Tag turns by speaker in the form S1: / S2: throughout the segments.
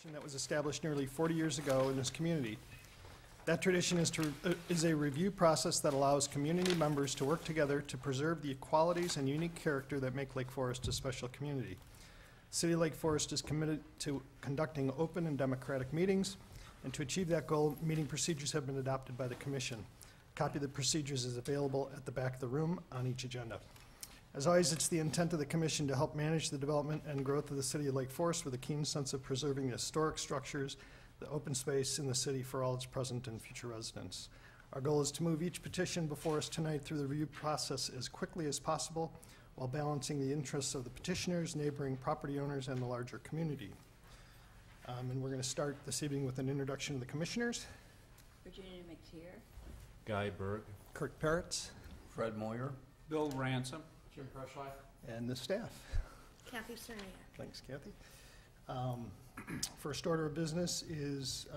S1: tradition that was established nearly 40 years ago in this community. That tradition is a review process that allows community members to work together to preserve the qualities and unique character that make Lake Forest a special community. City of Lake Forest is committed to conducting open and democratic meetings, and to achieve that goal, meeting procedures have been adopted by the Commission. A copy of the procedures is available at the back of the room on each agenda. As always, it's the intent of the Commission to help manage the development and growth of the City of Lake Forest with a keen sense of preserving the historic structures, the open space in the city for all its present and future residents. Our goal is to move each petition before us tonight through the review process as quickly as possible, while balancing the interests of the petitioners, neighboring property owners, and the larger community. And we're going to start this evening with an introduction of the commissioners.
S2: Virginia McTier.
S3: Guy Berg.
S1: Kirk Pairitz.
S4: Fred Moyer.
S3: Bill Ransom. Jim Preschleif.
S1: And the staff.
S2: Kathy Czerniak.
S1: Thanks, Kathy. First order of business is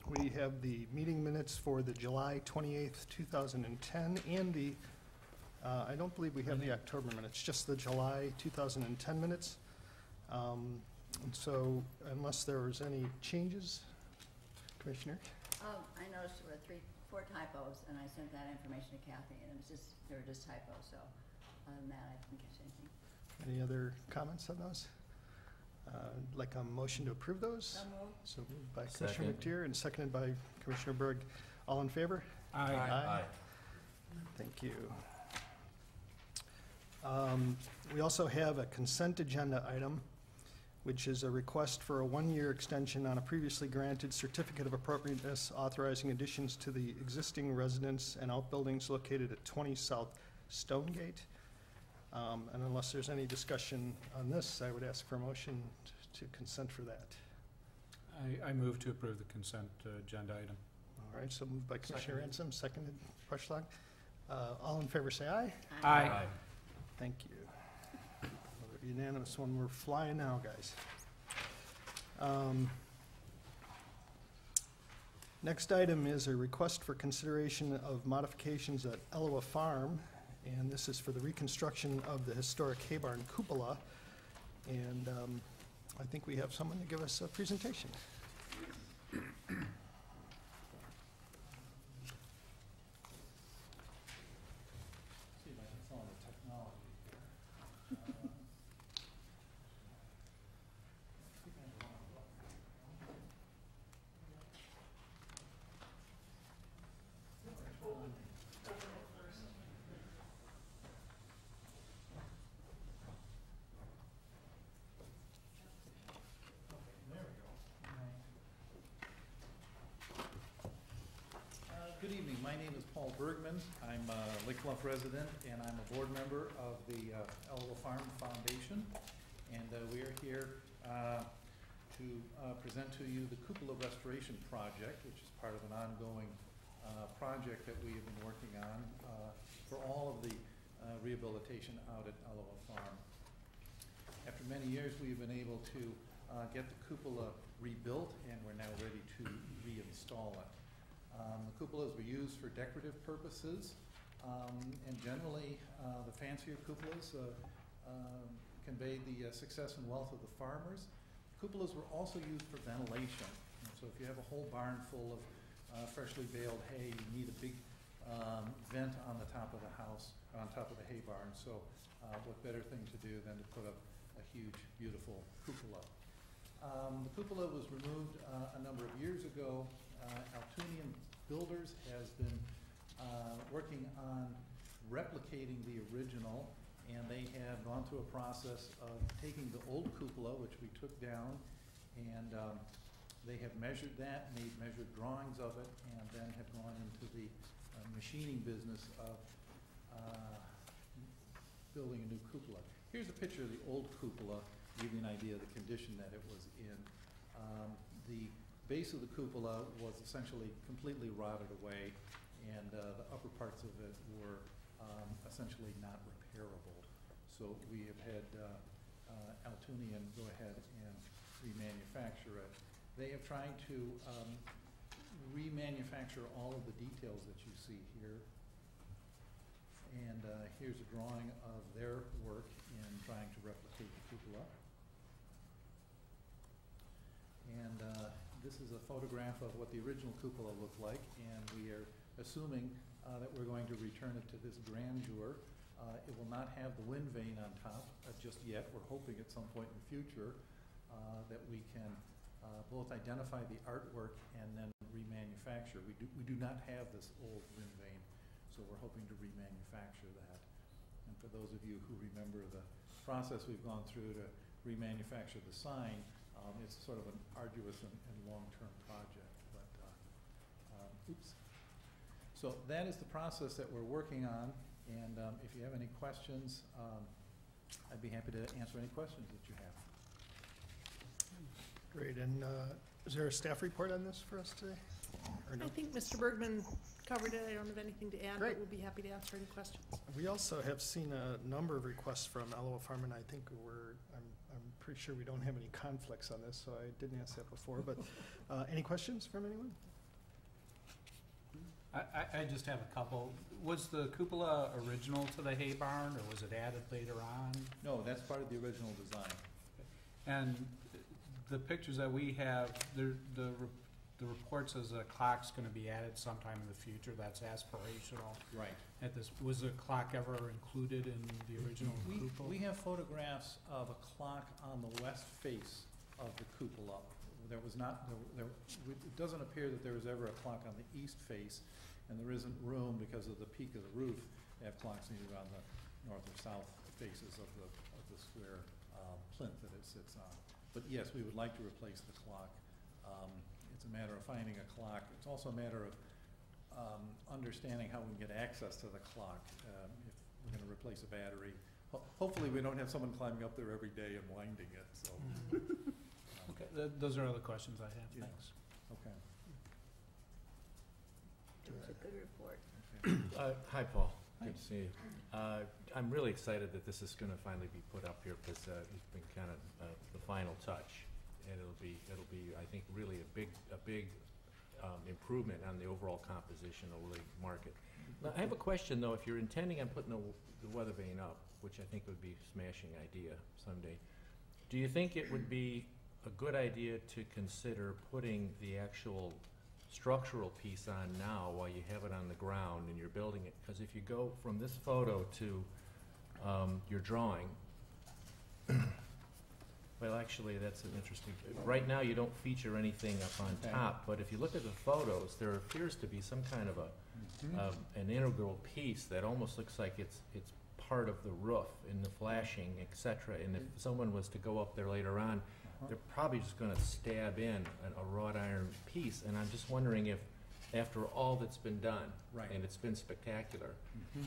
S1: we have the meeting minutes for the July 28th, 2010, and the, I don't believe we have the October minutes, just the July 2010 minutes. And so, unless there was any changes, Commissioner?
S2: I noticed there were 4 typos, and I sent that information to Kathy, and it was just, they were just typos, so other than that, I didn't catch anything.
S1: Any other comments on those? Like a motion to approve those?
S2: So moved.
S1: So moved by Commissioner McTier and seconded by Commissioner Berg. All in favor?
S3: Aye.
S1: Aye. Thank you. We also have a consent agenda item, which is a request for a 1-year extension on a previously granted certificate of appropriateness authorizing additions to the existing residence and outbuildings located at 20 South Stonegate. And unless there's any discussion on this, I would ask for a motion to consent for that.
S3: I move to approve the consent agenda item.
S1: All right, so moved by Commissioner Ransom, seconded Preschleif. All in favor say aye.
S3: Aye.
S1: Thank you. Another unanimous one. We're flying now, guys. Next item is a request for consideration of modifications at Elawa Farm, and this is for the reconstruction of the historic hay barn cupola. And I think we have someone to give us a presentation.
S5: Good evening. My name is Paul Bergmann. I'm a Lake Bluff resident, and I'm a board member of the Elawa Farm Foundation. And we are here to present to you the cupola restoration project, which is part of an ongoing project that we have been working on for all of the rehabilitation out at Elawa Farm. After many years, we've been able to get the cupola rebuilt, and we're now ready to reinstall it. The cupolas were used for decorative purposes, and generally the fancier cupolas conveyed the success and wealth of the farmers. Cupolas were also used for ventilation, and so if you have a whole barn full of freshly baled hay, you need a big vent on the top of the house, on top of the hay barn. So what better thing to do than to put up a huge, beautiful cupola. The cupola was removed a number of years ago. Altunian Builders has been working on replicating the original, and they have gone through a process of taking the old cupola, which we took down, and they have measured that, made measured drawings of it, and then have gone into the machining business of building a new cupola. Here's a picture of the old cupola to give you an idea of the condition that it was in. The base of the cupola was essentially completely rotted away, and the upper parts of it were essentially not repairable. So we have had Altunian go ahead and remanufacture it. They have tried to remanufacture all of the details that you see here. And here's a drawing of their work in trying to replicate the cupola. And this is a photograph of what the original cupola looked like, and we are assuming that we're going to return it to this grandeur. It will not have the wind vane on top just yet. We're hoping at some point in the future that we can both identify the artwork and then remanufacture. We do not have this old wind vane, so we're hoping to remanufacture that. And for those of you who remember the process we've gone through to remanufacture the sign, it's sort of an arduous and long-term project. But oops. So that is the process that we're working on, and if you have any questions, I'd be happy to answer any questions that you have.
S1: Great, and is there a staff report on this for us today? Or no?
S4: I think Mr. Bergmann covered it. I don't have anything to add,
S1: Great.
S4: but we'll be happy to answer any questions.
S1: We also have seen a number of requests from Elawa Farm, and I think I'm pretty sure we don't have any conflicts on this, so I didn't ask that before, but any questions from anyone?
S3: I just have a couple. Was the cupola original to the hay barn, or was it added later on?
S5: No, that's part of the original design.
S3: And the pictures that we have, the report says a clock's gonna be added sometime in the future. That's aspirational.
S5: Right.
S3: At this, was the clock ever included in the original cupola?
S5: We have photographs of a clock on the west face of the cupola. There was not, it doesn't appear that there was ever a clock on the east face, and there isn't room because of the peak of the roof to have clocks needed on the north or south faces of the square plinth that it sits on. But yes, we would like to replace the clock. It's a matter of finding a clock. It's also a matter of understanding how we can get access to the clock. If we're going to replace a battery, hopefully we don't have someone climbing up there every day and winding it. So.
S3: Okay, those are all the questions I have.
S5: Yeah.
S3: Thanks.
S5: Okay.
S2: It was a good report.
S5: Okay.
S6: Hi, Paul.
S5: Hi.
S6: Good to see you. I'm really excited that this is going to finally be put up here because it's been kind of the final touch, and it'll be I think really a big improvement on the overall composition of the market. Now, I have a question though. If you're intending on putting the weather vane up, which I think would be a smashing idea someday, do you think it would be a good idea to consider putting the actual structural piece on now while you have it on the ground and you're building it? Because if you go from this photo to your drawing, well, actually, that's an interesting. Right now, you don't feature anything up on
S5: Okay.
S6: top, but if you look at the photos, there appears to be some kind of an integral piece that almost looks like it's part of the roof in the flashing, etc. And if someone was to go up there later on, they're probably just going to stab in a wrought iron piece. And I'm just wondering if, after all that's been done,
S5: Right.
S6: and it's been spectacular,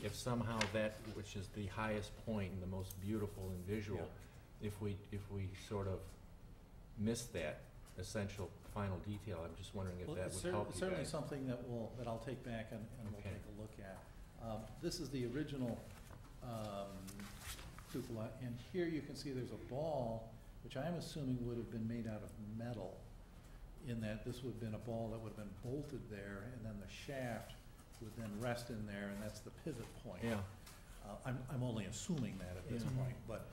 S6: if somehow that, which is the highest point and the most beautiful and visual, if we sort of miss that essential final detail, I'm just wondering if
S5: Well,
S6: that
S5: it's
S6: would help you
S5: certainly
S6: guys.
S5: something that I'll take back and we'll
S6: Okay.
S5: take a look at. This is the original cupola, and here you can see there's a ball, which I'm assuming would have been made out of metal, in that this would have been a ball that would have been bolted there, and then the shaft would then rest in there, and that's the pivot point.
S6: Yeah.
S5: I'm only assuming that at this
S6: Yeah.
S5: point, but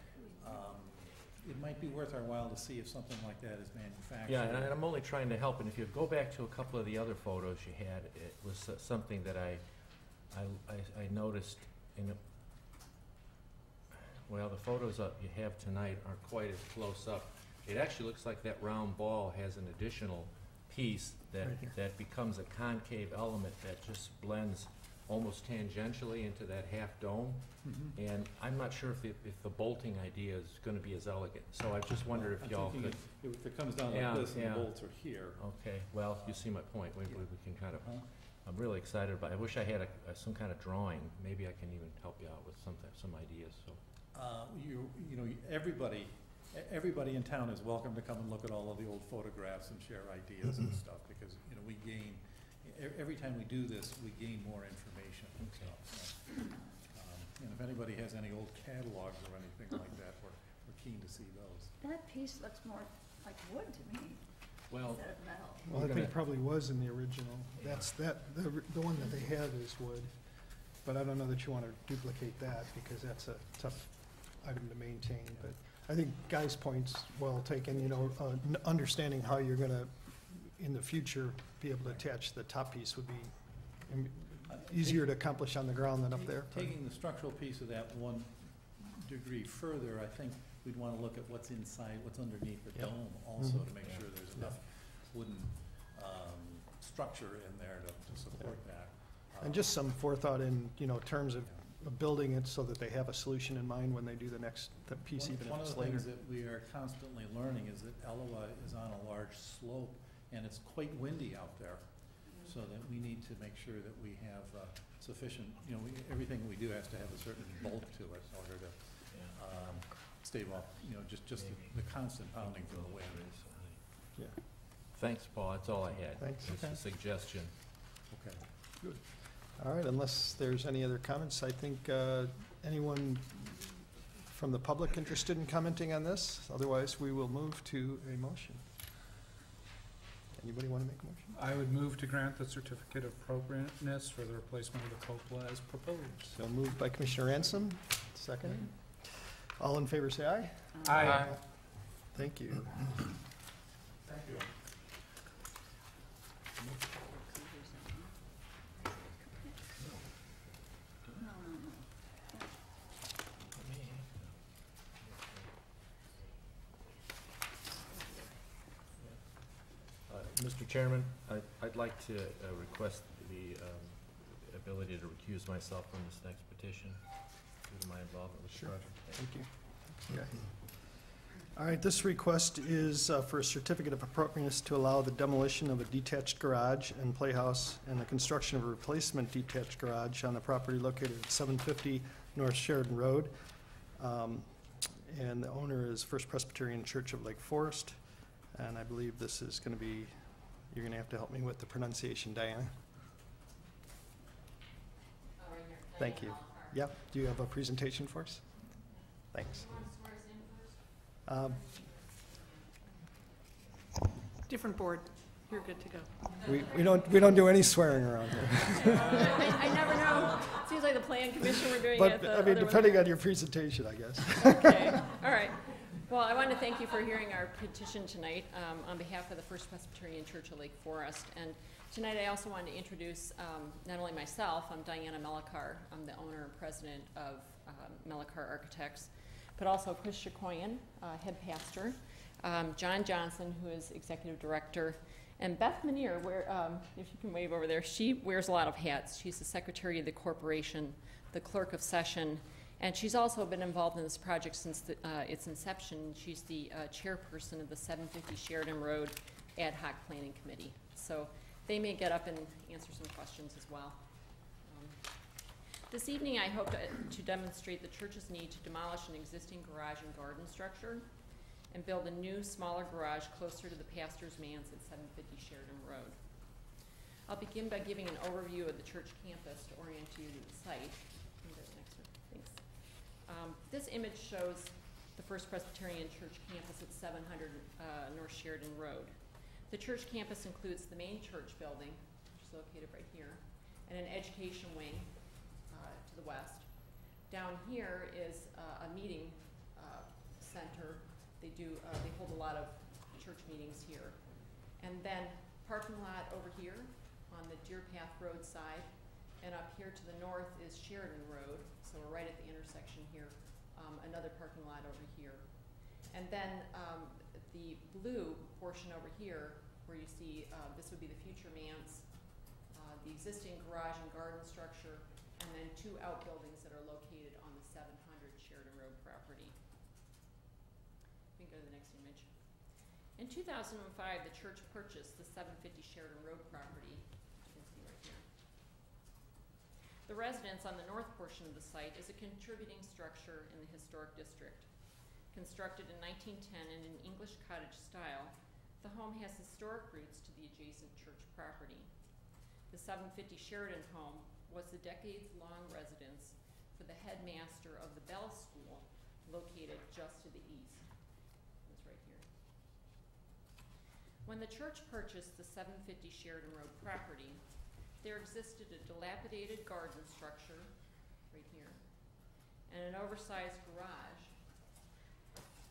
S5: it might be worth our while to see if something like that is manufactured.
S6: Yeah, and I'm only trying to help, and if you go back to a couple of the other photos you had, it was something that I noticed in the, well, the photos you have tonight aren't quite as close up. It actually looks like that round ball has an additional piece
S1: Right here.
S6: that becomes a concave element that just blends almost tangentially into that half dome.
S5: Mhm.
S6: And I'm not sure if the bolting idea is going to be as elegant. So I just wonder if
S5: I'm
S6: y'all
S5: thinking
S6: could.
S5: if it comes down
S6: Yeah,
S5: like this and
S6: yeah.
S5: the bolts are here.
S6: Okay, well, you see my point. We can kind of.
S5: Uh-huh.
S6: I'm really excited about it. I wish I had some kind of drawing. Maybe I can even help you out with some ideas. So.
S5: You know, everybody in town is welcome to come and look at all of the old photographs and share ideas and stuff, because, you know, we gain, every time we do this, we gain more information and stuff. So, and if anybody has any old catalogs or anything like that, we're keen to see those.
S2: That piece looks more like wood to me
S6: Well,
S2: instead of metal.
S1: Well, I
S6: We're
S1: think
S6: gonna-
S1: probably was in the original. That's, the one that they have is wood, but I don't know that you want to duplicate that, because that's a tough item to maintain, but I think Guy's point's well taken, you know, understanding how you're gonna, in the future, be able to attach the top piece would be easier to accomplish on the ground than up there.
S5: Taking the structural piece of that one degree further, I think we'd want to look at what's inside, what's underneath the
S1: Yep.
S5: dome also
S1: Mhm.
S5: to make sure there's enough wooden structure in there to support that.
S1: And just some forethought in, you know, terms of building it so that they have a solution in mind when they do the next, the piece even
S5: One
S1: if
S5: of
S1: it's
S5: the
S1: later.
S5: things that we are constantly learning is that Elawa is on a large slope and it's quite windy out there. So that we need to make sure that we have sufficient, you know, everything we do has to have a certain bulk to it in order to stave off, you know, just the constant pounding from the wind.
S1: Yeah,
S6: Thanks, Paul, that's all I had.
S1: Thanks.
S6: Just
S1: Okay.
S6: a suggestion.
S5: Okay.
S1: all right, unless there's any other comments, I think anyone from the public interested in commenting on this? Otherwise, we will move to a motion. Anybody want to make a motion?
S3: I would move to grant the certificate of appropriateness for the replacement of the cupola as proposed.
S1: So moved by Commissioner Ransom, seconded. All in favor, say aye.
S3: Aye.
S1: Thank you.
S5: Thank you.
S6: Mr. Chairman, I'd like to request the ability to recuse myself from this next petition due to my involvement with the
S1: Sure.
S6: project.
S1: Thank you. Okay. All right, this request is for a certificate of appropriateness to allow the demolition of a detached garage and playhouse and the construction of a replacement detached garage on the property located at 750 North Sheridan Road. And the owner is First Presbyterian Church of Lake Forest. And I believe this is going to be, you're going to have to help me with the pronunciation, Diana. Thank you. Yep. Do you have a presentation for us? Thanks.
S4: Different board. You're good to go.
S1: We don't do any swearing around here.
S7: I never know. Seems like the plan commission we're doing
S1: But,
S7: it.
S1: I mean, depending on your presentation, I guess.
S7: Okay, all right. Well, I want to thank you for hearing our petition tonight on behalf of the First Presbyterian Church of Lake Forest. And tonight I also wanted to introduce not only myself, I'm Diana Melikar. I'm the owner and president of Melikar Architects, but also Chris Shakoyan, head pastor, John Johnson, who is executive director, and Beth Manier, if you can wave over there, she wears a lot of hats. She's the secretary of the corporation, the clerk of session, and she's also been involved in this project since its inception. She's the chairperson of the 750 Sheridan Road Ad Hoc Planning Committee. So they may get up and answer some questions as well. This evening I hope to demonstrate the church's need to demolish an existing garage and garden structure and build a new, smaller garage closer to the pastor's manse at 750 Sheridan Road. I'll begin by giving an overview of the church campus to orient you to the site. Can you go to the next one? Thanks. This image shows the First Presbyterian Church campus at 700 North Sheridan Road. The church campus includes the main church building, which is located right here, and an education wing to the west. Down here is a meeting center. They hold a lot of church meetings here. And then parking lot over here on the Deer Path Road side, and up here to the north is Sheridan Road, so we're right at the intersection here. Another parking lot over here. And then the blue portion over here, where you see this would be the future manse, the existing garage and garden structure, and then two outbuildings that are located on the 700 Sheridan Road property. We can go to the next image. In 2005, the church purchased the 750 Sheridan Road property, which you can see right here. The residence on the north portion of the site is a contributing structure in the historic district. Constructed in 1910 in an English cottage style, the home has historic roots to the adjacent church property. The 750 Sheridan home was the decades-long residence for the headmaster of the Bell School, located just to the east. It's right here. When the church purchased the 750 Sheridan Road property, there existed a dilapidated garden structure, right here, and an oversized garage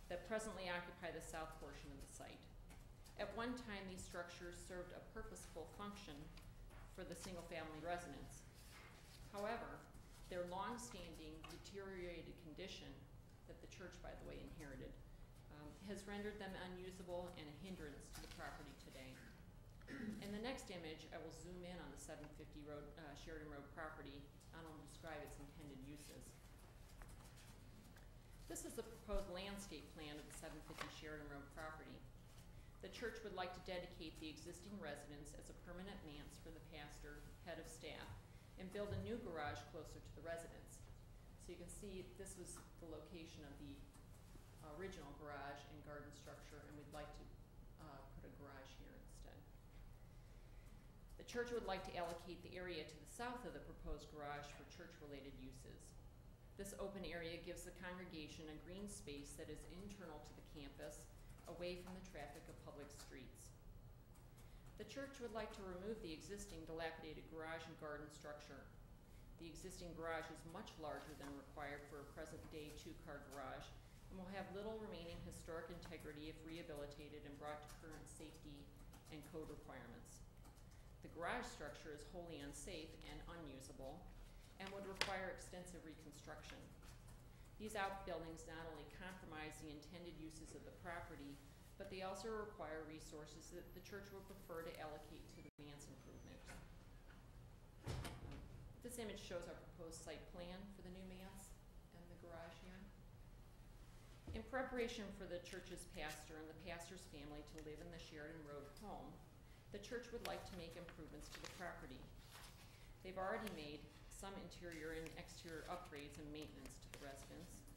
S7: that presently occupy the south portion of the site. At one time, these structures served a purposeful function for the single-family residence. However, their long-standing deteriorated condition, that the church, by the way, inherited, has rendered them unusable and a hindrance to the property today. In the next image, I will zoom in on the 750 Sheridan Road property, and I'll describe its intended uses. This is the proposed landscape plan of the 750 Sheridan Road property. The church would like to dedicate the existing residence as a permanent manse for the pastor, head of staff, and build a new garage closer to the residence. So you can see this was the location of the original garage and garden structure, and we'd like to put a garage here instead. The church would like to allocate the area to the south of the proposed garage for church-related uses. This open area gives the congregation a green space that is internal to the campus, away from the traffic of public streets. The church would like to remove the existing dilapidated garage and garden structure. The existing garage is much larger than required for a present-day two-car garage and will have little remaining historic integrity if rehabilitated and brought to current safety and code requirements. The garage structure is wholly unsafe and unusable and would require extensive reconstruction. These outbuildings not only compromise the intended uses of the property, but they also require resources that the church would prefer to allocate to the manse improvement. This image shows our proposed site plan for the new manse and the garage here. In preparation for the church's pastor and the pastor's family to live in the Sheridan Road home, the church would like to make improvements to the property. They've already made some interior and exterior upgrades and maintenance to the residence,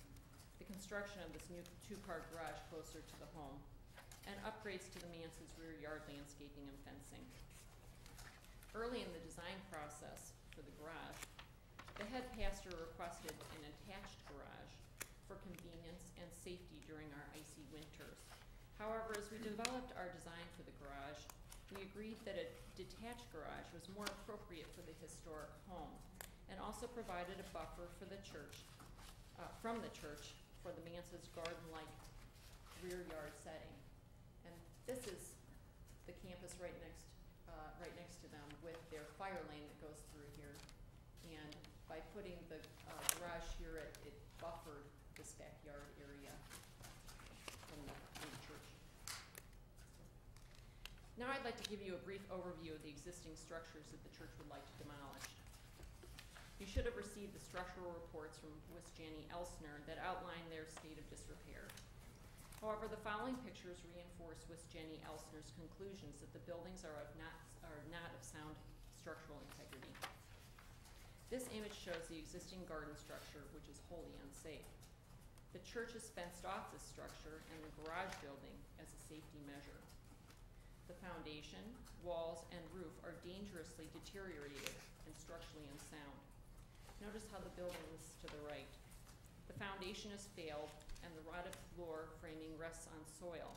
S7: the construction of this new two-car garage closer to the home, and upgrades to the manse's rear yard landscaping and fencing. Early in the design process for the garage, the head pastor requested an attached garage for convenience and safety during our icy winters. However, as we developed our design for the garage, we agreed that a detached garage was more appropriate for the historic home and also provided a buffer for the church, from the church for the manse's garden-like rear yard setting. And this is the campus right next to them with their fire lane that goes through here. And by putting the garage here, it buffered this backyard area from the church. Now I'd like to give you a brief overview of the existing structures that the church would like to demolish. You should have received the structural reports from Wisjani Elsner that outline their state of disrepair. However, the following pictures reinforce Wisjani Elsner's conclusions that the buildings are not of sound structural integrity. This image shows the existing garden structure, which is wholly unsafe. The church has fenced off this structure and the garage building as a safety measure. The foundation, walls, and roof are dangerously deteriorated and structurally unsound. Notice how the building is to the right. The foundation has failed and the rotted floor framing rests on soil.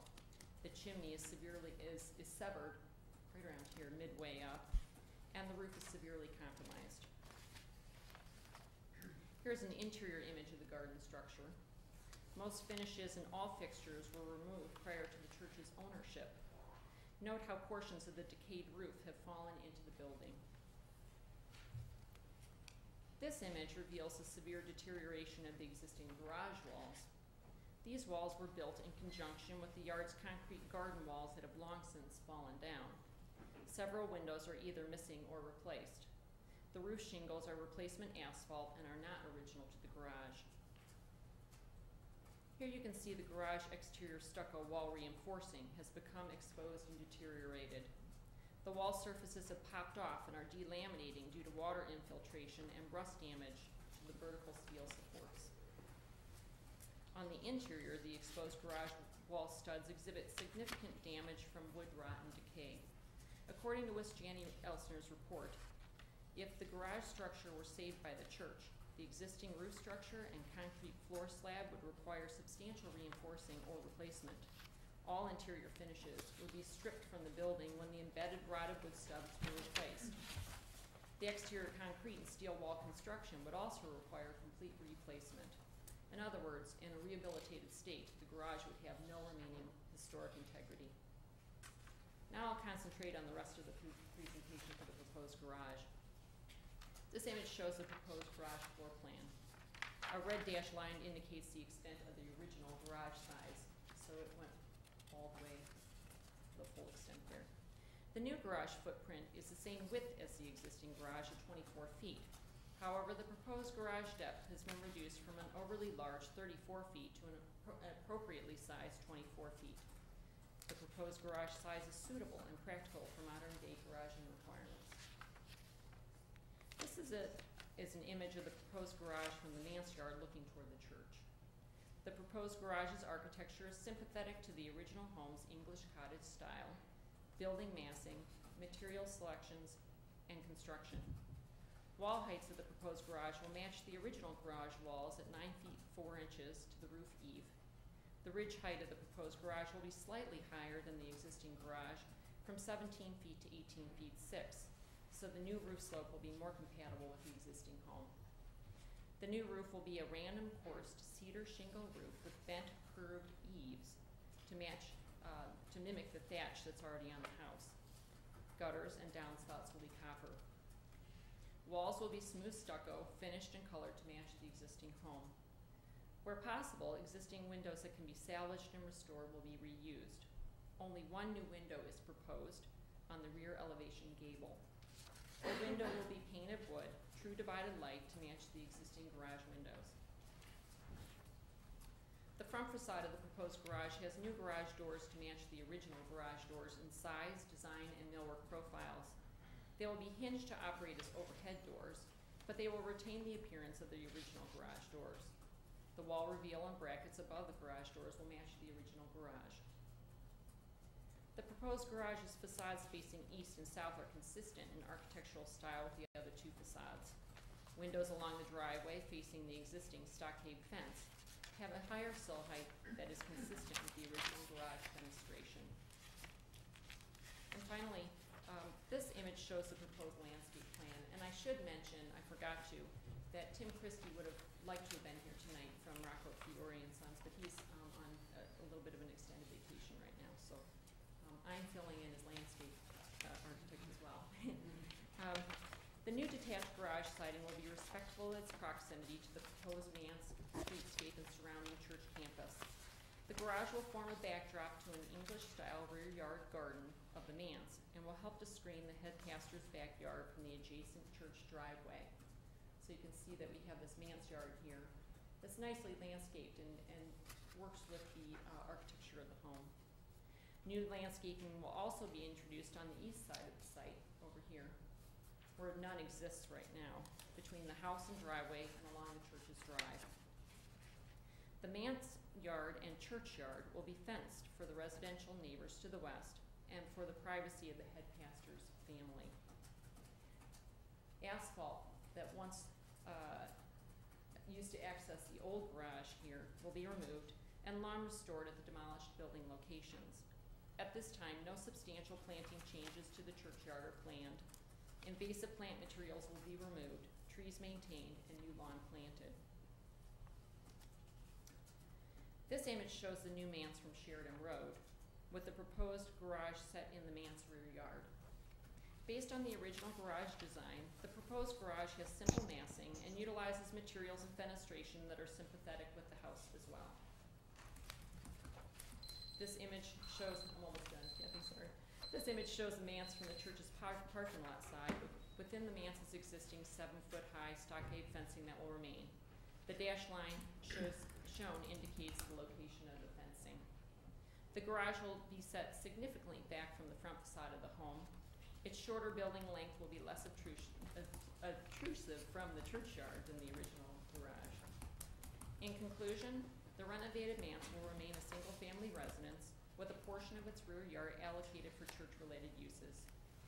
S7: The chimney is severed right around here, midway up, and the roof is severely compromised. Here's an interior image of the garden structure. Most finishes and all fixtures were removed prior to the church's ownership. Note how portions of the decayed roof have fallen into the building. This image reveals the severe deterioration of the existing garage walls. These walls were built in conjunction with the yard's concrete garden walls that have long since fallen down. Several windows are either missing or replaced. The roof shingles are replacement asphalt and are not original to the garage. Here you can see the garage exterior stucco wall reinforcing has become exposed and deteriorated. The wall surfaces have popped off and are delaminating due to water infiltration and rust damage to the vertical steel supports. On the interior, the exposed garage wall studs exhibit significant damage from wood rot and decay. According to Wisjani Elsner's report, if the garage structure were saved by the church, the existing roof structure and concrete floor slab would require substantial reinforcing or replacement. All interior finishes would be stripped from the building when the embedded rotted wood stubs were replaced. The exterior concrete and steel wall construction would also require complete replacement. In other words, in a rehabilitated state, the garage would have no remaining historic integrity. Now I'll concentrate on the rest of the presentation for the proposed garage. This image shows the proposed garage floor plan. A red dashed line indicates the extent of the original garage size, so it went all the way the full extent there. The new garage footprint is the same width as the existing garage at 24 feet. However, the proposed garage depth has been reduced from an overly large 34 feet to an appropriately sized 24 feet. The proposed garage size is suitable and practical for modern-day garaging requirements. This is an image of the proposed garage from the manse yard looking toward the church. The proposed garage's architecture is sympathetic to the original home's English cottage style, building massing, material selections, and construction. Wall heights of the proposed garage will match the original garage walls at 9 feet 4 inches to the roof eave. The ridge height of the proposed garage will be slightly higher than the existing garage, from 17 feet to 18 feet 6, so the new roof slope will be more compatible with the existing home. The new roof will be a random coursed cedar shingle roof with bent curved eaves to mimic the thatch that's already on the house. Gutters and downspouts will be copper. Walls will be smooth stucco, finished and colored to match the existing home. Where possible, existing windows that can be salvaged and restored will be reused. Only one new window is proposed on the rear elevation gable. The window will be painted wood, true divided light to match the existing garage windows. The front facade of the proposed garage has new garage doors to match the original garage doors in size, design, and millwork profiles. They will be hinged to operate as overhead doors, but they will retain the appearance of the original garage doors. The wall reveal and brackets above the garage doors will match the original garage. The proposed garage's facades facing east and south are consistent in architectural style with the other two facades. Windows along the driveway facing the existing stockade fence have a higher sill height that is consistent with the original garage fenestration. And finally, this image shows the proposed landscape plan, and I should mention, I forgot to, that Tim Christie would have liked to have been here tonight from Rajkovich and Sons, but he's on a little bit of an extended vacation right now, so I'm filling in as landscape architect as well. The new detached garage siding will be respectful of its proximity to the proposed manse, streetscape, and surrounding church campus. The garage will form a backdrop to an English-style rear yard garden of the manse and will help to screen the head pastor's backyard from the adjacent church driveway. So you can see that we have this manse yard here that's nicely landscaped and works with the architecture of the home. New landscaping will also be introduced on the east side of the site over here, where none exists right now, between the house and driveway and along the church's drive. The manse yard and church yard will be fenced for the residential neighbors to the west and for the privacy of the head pastor's family. Asphalt that once used to access the old garage here will be removed and lawn restored at the demolished building locations. At this time, no substantial planting changes to the churchyard are planned. Invasive plant materials will be removed, trees maintained, and new lawn planted. This image shows the new manse from Sheridan Road, with the proposed garage set in the manse rear yard. Based on the original garage design, the proposed garage has simple massing and utilizes materials and fenestration that are sympathetic with the house as well. This image shows, I'm almost done, Kathy, sorry. This image shows the manse from the church's parking lot side. Within the manse's existing 7-foot-high stockade fencing that will remain. The dashed line shown indicates the location of the fencing. The garage will be set significantly back from the front facade of the home. Its shorter building length will be less obtrusive from the churchyard than the original garage. In conclusion, the renovated manse will remain a single-family residence with a portion of its rear yard allocated for church-related uses.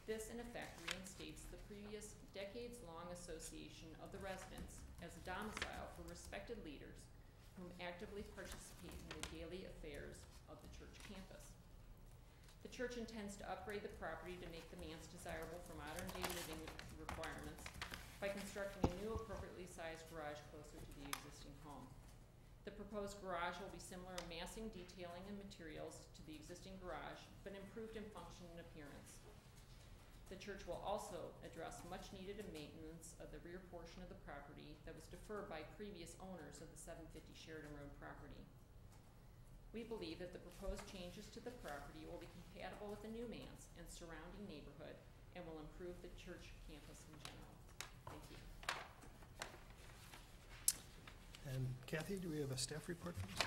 S7: This, in effect, reinstates the previous decades-long association of the residence as a domicile for respected leaders whom actively participate in the daily affairs of the church campus. The church intends to upgrade the property to make the manse desirable for modern-day living requirements by constructing a new appropriately sized garage closer to the existing home. The proposed garage will be similar in massing, detailing, and materials to the existing garage, but improved in function and appearance. The church will also address much-needed maintenance of the rear portion of the property that was deferred by previous owners of the 750 Sheridan Road property. We believe that the proposed changes to the property will be compatible with the new manse and surrounding neighborhood and will improve the church campus in general. Thank you.
S1: And Kathy, do we have a staff report for this?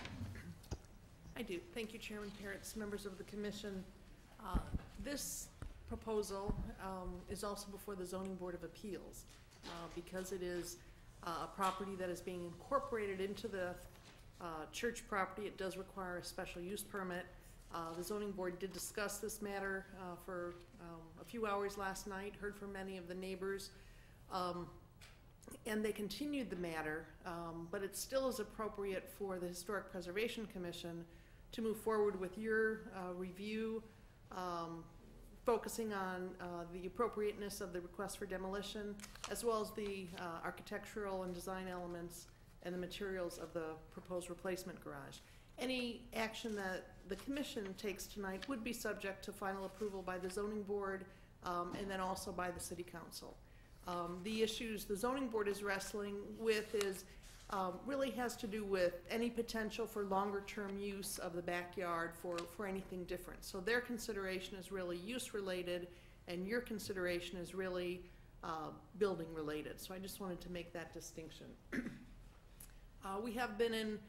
S4: I do. Thank you, Chairman Pairitz, members of the commission. This proposal is also before the Zoning Board of Appeals because it is a property that is being incorporated into the church property. It does require a special use permit. The Zoning Board did discuss this matter for a few hours last night, heard from many of the neighbors, and they continued the matter, but it still is appropriate for the Historic Preservation Commission to move forward with your review, focusing on the appropriateness of the request for demolition, as well as the architectural and design elements and the materials of the proposed replacement garage. Any action that the commission takes tonight would be subject to final approval by the zoning board and then also by the city council. The issues the zoning board is wrestling with is really has to do with any potential for longer term use of the backyard for anything different. So their consideration is really use related and your consideration is really building related. So I just wanted to make that distinction. We have been in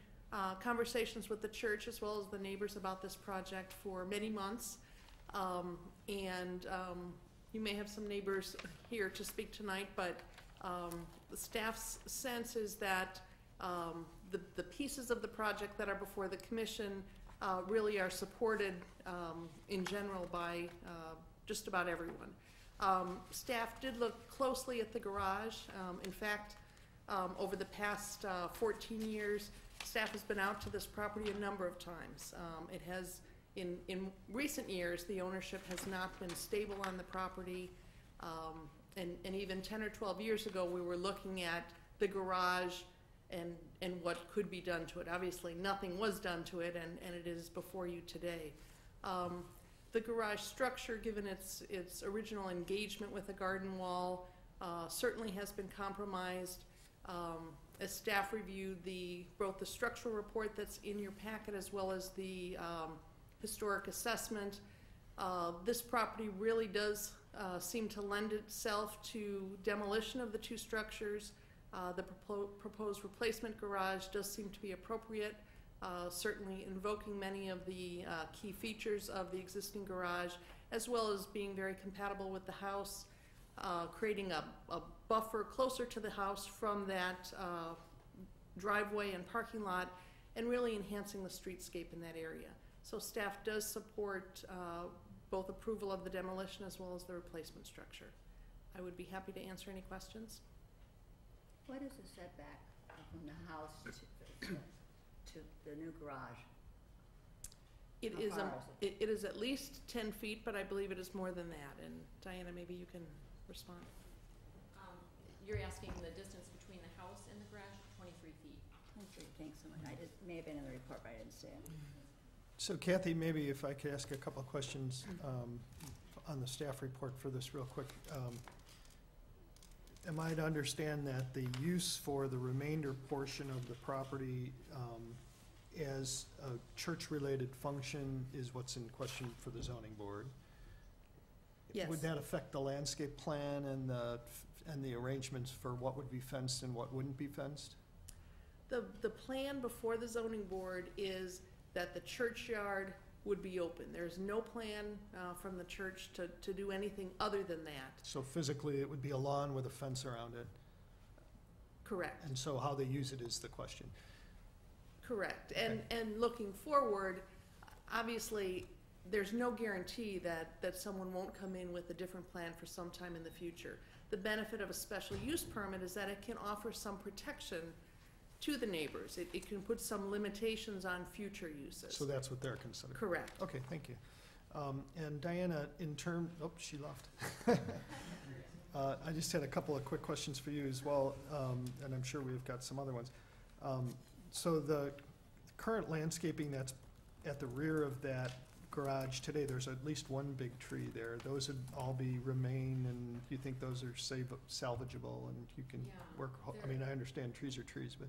S4: conversations with the church as well as the neighbors about this project for many months. You may have some neighbors here to speak tonight, but the staff's sense is that the pieces of the project that are before the commission really are supported in general by just about everyone. Staff did look closely at the garage. In fact, over the past 14 years, staff has been out to this property a number of times. It has, in recent years, the ownership has not been stable on the property. And even 10 or 12 years ago, we were looking at the garage and what could be done to it. Obviously, nothing was done to it, and it is before you today. The garage structure, given its original engagement with the garden wall, certainly has been compromised. As staff reviewed both the structural report that's in your packet as well as the historic assessment, this property really does seem to lend itself to demolition of the two structures. The proposed replacement garage does seem to be appropriate, certainly invoking many of the key features of the existing garage, as well as being very compatible with the house, creating a buffer closer to the house from that driveway and parking lot, and really enhancing the streetscape in that area. So staff does support both approval of the demolition as well as the replacement structure. I would be happy to answer any questions.
S2: What is the setback from the house to the new garage?
S4: It
S2: How
S4: is
S2: far is
S4: it is at least 10 feet, but I believe it is more than that. And Diana, maybe you can respond.
S7: You're asking the distance between the house and the garage, 23 feet.
S2: 23, thanks so much. It may have been in the report, but I didn't see it.
S1: So Kathy, maybe if I could ask a couple of questions on the staff report for this real quick. Am I to understand that the use for the remainder portion of the property as a church-related function is what's in question for the zoning board?
S4: Yes.
S1: Would that affect the landscape plan and the arrangements for what would be fenced and what wouldn't be fenced?
S4: The plan before the zoning board is that the churchyard would be open. There's no plan from the church to do anything other than that.
S1: So physically, it would be a lawn with a fence around it,
S4: Correct.
S1: and so how they use it is the question.
S4: Correct.
S1: Okay.
S4: And looking forward, obviously, there's no guarantee that someone won't come in with a different plan for some time in the future. The benefit of a special use permit is that it can offer some protection to the neighbors. It can put some limitations on future uses.
S1: So that's what they're considering?
S4: Correct.
S1: Okay, thank you. And Diana, she left. I just had a couple of quick questions for you as well, and I'm sure we've got some other ones. So the current landscaping that's at the rear of that garage today, there's at least one big tree there. Those would all remain, and you think those are salvageable and you can
S7: Yeah,
S1: work, I mean, I understand trees are trees, but,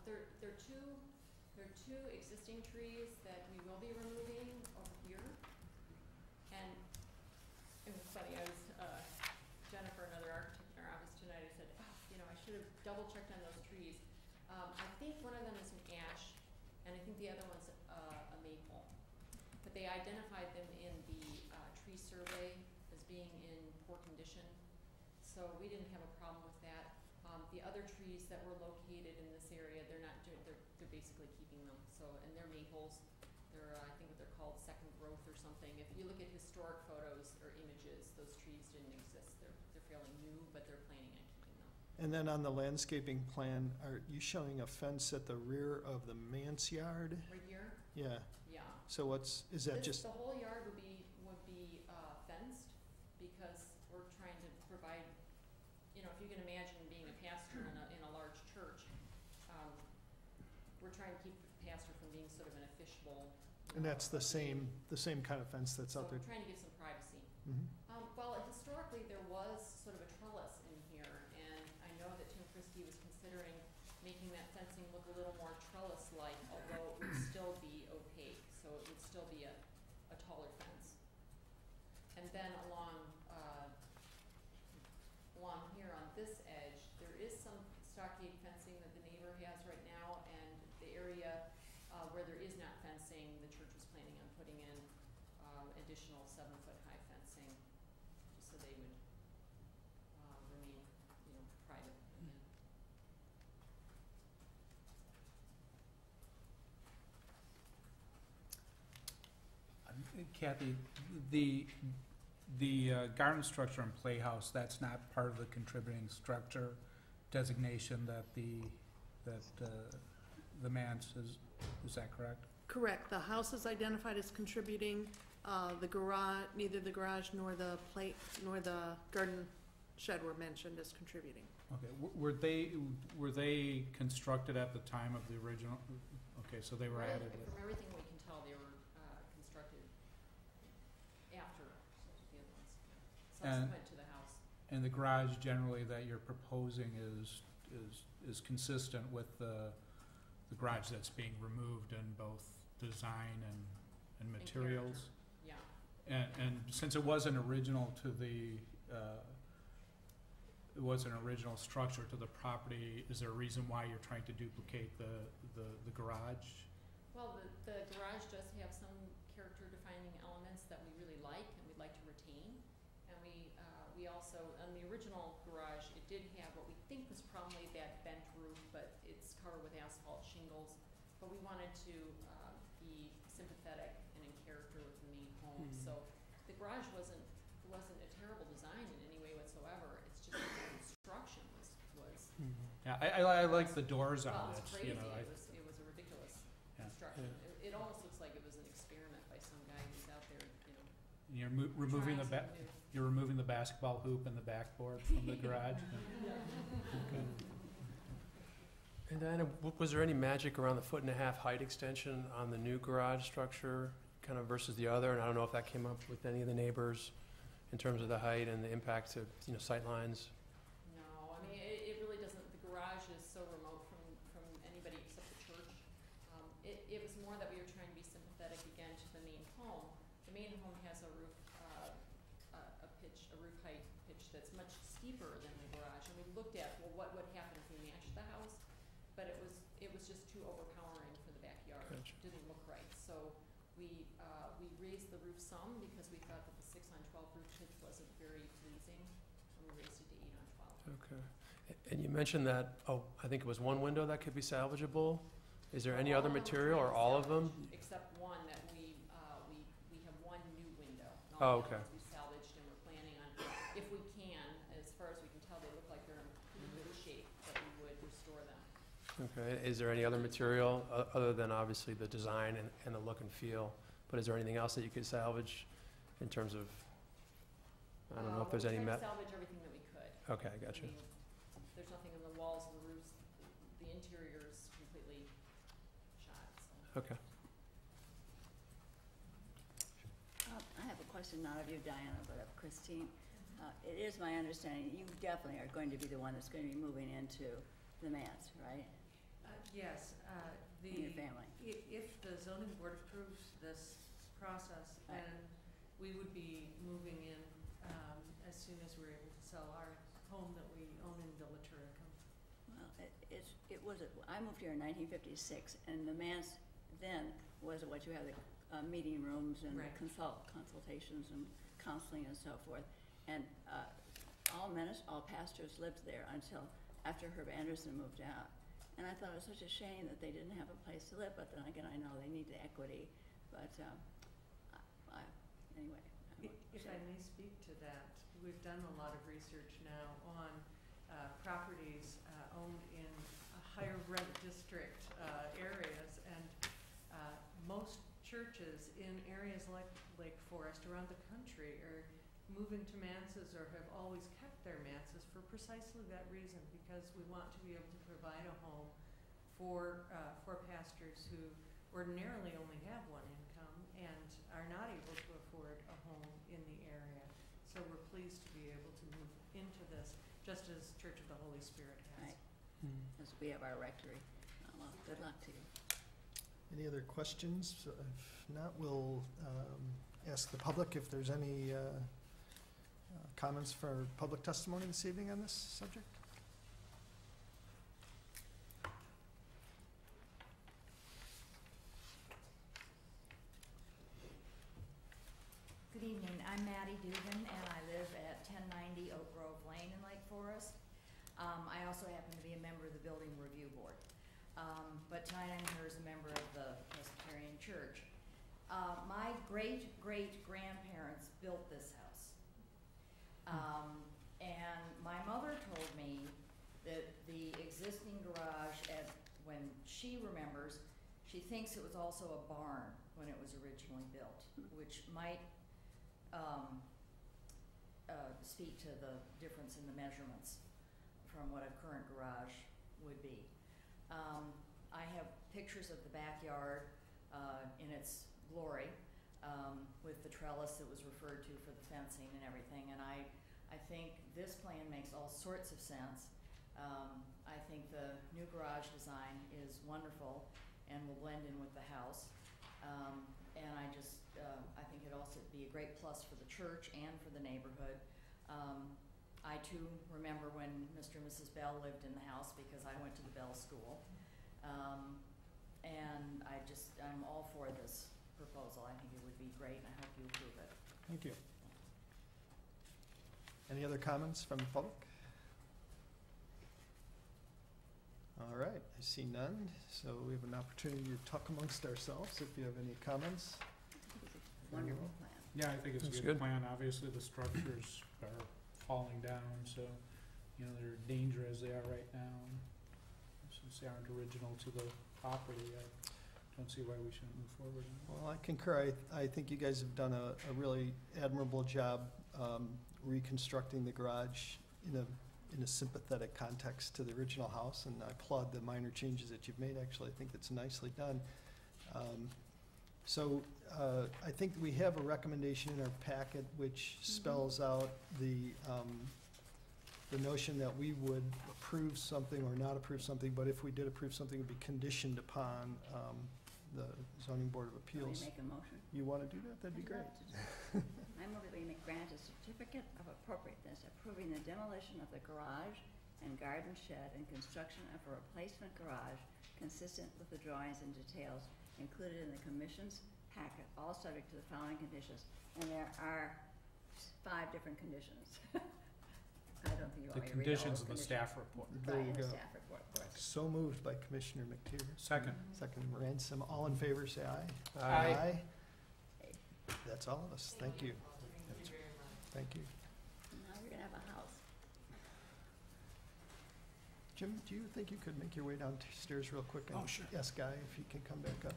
S7: There are two existing trees that we will be removing over here. And it was funny, I was, Jennifer, another architect in our office tonight, I said, oh, you know, I should have double checked on those trees. I think one of them is an ash, and I think the other one's a maple. But they identified them in the tree survey as being in poor condition, so we didn't have a problem with that. The other trees that were located in this area, they're not doing, they're basically keeping them, so, and they're maples. They're, I think what they're called second growth or something. If you look at historic photos or images, those trees didn't exist. They're fairly new, but they're planning on keeping them.
S1: and then on the landscaping plan, are you showing a fence at the rear of the manse yard?
S7: Right here?
S1: Yeah,
S7: Yeah.
S1: so is that just,
S7: The whole yard would be fenced, because we're trying to provide, you know, if you can imagine being a pastor in a large church, we're trying to keep the pastor from being sort of an official.
S1: and that's the same kind of fence that's
S7: So
S1: out there?
S7: we're trying to give some privacy.
S1: Mhm.
S7: Well, historically, there was sort of a trellis in here, and I know that Tim Christie was considering making that fencing look a little more trellis-like, although it would still be opaque, so it would still be a taller fence. And then along here on this edge, there is some stockade fencing that the neighbor has right now, and the area where there is not fencing, the church was planning on putting in additional 7-foot-high fencing, just so they would remain, you know, private again.
S3: Kathy, the garden structure and playhouse, that's not part of the contributing structure designation that the manse is that correct?
S4: Correct. The house is identified as contributing. The garage, neither the garage nor the garden shed were mentioned as contributing.
S3: Okay, were they constructed at the time of the original? Okay, so they were
S7: Really,
S3: added.
S7: from everything we can tell, they were constructed after the other ones, subsequent to the house.
S3: And the garage generally that you're proposing is consistent with the garage that's being removed in both design and materials?
S7: Yeah.
S3: And since it wasn't original to the, it was an original structure to the property, is there a reason why you're trying to duplicate the garage?
S7: Well, the garage does have some character defining elements that we really like and we'd like to retain. And we also, on the original garage, it did have what we think was probably that bent roof, but it's covered with asphalt shingles. But we wanted to be sympathetic and in character with the main home. So the garage wasn't a terrible design in any way whatsoever. It's just the construction was.
S3: Yeah, I like the doors on
S7: Well,
S3: it,
S7: it's crazy.
S3: you know.
S7: It was a ridiculous
S3: Yeah.
S7: construction. It almost looks like it was an experiment by some guy who's out there, you know,
S3: You're removing the
S7: trying something new.
S3: you're removing the basketball hoop and the backboard from the garage? Okay.
S8: And Diana, was there any magic around the 1.5-foot height extension on the new garage structure, kind of versus the other? And I don't know if that came up with any of the neighbors in terms of the height and the impact to, sight lines.
S7: No, I mean, it really doesn't, the garage is so remote from anybody except the church. It was more that we were trying to be sympathetic again to the main home. The main home has a roof, a roof height pitch that's much steeper than the garage. And we looked at, well, what would happen if we matched the house? But it was just too overpowering for the backyard.
S8: Gotcha.
S7: Didn't look right. So we raised the roof some because we thought that the 6-on-12 roof pitch wasn't very pleasing, and we raised it to 8-on-12.
S8: Okay. And you mentioned that, I think it was one window that could be salvageable. Is there any
S7: All
S8: other
S7: of them
S8: material or
S7: are
S8: all of them?
S7: salvaged, except one that we have one new window. And
S8: Oh,
S7: all the
S8: okay.
S7: others we salvaged, and we're planning on, if we can, as far as we can tell, they look like they're in pretty good shape, that we would restore them.
S8: Okay. Is there any other material other than obviously the design and the look and feel? But is there anything else that you could salvage in terms of, I don't know if there's any
S7: We tried to salvage everything that we could.
S8: Okay,
S7: I
S8: gotcha.
S7: mean, there's nothing in the walls, the roofs, the interior is completely shot, so.
S8: Okay.
S2: I have a question, not of you, Diana, but of Christine. It is my understanding you definitely are going to be the one that's going to be moving into the manse, right?
S9: Yes,
S2: In your family.
S9: if the zoning board approves this process,
S2: Right.
S9: then we would be moving in as soon as we're able to sell our home that we own in Villa Turicum.
S2: Well, it was, I moved here in 1956, and the manse then was what you have, the meeting rooms and
S9: Right.
S2: consultations and counseling and so forth. And all pastors lived there until after Herb Anderson moved out. And I thought it was such a shame that they didn't have a place to live, but then again, I know they need the equity. But anyway.
S9: If I may speak to that, we've done a lot of research now on properties owned in higher rent district areas, and most churches in areas like Lake Forest around the country are moving to manses or have always kept their manses for precisely that reason, because we want to be able to provide a home for pastors who ordinarily only have one income and are not able to afford a home in the area. So we're pleased to be able to move into this, just as Church of the Holy Spirit has.
S2: Right. As we have our rectory. Well, good luck to you.
S1: Any other questions? If not, we'll ask the public if there's any comments for public testimony this evening on this subject.
S10: Good evening, I'm Maddie Dugan, and I live at 1090 Oak Grove Lane in Lake Forest. I also happen to be a member of the Building Review Board. But tonight I'm here as a member of the Presbyterian Church. My great-great-grandparents built this house. And my mother told me that the existing garage, when she remembers, she thinks it was also a barn when it was originally built, which might speak to the difference in the measurements from what a current garage would be. I have pictures of the backyard in its glory, with the trellis that was referred to for the fencing and everything, and I think this plan makes all sorts of sense. I think the new garage design is wonderful and will blend in with the house. And I think it also be a great plus for the church and for the neighborhood. I too remember when Mr. and Mrs. Bell lived in the house because I went to the Bell School. And I'm all for this proposal. I think it would be great, and I hope you approve it.
S1: Thank you. Any other comments from the public? All right, I see none, so we have an opportunity to talk amongst ourselves if you have any comments.
S2: It's a wonderful plan.
S3: Yeah, I think it's a
S8: That's
S3: good
S8: good.
S3: plan. Obviously, the structures are falling down, so, you know, they're in danger as they are right now. And since they aren't original to the property, I don't see why we shouldn't move forward.
S1: Well, I concur. I think you guys have done a really admirable job reconstructing the garage in a sympathetic context to the original house, and I applaud the minor changes that you've made. Actually, I think it's nicely done. So I think we have a recommendation in our packet which spells out the notion that we would approve something or not approve something, but if we did approve something, it would be conditioned upon the zoning board of
S2: Let
S1: appeals.
S2: me make a motion.
S1: You want to do that? That'd be great.
S2: I move that we grant a certificate of appropriateness approving the demolition of the garage and garden shed and construction of a replacement garage consistent with the drawings and details included in the commission's packet, all subject to the following conditions. And there are 5 different conditions. I don't think you
S3: The
S2: want me to read all
S3: conditions
S2: the
S3: of the staff report.
S1: There
S2: Right,
S1: you
S2: in the
S1: go.
S2: staff report, of course.
S1: So moved by Commissioner McTier.
S3: Second.
S1: Second, Ransom. All in favor, say aye.
S3: Aye.
S1: That's all of us. Thank you.
S9: Thank you very much.
S1: Thank you.
S2: Now we're gonna have a house.
S1: Jim, do you think you could make your way downstairs real quick?
S8: Oh, sure.
S1: Yes, Guy, if you can come back up.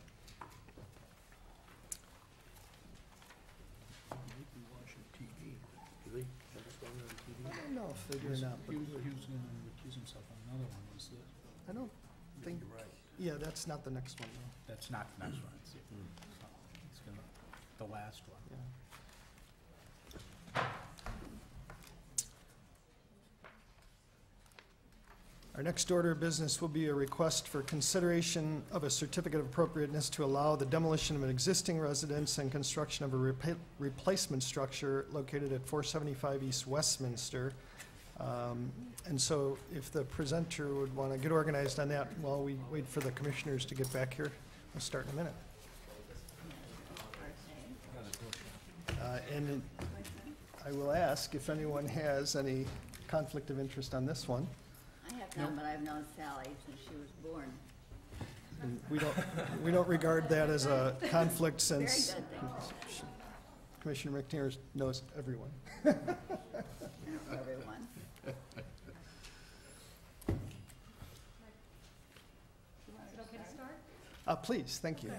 S11: Do they have us on TV?
S1: I don't know if they do or not, but
S3: He was gonna recuse himself on another one, was this?
S1: I don't think,
S11: You're right.
S1: Yeah, that's not the next one, though.
S3: That's not the next one. It's the last one.
S1: Yeah. Our next order of business will be a request for consideration of a certificate of appropriateness to allow the demolition of an existing residence and construction of a replacement structure located at 475 East Westminster. And so if the presenter would want to get organized on that while we wait for the commissioners to get back here, we'll start in a minute. And I will ask if anyone has any conflict of interest on this one.
S2: I have none, but I've known Sally since she was born.
S1: And we don't regard that as a conflict
S2: Very
S1: since
S2: good thing.
S1: Commissioner McTier knows everyone.
S2: Everyone.
S11: Is it okay to start?
S1: Please, thank you.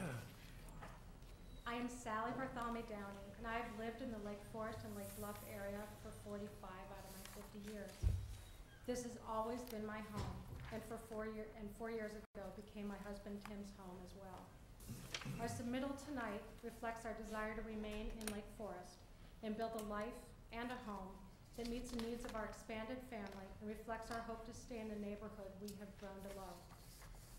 S11: I am Sally Bartholomew Downey, and I've lived in the Lake Forest and Lake Bluff area for 45 out of my 50 years. This has always been my home, and 4 years ago became my husband Tim's home as well. Our submittal tonight reflects our desire to remain in Lake Forest and build a life and a home that meets the needs of our expanded family and reflects our hope to stay in the neighborhood we have grown to love.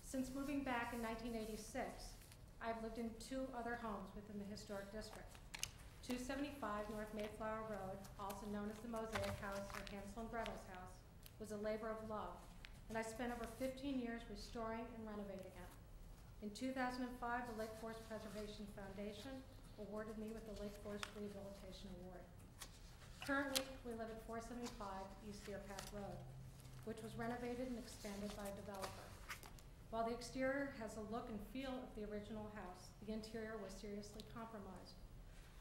S11: Since moving back in 1986, I've lived in 2 other homes within the historic district. 275 North Mayflower Road, also known as the Mosaic House or Hansel and Gretel's house, was a labor of love, and I spent over 15 years restoring and renovating it. In 2005, the Lake Forest Preservation Foundation awarded me with the Lake Forest Rehabilitation Award. Currently, we live at 475 East Deer Path Road, which was renovated and expanded by a developer. While the exterior has the look and feel of the original house, the interior was seriously compromised.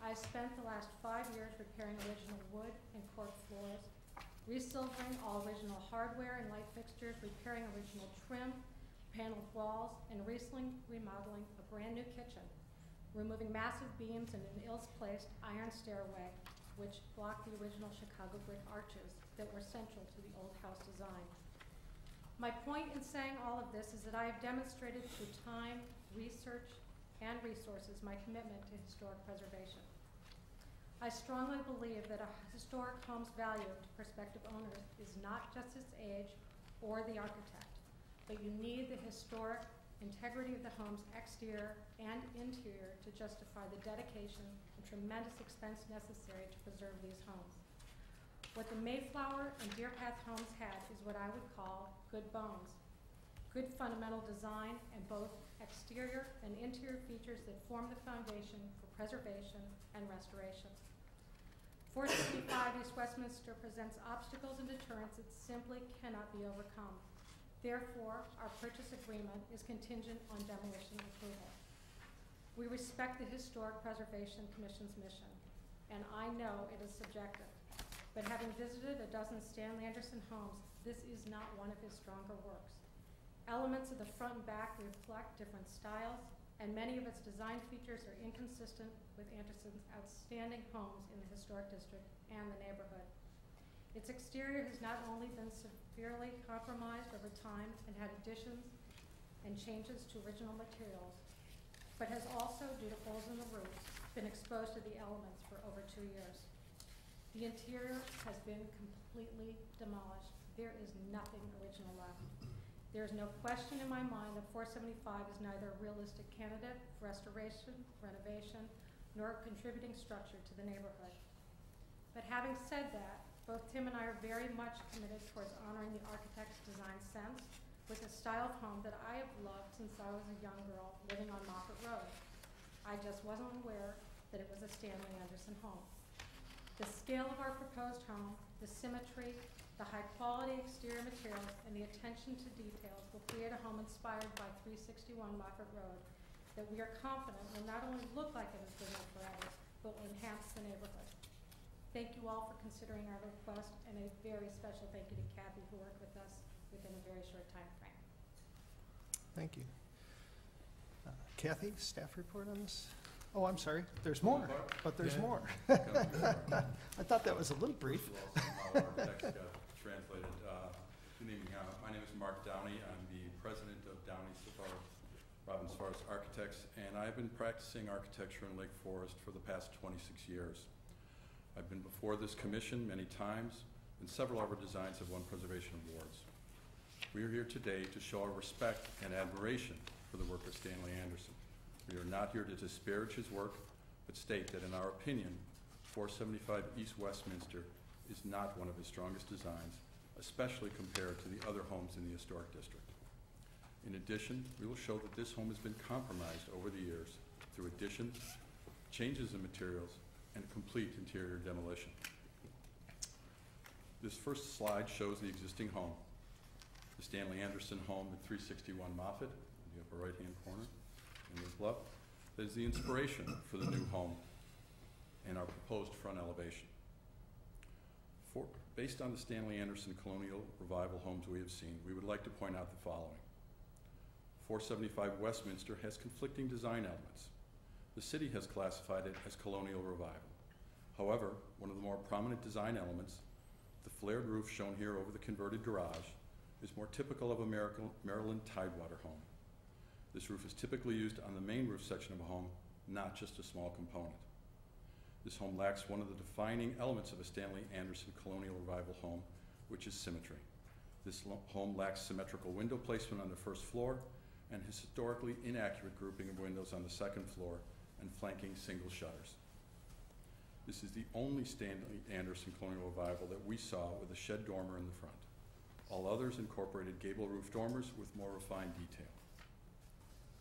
S11: I spent the last 5 years repairing original wood and cork floors, resilvering all original hardware and light fixtures, repairing original trim, paneled walls, and recently remodeling a brand new kitchen, removing massive beams and an ill-placed iron stairway which blocked the original Chicago brick arches that were central to the old house design. My point in saying all of this is that I have demonstrated through time, research, and resources my commitment to historic preservation. I strongly believe that a historic home's value to prospective owners is not just its age or the architect, but you need the historic integrity of the home's exterior and interior to justify the dedication and tremendous expense necessary to preserve these homes. What the Mayflower and Deer Path homes had is what I would call good bones, good fundamental design, and both exterior and interior features that form the foundation for preservation and restoration. 465 East Westminster presents obstacles and deterrents that simply cannot be overcome. Therefore, our purchase agreement is contingent on demolition approval. We respect the Historic Preservation Commission's mission, and I know it is subjective. But having visited a dozen Stanley Anderson homes, this is not one of his stronger works. Elements of the front and back reflect different styles, and many of its design features are inconsistent with Anderson's outstanding homes in the historic district and the neighborhood. Its exterior has not only been severely compromised over time and had additions and changes to original materials, but has also, due to holes in the roof, been exposed to the elements for over 2 years. The interior has been completely demolished. There is nothing original left. There is no question in my mind that 475 is neither a realistic candidate for restoration, renovation, nor a contributing structure to the neighborhood. But having said that, both Tim and I are very much committed towards honoring the architect's design sense with a style of home that I have loved since I was a young girl living on Moffett Road. I just wasn't aware that it was a Stanley Anderson home. The scale of our proposed home, the symmetry, the high-quality exterior materials, and the attention to details will create a home inspired by 361 Moffett Road that we are confident will not only look like it has been there forever, but will enhance the neighborhood. Thank you all for considering our request, and a very special thank you to Kathy who worked with us within a very short time frame.
S1: Thank you. Kathy, staff report on this? Oh, I'm sorry, there's more, but there's
S8: Yeah.
S1: more. I thought that was a little brief.
S12: First of all, some of our text got translated. Good evening. My name is Mark Downey. I'm the president of Downey Robbins Forest Architects, and I've been practicing architecture in Lake Forest for the past 26 years. I've been before this commission many times, and several of our designs have won preservation awards. We are here today to show our respect and admiration for the work of Stanley Anderson. We are not here to disparage his work, but state that in our opinion, 475 East Westminster is not one of his strongest designs, especially compared to the other homes in the historic district. In addition, we will show that this home has been compromised over the years through additions, changes in materials, and complete interior demolition. This first slide shows the existing home, the Stanley Anderson home at 361 Moffett, in the upper right-hand corner, in the bluff. That is the inspiration for the new home and our proposed front elevation. Based on the Stanley Anderson colonial revival homes we have seen, we would like to point out the following. 475 Westminster has conflicting design elements. The city has classified it as colonial revival. However, one of the more prominent design elements, the flared roof shown here over the converted garage, is more typical of a Maryland Tidewater home. This roof is typically used on the main roof section of a home, not just a small component. This home lacks one of the defining elements of a Stanley Anderson colonial revival home, which is symmetry. This home lacks symmetrical window placement on the first floor and historically inaccurate grouping of windows on the second floor and flanking single shutters. This is the only Stanley Anderson colonial revival that we saw with a shed dormer in the front. All others incorporated gable roof dormers with more refined detail.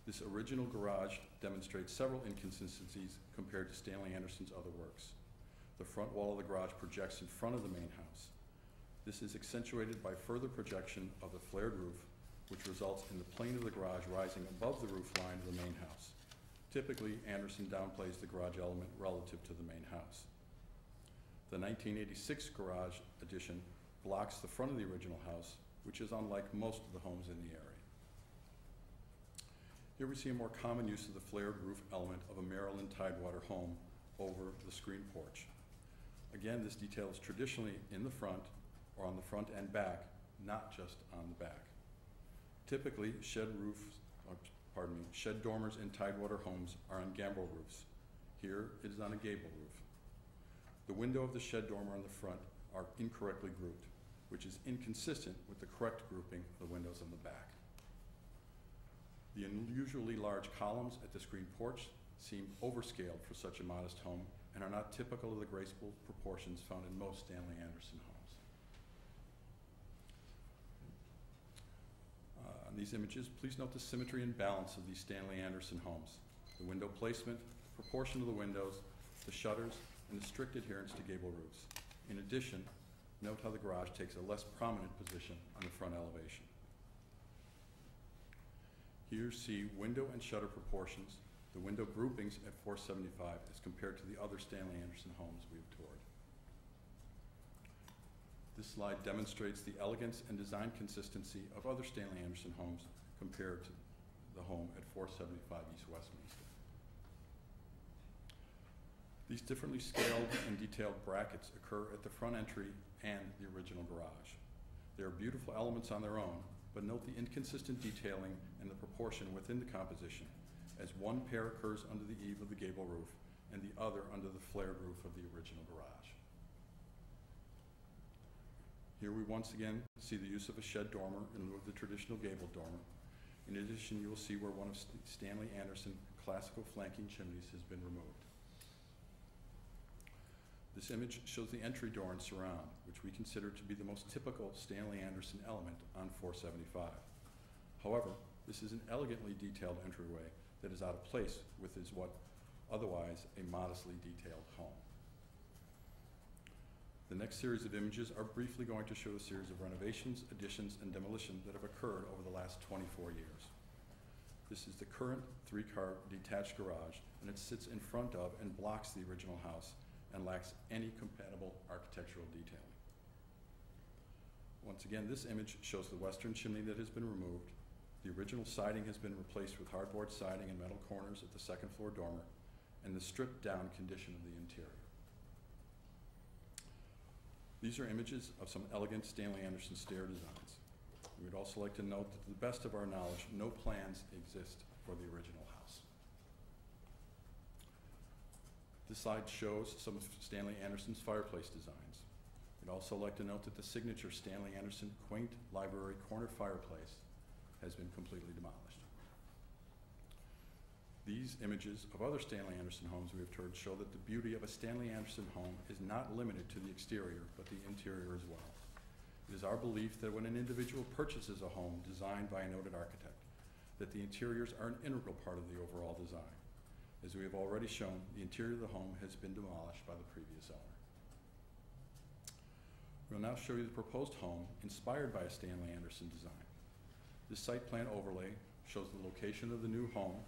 S12: This original garage demonstrates several inconsistencies compared to Stanley Anderson's other works. The front wall of the garage projects in front of the main house. This is accentuated by further projection of the flared roof, which results in the plane of the garage rising above the roof line of the main house. Typically, Anderson downplays the garage element relative to the main house. The 1986 garage addition blocks the front of the original house, which is unlike most of the homes in the area. Here we see a more common use of the flared roof element of a Maryland Tidewater home over the screen porch. Again, this detail is traditionally in the front or on the front and back, not just on the back. Typically, shed dormers in Tidewater homes are on gambrel roofs. Here, it is on a gable roof. The window of the shed dormer on the front are incorrectly grouped, which is inconsistent with the correct grouping of the windows on the back. The unusually large columns at the screen porch seem overscaled for such a modest home and are not typical of the graceful proportions found in most Stanley Anderson homes. On these images, please note the symmetry and balance of these Stanley Anderson homes. The window placement, the proportion of the windows, the shutters, and the strict adherence to gable roofs. In addition, note how the garage takes a less prominent position on the front elevation. Here see window and shutter proportions, the window groupings at 475 as compared to the other Stanley Anderson homes we've toured. This slide demonstrates the elegance and design consistency of other Stanley Anderson homes compared to the home at 475 East Westminster. These differently scaled and detailed brackets occur at the front entry and the original garage. They are beautiful elements on their own, but note the inconsistent detailing and the proportion within the composition, as one pair occurs under the eave of the gable roof and the other under the flared roof of the original garage. Here we once again see the use of a shed dormer in lieu of the traditional gable dormer. In addition, you will see where one of Stanley Anderson's classical flanking chimneys has been removed. This image shows the entry door and surround, which we consider to be the most typical Stanley Anderson element on 475. However, this is an elegantly detailed entryway that is out of place with what otherwise a modestly detailed home. The next series of images are briefly going to show a series of renovations, additions, and demolition that have occurred over the last 24 years. This is the current 3-car detached garage, and it sits in front of and blocks the original house and lacks any compatible architectural detailing. Once again, this image shows the western chimney that has been removed. The original siding has been replaced with hardboard siding and metal corners at the second floor dormer, and the stripped down condition of the interior. These are images of some elegant Stanley Anderson stair designs. We would also like to note that to the best of our knowledge, no plans exist for the original house. This slide shows some of Stanley Anderson's fireplace designs. We'd also like to note that the signature Stanley Anderson quaint library corner fireplace has been completely demolished. These images of other Stanley Anderson homes we have toured show that the beauty of a Stanley Anderson home is not limited to the exterior, but the interior as well. It is our belief that when an individual purchases a home designed by a noted architect, that the interiors are an integral part of the overall design. As we have already shown, the interior of the home has been demolished by the previous owner. We'll now show you the proposed home inspired by a Stanley Anderson design. This site plan overlay shows the location of the new home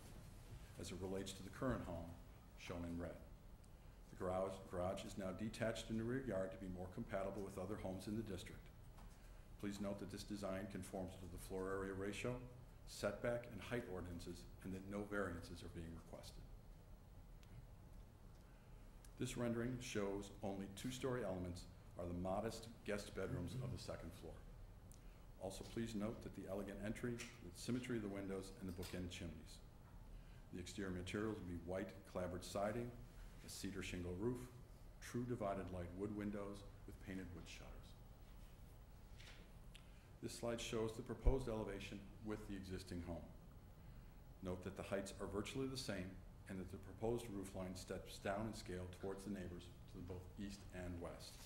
S12: as it relates to the current home, shown in red. The garage is now detached in the rear yard to be more compatible with other homes in the district. Please note that this design conforms to the floor area ratio, setback, and height ordinances, and that no variances are being requested. This rendering shows only two-story elements are the modest guest bedrooms of the second floor. Also, please note that the elegant entry, the symmetry of the windows, and the bookend chimneys. The exterior materials will be white clapboard siding, a cedar shingle roof, true divided light wood windows with painted wood shutters. This slide shows the proposed elevation with the existing home. Note that the heights are virtually the same and that the proposed roof line steps down in scale towards the neighbors to both east and west.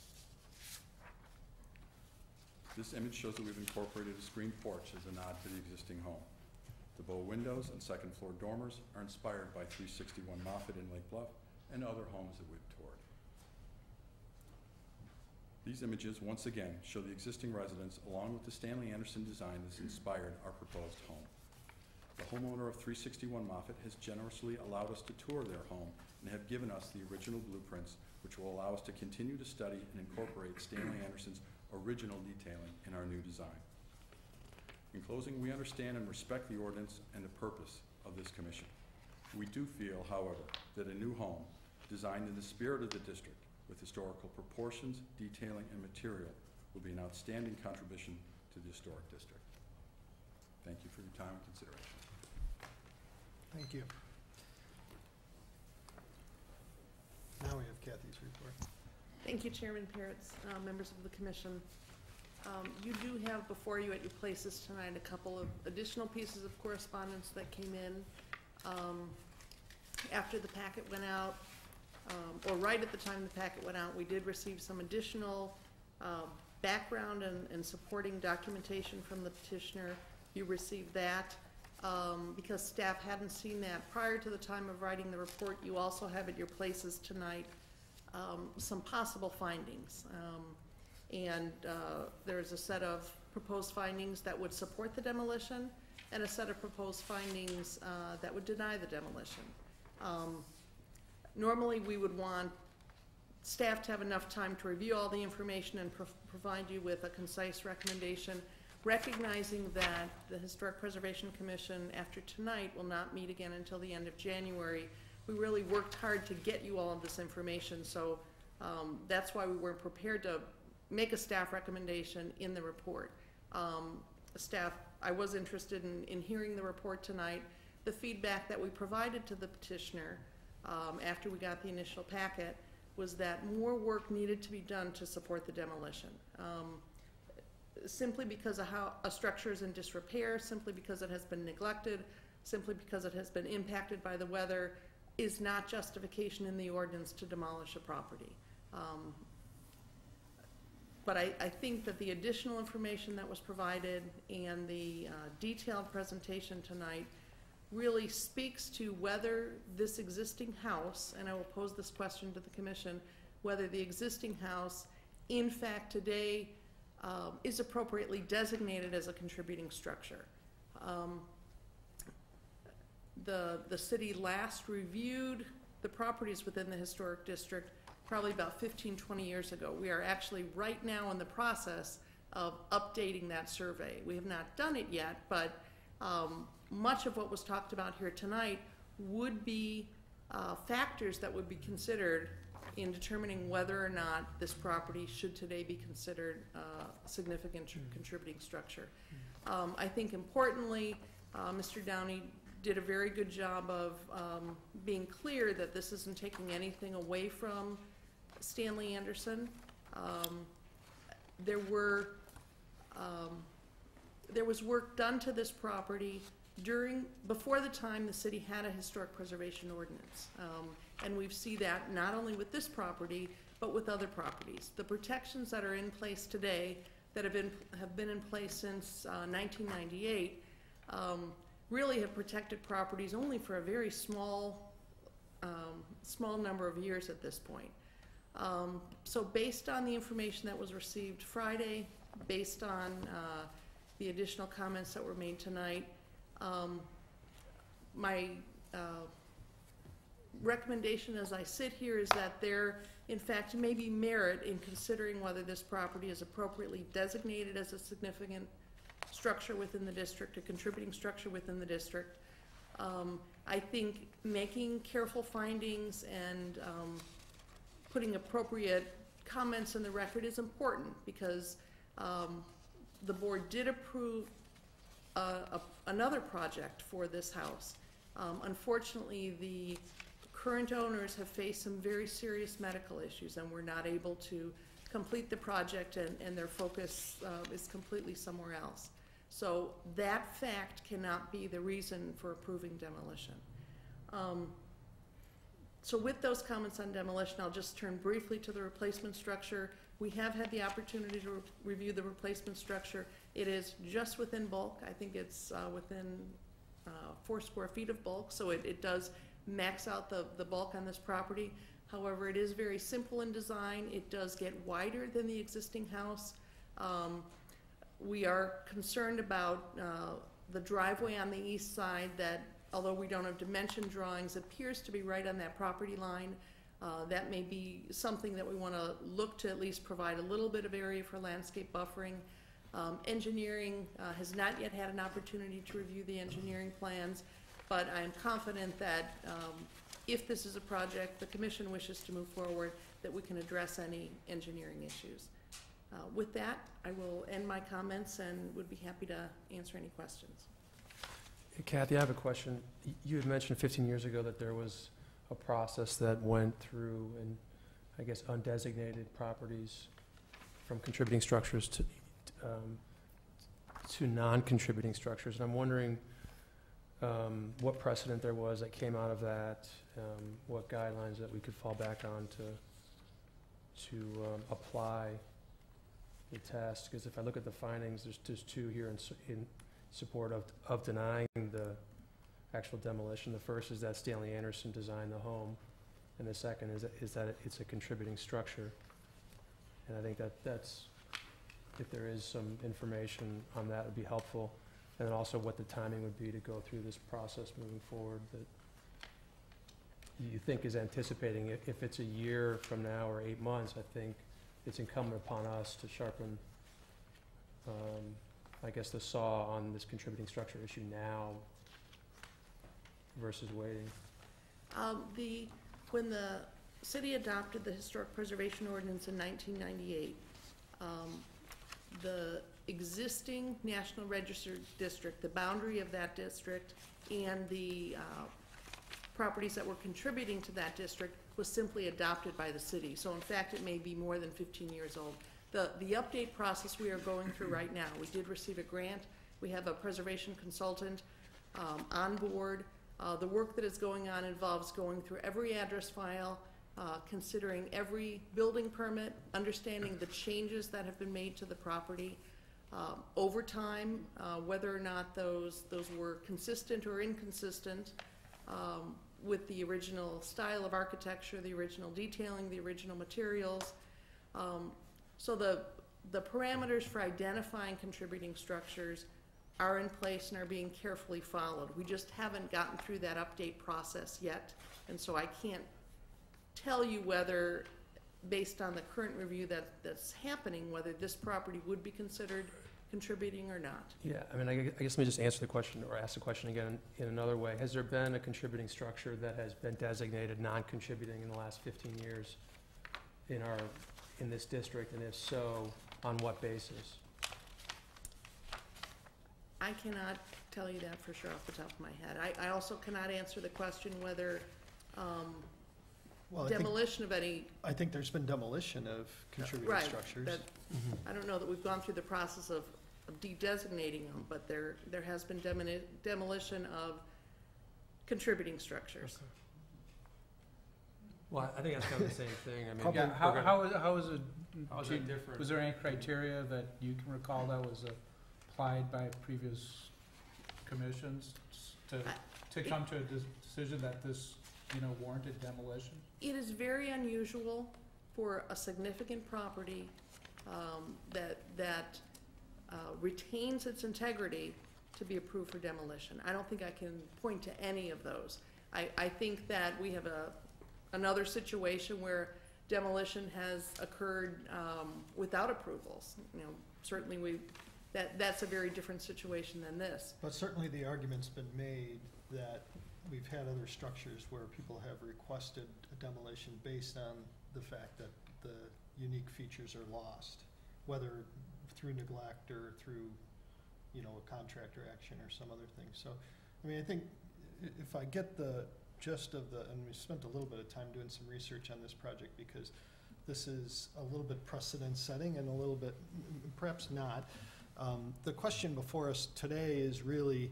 S12: This image shows that we've incorporated a screened porch as a nod to the existing home. The bow windows and second floor dormers are inspired by 361 Moffett in Lake Bluff and other homes that we've toured. These images once again show the existing residence along with the Stanley Anderson design that's inspired our proposed home. The homeowner of 361 Moffett has generously allowed us to tour their home and have given us the original blueprints, which will allow us to continue to study and incorporate Stanley Anderson's original detailing in our new design. In closing, we understand and respect the ordinance and the purpose of this commission. We do feel, however, that a new home designed in the spirit of the district with historical proportions, detailing, and material will be an outstanding contribution to the historic district. Thank you for your time and consideration.
S1: Thank you. Now we have Kathy's report.
S4: Thank you, Chairman Pairitz, members of the commission. You do have before you at your places tonight a couple of additional pieces of correspondence that came in after the packet went out, or right at the time the packet went out. We did receive some additional background and supporting documentation from the petitioner. You received that. Because staff hadn't seen that prior to the time of writing the report, you also have at your places tonight some possible findings. There's a set of proposed findings that would support the demolition and a set of proposed findings that would deny the demolition. Normally, we would want staff to have enough time to review all the information and provide you with a concise recommendation, recognizing that the Historic Preservation Commission, after tonight, will not meet again until the end of January. We really worked hard to get you all of this information, so that's why we weren't prepared to make a staff recommendation in the report. Staff, I was interested in hearing the report tonight. The feedback that we provided to the petitioner after we got the initial packet was that more work needed to be done to support the demolition. Simply because a structure is in disrepair, simply because it has been neglected, simply because it has been impacted by the weather, is not justification in the ordinance to demolish a property. But I think that the additional information that was provided and the detailed presentation tonight really speaks to whether this existing house, and I will pose this question to the commission, whether the existing house, in fact, today is appropriately designated as a contributing structure. The city last reviewed the properties within the historic district probably about 15, 20 years ago. We are actually right now in the process of updating that survey. We have not done it yet, but much of what was talked about here tonight would be factors that would be considered in determining whether or not this property should today be considered a significant contributing structure. I think importantly, Mr. Downey did a very good job of being clear that this isn't taking anything away from Stanley Anderson. There was work done to this property before the time the city had a historic preservation ordinance. And we see that not only with this property, but with other properties. The protections that are in place today, that have been in place since 1998, really have protected properties only for a very small number of years at this point. So based on the information that was received Friday, based on the additional comments that were made tonight, my recommendation as I sit here is that there, in fact, may be merit in considering whether this property is appropriately designated as a significant structure within the district, a contributing structure within the district. I think making careful findings and putting appropriate comments in the record is important, because the board did approve another project for this house. Unfortunately, the current owners have faced some very serious medical issues and were not able to complete the project, and their focus is completely somewhere else. So that fact cannot be the reason for approving demolition. So with those comments on demolition, I'll just turn briefly to the replacement structure. We have had the opportunity to review the replacement structure. It is just within bulk. I think it's within 4 square feet of bulk, so it does max out the bulk on this property. However, it is very simple in design. It does get wider than the existing house. We are concerned about the driveway on the east side that, although we don't have dimension drawings, appears to be right on that property line. That may be something that we want to look to at least provide a little bit of area for landscape buffering. Engineering has not yet had an opportunity to review the engineering plans, but I am confident that if this is a project the commission wishes to move forward, that we can address any engineering issues. With that, I will end my comments and would be happy to answer any questions.
S8: Kathy, I have a question. You had mentioned 15 years ago that there was a process that went through, and I guess undesignated properties from contributing structures to non-contributing structures. And I'm wondering what precedent there was that came out of that, what guidelines that we could fall back on to apply the test. Because if I look at the findings, there's 2 here in support of denying the actual demolition. The first is that Stanley Anderson designed the home, and the second is that it's a contributing structure. And I think that's, if there is some information on that, would be helpful. And then also what the timing would be to go through this process moving forward that you think is anticipating. If it's a year from now or 8 months, I think it's incumbent upon us to sharpen I guess the saw on this contributing structure issue now versus waiting.
S4: When the city adopted the historic preservation ordinance in 1998, the existing National Register district, the boundary of that district, and the properties that were contributing to that district was simply adopted by the city. So in fact, it may be more than 15 years old. The update process we are going through right now, we did receive a grant. We have a preservation consultant on board. The work that is going on involves going through every address file, considering every building permit, understanding the changes that have been made to the property over time, whether or not those were consistent or inconsistent with the original style of architecture, the original detailing, the original materials. So the parameters for identifying contributing structures are in place and are being carefully followed. We just haven't gotten through that update process yet, and so I can't tell you whether, based on the current review that's happening, whether this property would be considered contributing or not.
S8: Yeah, I mean, I guess let me just answer the question, or ask the question again in another way. Has there been a contributing structure that has been designated non-contributing in the last 15 years in this district, and if so, on what basis?
S4: I cannot tell you that for sure off the top of my head. I also cannot answer the question whether
S1: Well, I think,
S4: demolition of any,
S1: I think there's been demolition of contributing
S4: right,
S1: structures.
S4: that, I don't know that we've gone through the process of de-designating them, but there has been demolition of contributing structures.
S8: Well, I think that's kind of the same thing. I mean,
S1: Probably-
S3: Yeah,
S8: we're
S3: how
S8: gonna-
S3: is it,
S8: how is that different?
S3: was there any criteria that you can recall that was applied by previous commissions to come to a decision that this, warranted demolition?
S4: It is very unusual for a significant property that retains its integrity to be approved for demolition. I don't think I can point to any of those. I think that we have another situation where demolition has occurred without approvals. Certainly that's a very different situation than this.
S1: But certainly the argument's been made that we've had other structures where people have requested a demolition based on the fact that the unique features are lost, whether through neglect or through, a contractor action or some other thing. So, I think if I get the gist of and we spent a little bit of time doing some research on this project because this is a little bit precedent setting and a little bit, perhaps not. The question before us today is really,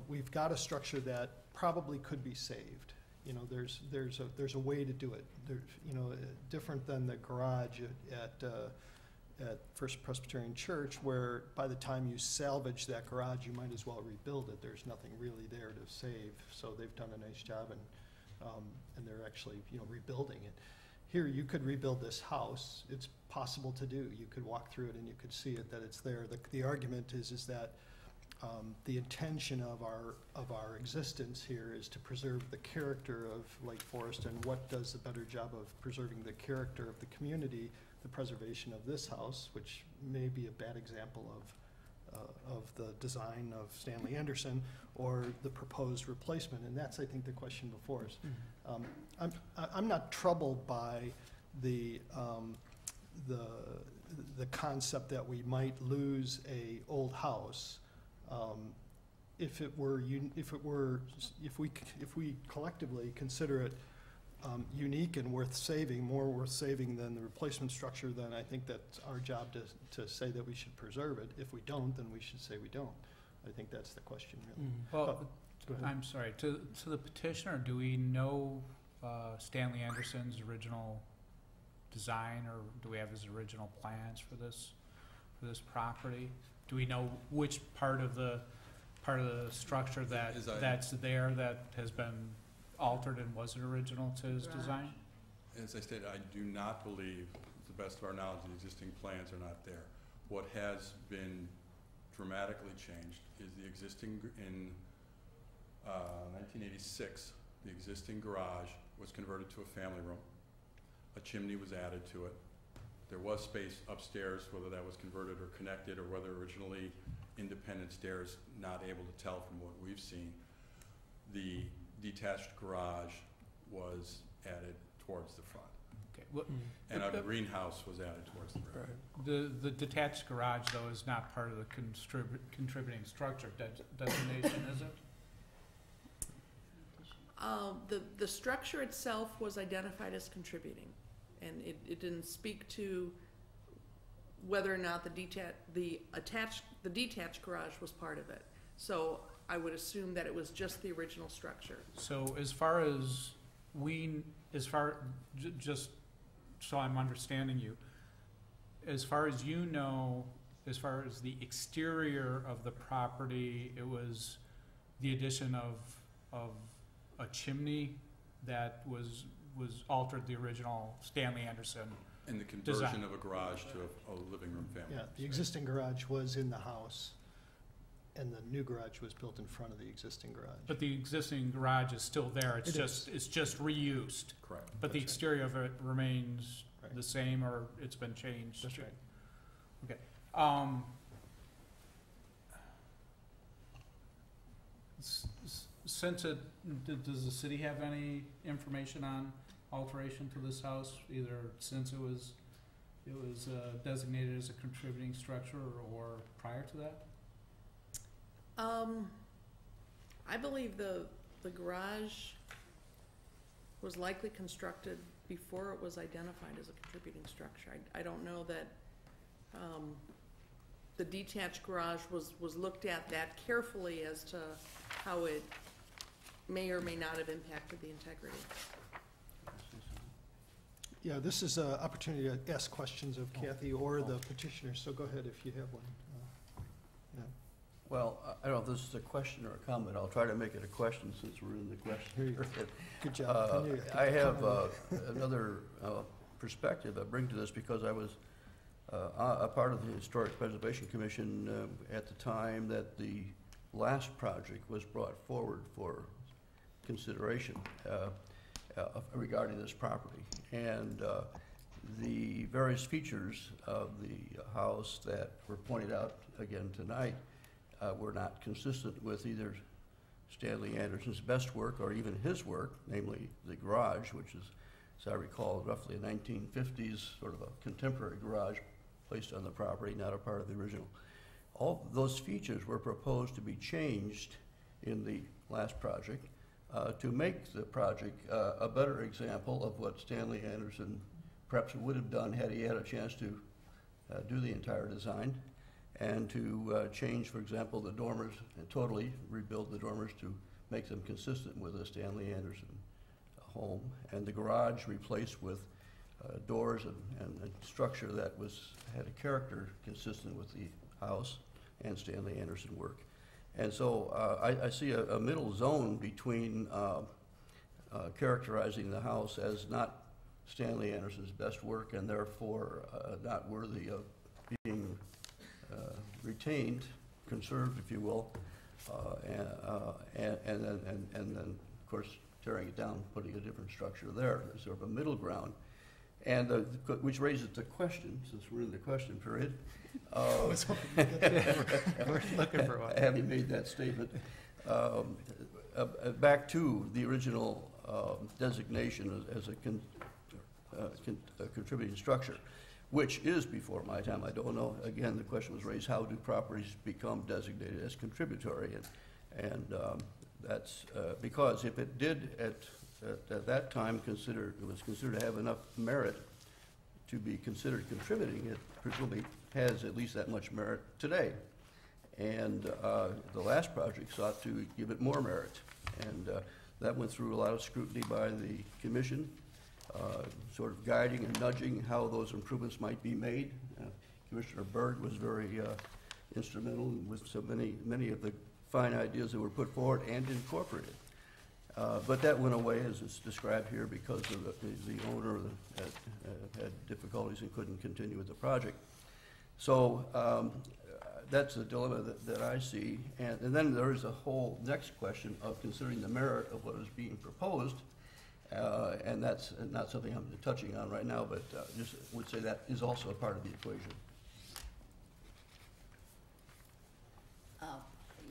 S1: we've got a structure that probably could be saved. There's a way to do it. Different than the garage at First Presbyterian Church, where by the time you salvage that garage, you might as well rebuild it. There's nothing really there to save. So they've done a nice job, and they're actually rebuilding it. Here, you could rebuild this house. It's possible to do. You could walk through it and you could see it, that it's there. The argument is that the intention of our existence here is to preserve the character of Lake Forest, and what does a better job of preserving the character of the community, the preservation of this house, which may be a bad example of the design of Stanley Anderson, or the proposed replacement, and that's, I think, the question before us. I'm not troubled by the concept that we might lose a old house. If we collectively consider it unique and worth saving, more worth saving than the replacement structure, then I think that's our job to say that we should preserve it. If we don't, then we should say we don't. I think that's the question, really.
S3: Well,
S1: Go ahead.
S3: I'm sorry, to the petitioner, do we know Stanley Anderson's original design, or do we have his original plans for this property? Do we know which part of the structure that's there that has been altered and wasn't original to his design?
S12: As I stated, I do not believe, to the best of our knowledge, the existing plans are not there. What has been dramatically changed is the existing, in 1986, the existing garage was converted to a family room. A chimney was added to it. There was space upstairs, whether that was converted or connected, or whether originally independent stairs, not able to tell from what we've seen. The detached garage was added towards the front.
S3: Okay. Well,
S12: And a greenhouse was added towards the rear.
S3: the detached garage, though, is not part of the contributing structure designation, is it?
S4: The structure itself was identified as contributing, and it didn't speak to whether or not the detached garage was part of it. So I would assume that it was just the original structure.
S3: So as far as just so I'm understanding you, as far as you know, as far as the exterior of the property, it was the addition of a chimney that was altered the original Stanley Anderson.
S12: And the conversion of a garage to a living room family.
S1: Yeah, the existing garage was in the house, and the new garage was built in front of the existing garage.
S3: But the existing garage is still there, it's
S1: It
S3: just reused.
S12: Correct.
S3: But the
S1: That's right.
S3: exterior of it remains
S1: Right.
S3: the same, or it's been changed?
S1: That's right.
S3: Since does the city have any information on alteration to this house, either since it was designated as a contributing structure or prior to that?
S4: I believe the garage was likely constructed before it was identified as a contributing structure. I don't know that, the detached garage was looked at that carefully as to how it may or may not have impacted the integrity.
S1: Yeah, this is an opportunity to ask questions of Kathy or the petitioner, so go ahead if you have one. Yeah.
S13: Well, I don't know if this is a question or a comment. I'll try to make it a question since we're in the question
S1: Here you go.
S13: period.
S1: Good job. Can you-
S13: I have another perspective I bring to this because I was a part of the Historic Preservation Commission at the time that the last project was brought forward for consideration regarding this property. And the various features of the house that were pointed out again tonight were not consistent with either Stanley Anderson's best work or even his work, namely the garage, which is, as I recall, roughly a 1950s sort of a contemporary garage placed on the property, not a part of the original. All those features were proposed to be changed in the last project to make the project a better example of what Stanley Anderson perhaps would have done had he had a chance to do the entire design, and to change, for example, the dormers and totally rebuild the dormers to make them consistent with the Stanley Anderson home, and the garage replaced with doors and a structure that had a character consistent with the house and Stanley Anderson work. And so I see a middle zone between characterizing the house as not Stanley Anderson's best work and therefore not worthy of being retained, conserved, if you will, and then, of course, tearing it down, putting a different structure there. There's sort of a middle ground. And which raises the question, since we're in the question period,
S8: We're looking for one.
S13: having made that statement, back to the original designation as a contributing structure, which is before my time. I don't know. Again, the question was raised: how do properties become designated as contributory? And that's because if it did at that time it was considered to have enough merit to be considered contributing, it presumably has at least that much merit today. And the last project sought to give it more merit. And that went through a lot of scrutiny by the commission, sort of guiding and nudging how those improvements might be made. Commissioner Berg was very instrumental with so many of the fine ideas that were put forward and incorporated. But that went away, as it's described here, because of the owner had difficulties and couldn't continue with the project. So that's the dilemma that I see. And then there is a whole next question of considering the merit of what is being proposed. And that's not something I'm touching on right now, but just would say that is also a part of the equation.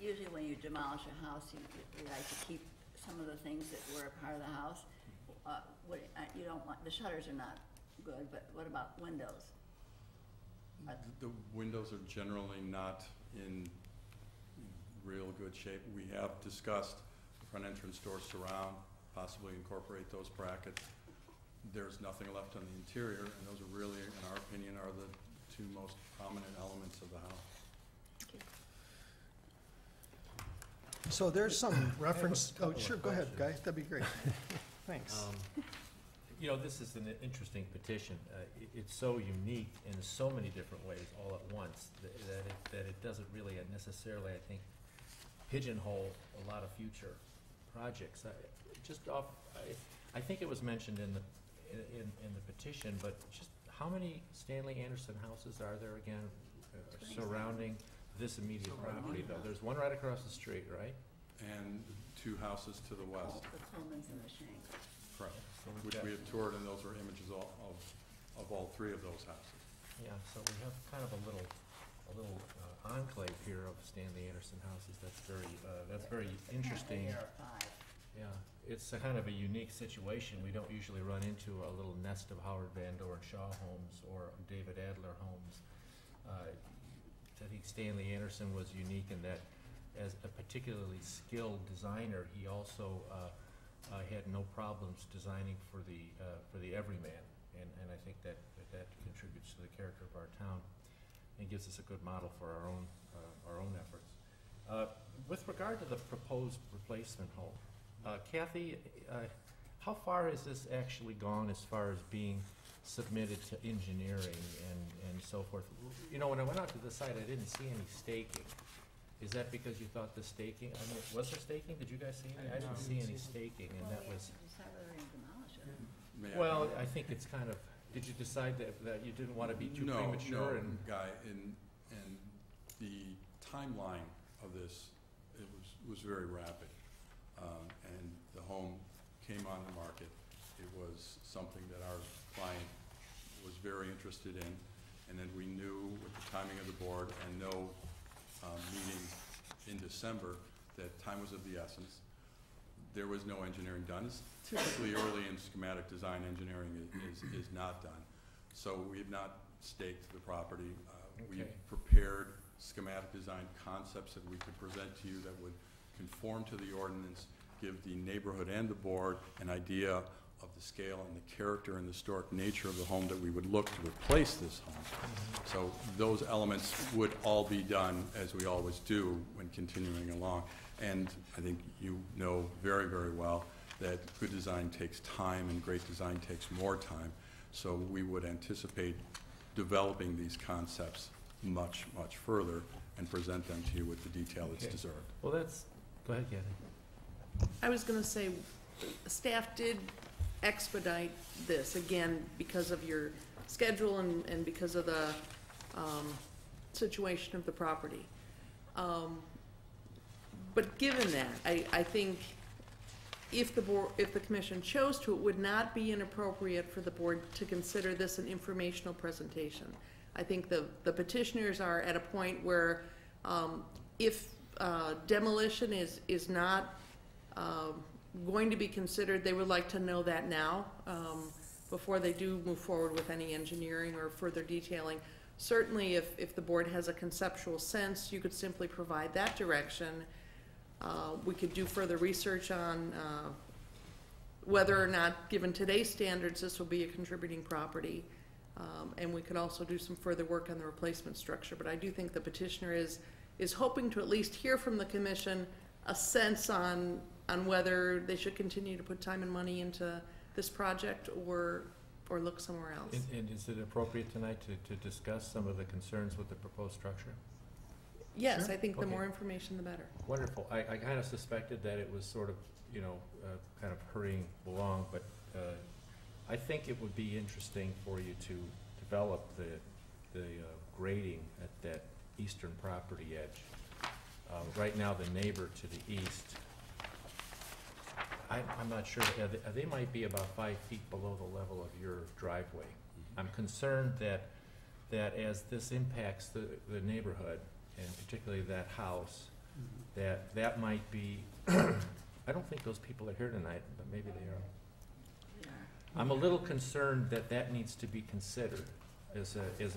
S2: Usually when you demolish a house, you like to keep some of the things that were a part of the house. You don't want, the shutters are not good, but what about windows?
S12: The windows are generally not in real good shape. We have discussed the front entrance door surround, possibly incorporate those brackets. There's nothing left on the interior, and those are really, in our opinion, are the two most prominent elements of the house.
S1: So there's some reference, oh, sure, go ahead, Guy, that'd be great. Thanks.
S6: You know, this is an interesting petition. It's so unique in so many different ways all at once that it doesn't really necessarily, I think, pigeonhole a lot of future projects. I think it was mentioned in the petition, but just how many Stanley Anderson houses are there again surrounding this immediate property, though? There's one right across the street, right?
S12: And two houses to the west.
S2: The Colemans and the Shanks.
S12: Correct.
S6: So
S12: Which we have toured, and those are images of all three of those houses.
S6: Yeah, so we have kind of a little enclave here of Stanley Anderson houses. That's very interesting.
S2: Apparently there are 5.
S6: Yeah, it's a kind of a unique situation. We don't usually run into a little nest of Howard Van Doren Shaw homes or David Adler homes. I think Stanley Anderson was unique in that as a particularly skilled designer, he also had no problems designing for the everyman, and I think that contributes to the character of our town and gives us a good model for our own efforts. With regard to the proposed replacement home, Kathy, how far has this actually gone as far as being submitted to engineering and so forth? You know, when I went out to the site, I didn't see any staking. Is that because you thought the staking, I mean, was there staking? Did you guys see any? I didn't see any staking, and
S2: Well,
S6: that
S2: we
S6: was,
S2: have to decide whether we're gonna demolish it.
S12: May I-
S6: well, I think it's kind of, did you decide that you didn't want to be too premature?
S12: No,
S6: And
S12: Guy, and the timeline of this, it was very rapid. And the home came on the market. It was something that our client was very interested in, and then we knew with the timing of the board and no meeting in December that time was of the essence. There was no engineering done. It's typically early in schematic design, engineering is not done. So we have not staked the property. We've
S6: Okay.
S12: prepared schematic design concepts that we could present to you that would conform to the ordinance, give the neighborhood and the board an idea of the scale and the character and the historic nature of the home that we would look to replace this home. So those elements would all be done, as we always do, when continuing along. And I think you know very, very well that good design takes time and great design takes more time. So we would anticipate developing these concepts much, much further and present them to you with the detail it's
S6: Okay.
S12: deserved.
S6: well, go ahead, Kathy.
S4: I was gonna say, staff did expedite this, again, because of your schedule and because of the, situation of the property. But given that, I think if the commission chose to, it would not be inappropriate for the board to consider this an informational presentation. I think the petitioners are at a point where, if demolition is not going to be considered, they would like to know that now, before they do move forward with any engineering or further detailing. Certainly, if the board has a conceptual sense, you could simply provide that direction. We could do further research on whether or not, given today's standards, this will be a contributing property. And we could also do some further work on the replacement structure. But I do think the petitioner is hoping to at least hear from the commission a sense on whether they should continue to put time and money into this project or look somewhere else.
S6: And is it appropriate tonight to discuss some of the concerns with the proposed structure?
S4: Yes,
S1: Sure.
S4: I think the
S6: Okay.
S4: more information, the better.
S6: Wonderful. I kind of suspected that it was sort of, you know, kind of hurrying along, but I think it would be interesting for you to develop the grading at that eastern property edge. Right now, the neighbor to the east, I'm not sure, they might be about 5 feet below the level of your driveway. I'm concerned that as this impacts the neighborhood, and particularly that house, that might be, I don't think those people are here tonight, but maybe they are. I'm a little concerned that needs to be considered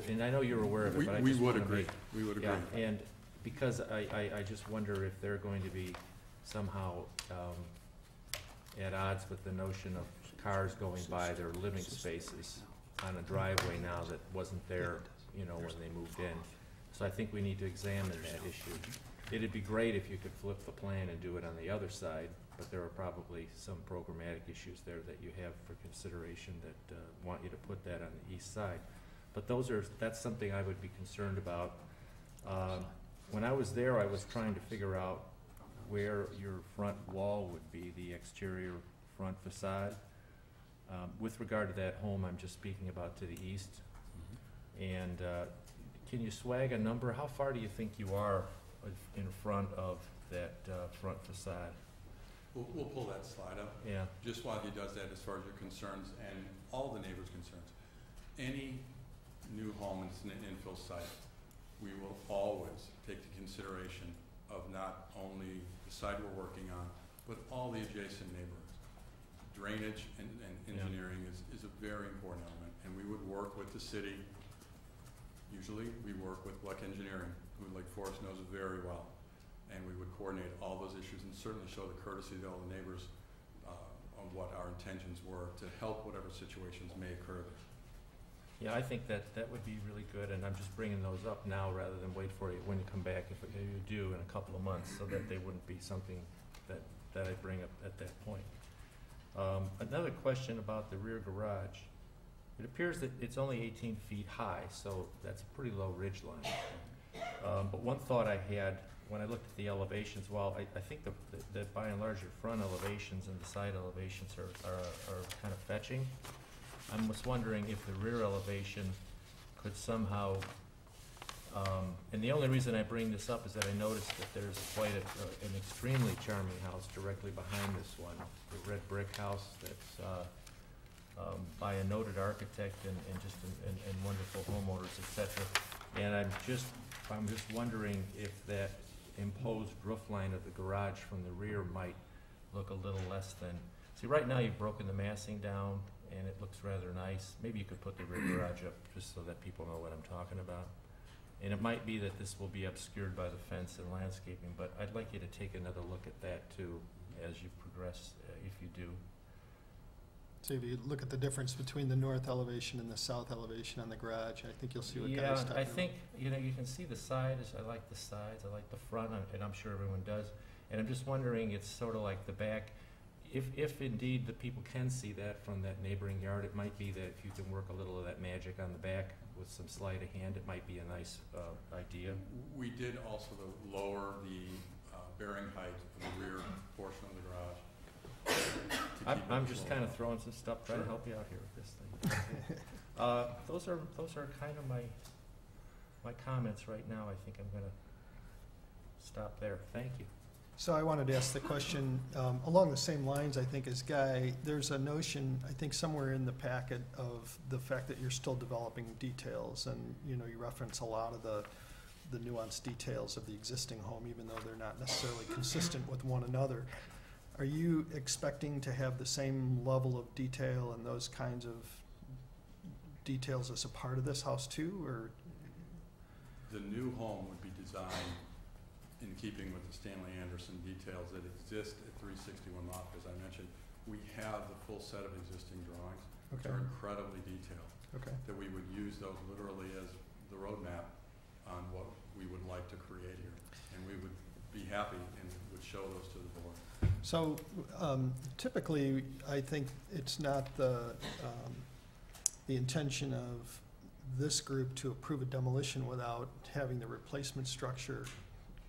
S6: and I know you're aware of it, but I
S12: We
S6: just
S12: would
S6: want to
S12: agree.
S6: make.
S12: We would agree.
S6: Yeah, and because I just wonder if they're going to be somehow at odds with the notion of cars going by their living spaces on a driveway now that wasn't there, you know, when they moved in. So I think we need to examine that issue. It'd be great if you could flip the plan and do it on the other side, but there are probably some programmatic issues there that you have for consideration that want you to put that on the east side. But that's something I would be concerned about. When I was there, I was trying to figure out where your front wall would be, the exterior front facade. With regard to that home I'm just speaking about to the east. And can you swag a number? How far do you think you are in front of that front facade?
S12: We'll pull that slide up.
S6: Yeah.
S12: Just while he does that, as far as your concerns and all the neighbors' concerns. Any new home that's an infill site, we will always take the consideration of not only the site we're working on, but all the adjacent neighborhoods. Drainage and engineering is a very important element, and we would work with the city. Usually, we work with Black Engineering, who Lake Forest knows very well, and we would coordinate all those issues and certainly show the courtesy to all the neighbors on what our intentions were to help whatever situations may occur there.
S6: Yeah, I think that would be really good, and I'm just bringing those up now rather than wait for it when you come back, if you do, in a couple of months, so that they wouldn't be something that I bring up at that point. Another question about the rear garage. It appears that it's only 18 feet high, so that's a pretty low ridge line. But one thought I had when I looked at the elevations, well, I think that by and large your front elevations and the side elevations are kind of fetching. I was wondering if the rear elevation could somehow, and the only reason I bring this up is that I noticed that there's quite an extremely charming house directly behind this one, the red brick house that's by a noted architect and wonderful homeowners, etc. And I'm just wondering if that imposed roof line of the garage from the rear might look a little less than. See, right now you've broken the massing down, and it looks rather nice. Maybe you could put the rear garage up just so that people know what I'm talking about. And it might be that this will be obscured by the fence and landscaping, but I'd like you to take another look at that too as you progress, if you do.
S1: So if you look at the difference between the north elevation and the south elevation on the garage, I think you'll see what Guy's talking about.
S6: Yeah, I think, you can see the sides. I like the sides. I like the front, and I'm sure everyone does. And I'm just wondering, it's sort of like the back. If indeed the people can see that from that neighboring yard, it might be that if you can work a little of that magic on the back with some sleight of hand, it might be a nice idea.
S12: We did also lower the bearing height of the rear portion of the garage.
S6: I'm just kind of throwing some stuff, trying to help you out here with this thing. Those are kind of my comments right now. I think I'm going to stop there. Thank you.
S1: So I wanted to ask the question along the same lines, I think, as Guy. There's a notion, I think, somewhere in the packet of the fact that you're still developing details, and you reference a lot of the nuanced details of the existing home, even though they're not necessarily consistent with one another. Are you expecting to have the same level of detail and those kinds of details as a part of this house too, or?
S12: The new home would be designed in keeping with the Stanley Anderson details that exist at 361 Loft. As I mentioned, we have the full set of existing drawings, which are incredibly detailed.
S1: Okay.
S12: That we would use those literally as the roadmap on what we would like to create here. And we would be happy and would show those to the board.
S1: So typically, I think it's not the intention of this group to approve a demolition without having the replacement structure